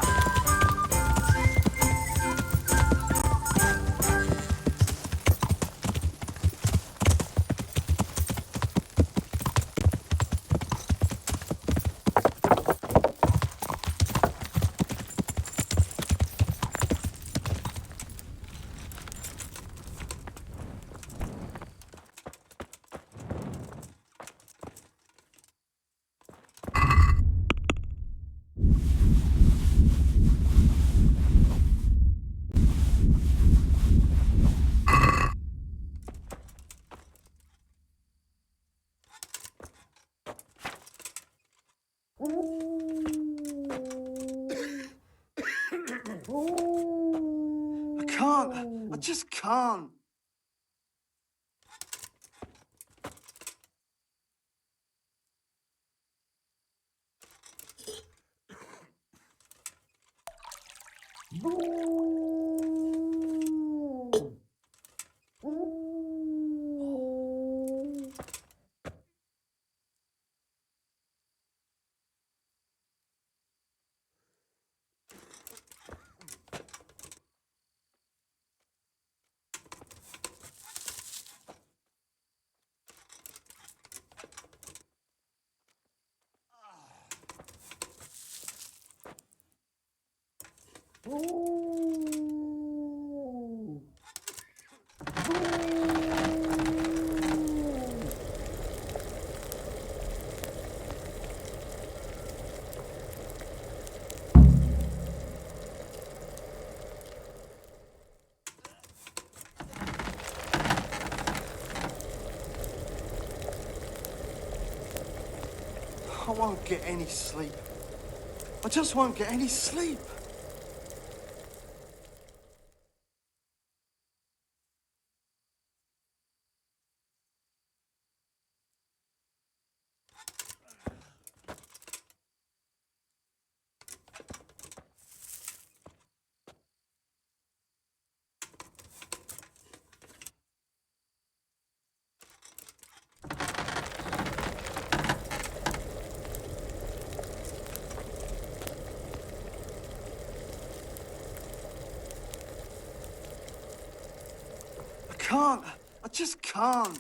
I can't. I just can't. I won't get any sleep. I just won't get any sleep. I can't. I just can't.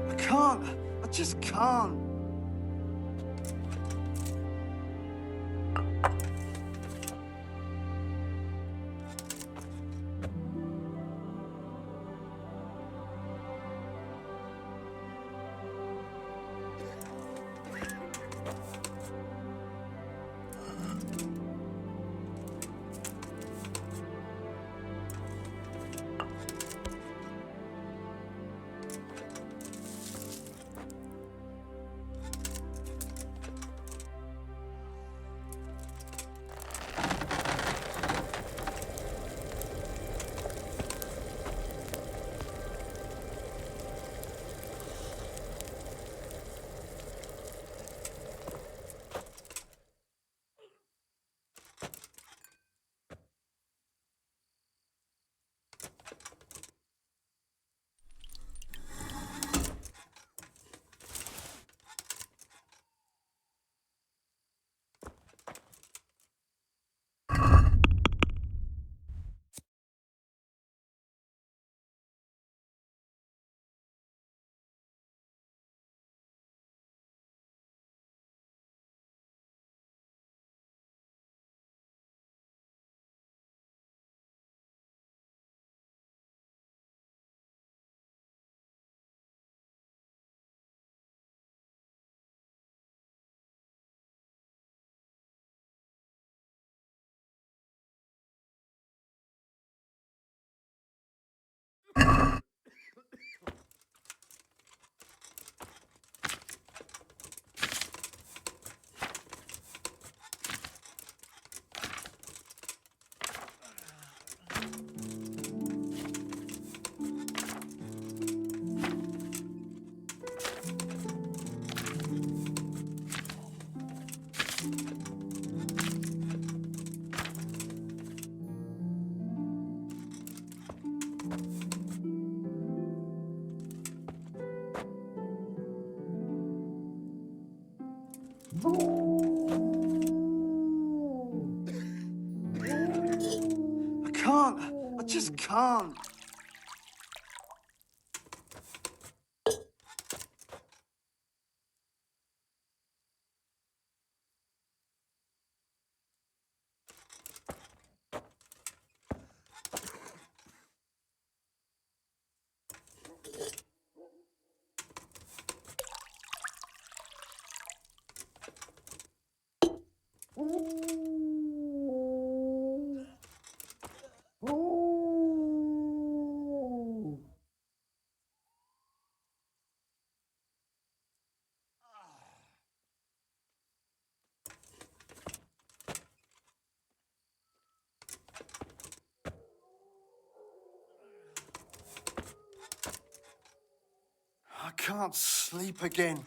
I can't. I just can't. I can't. I just can't. I can't sleep again.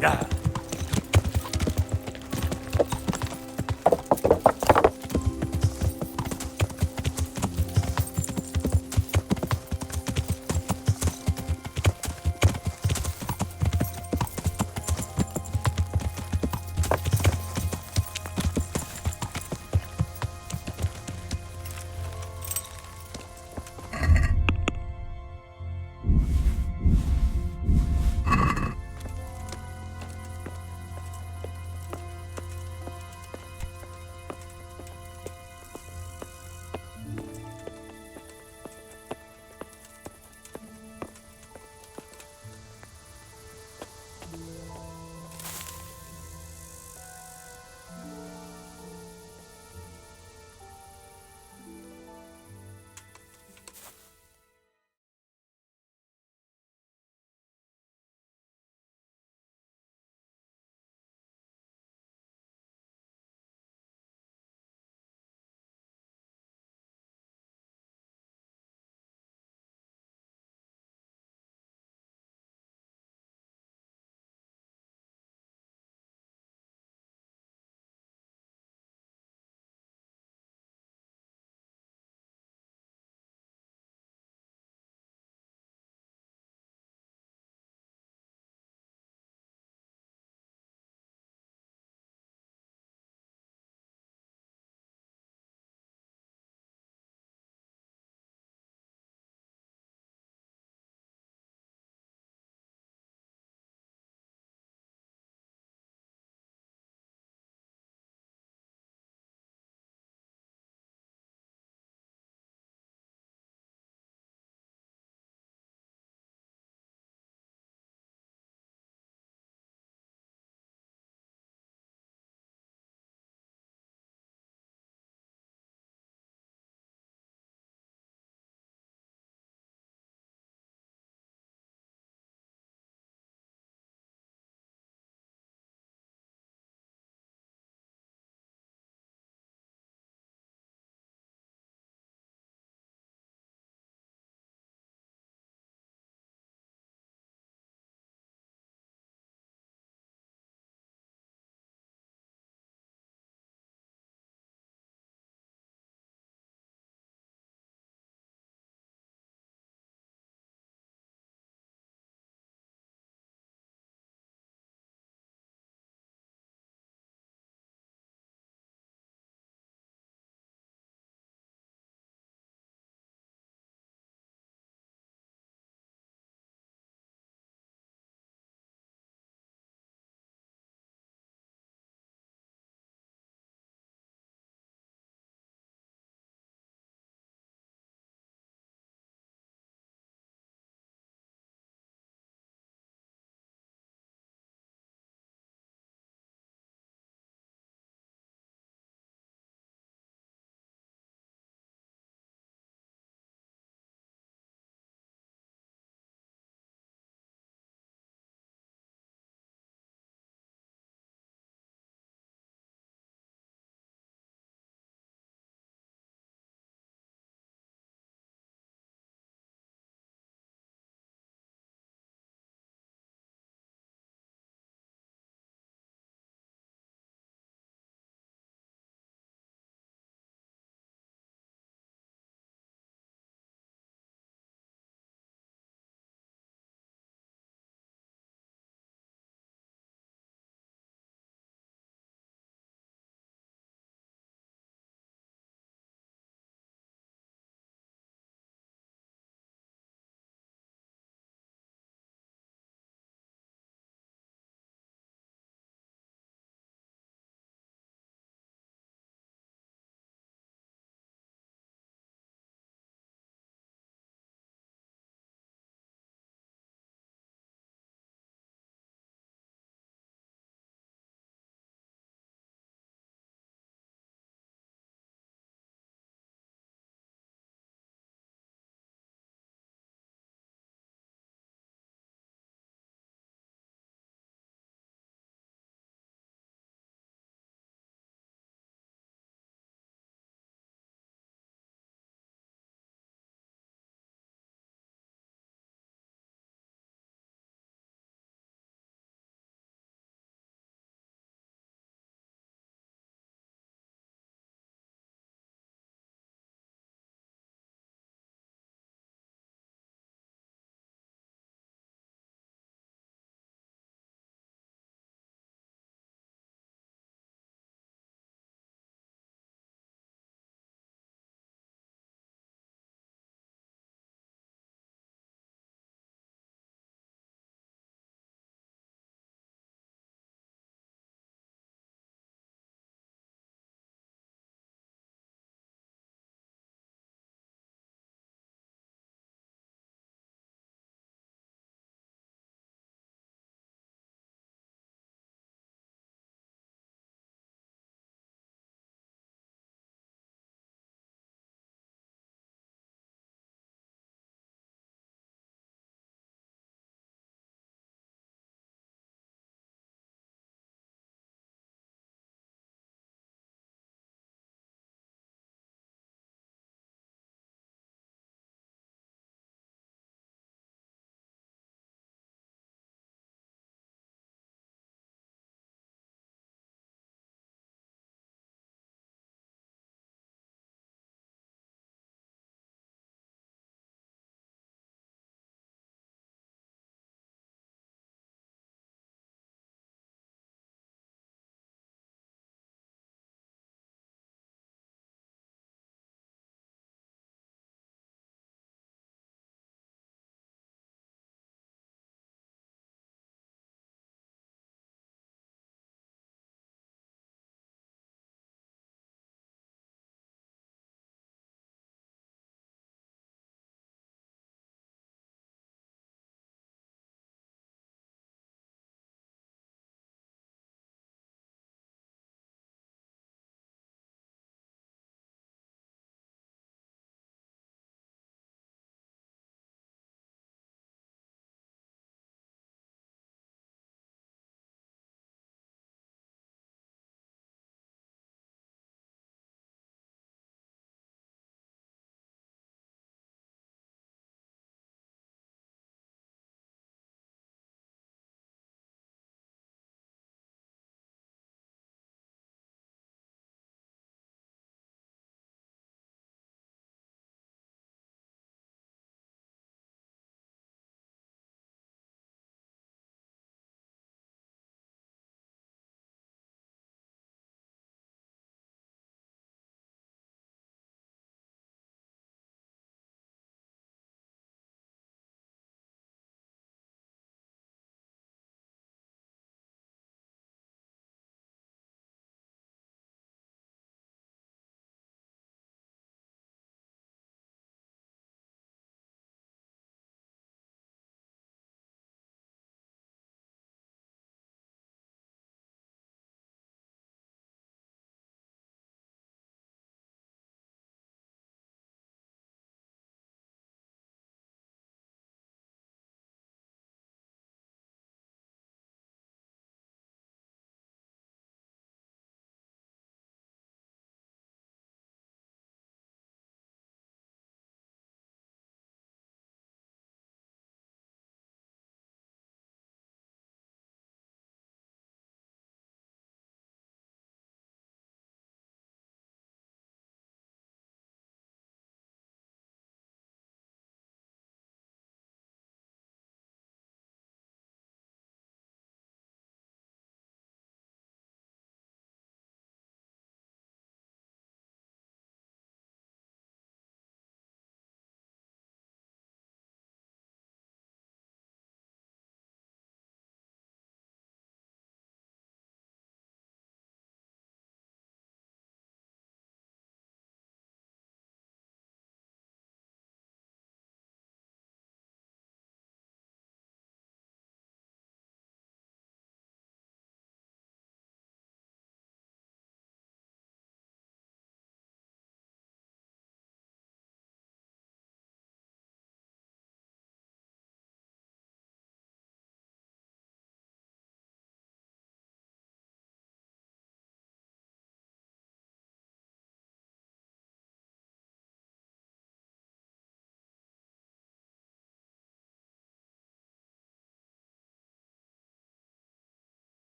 Yeah.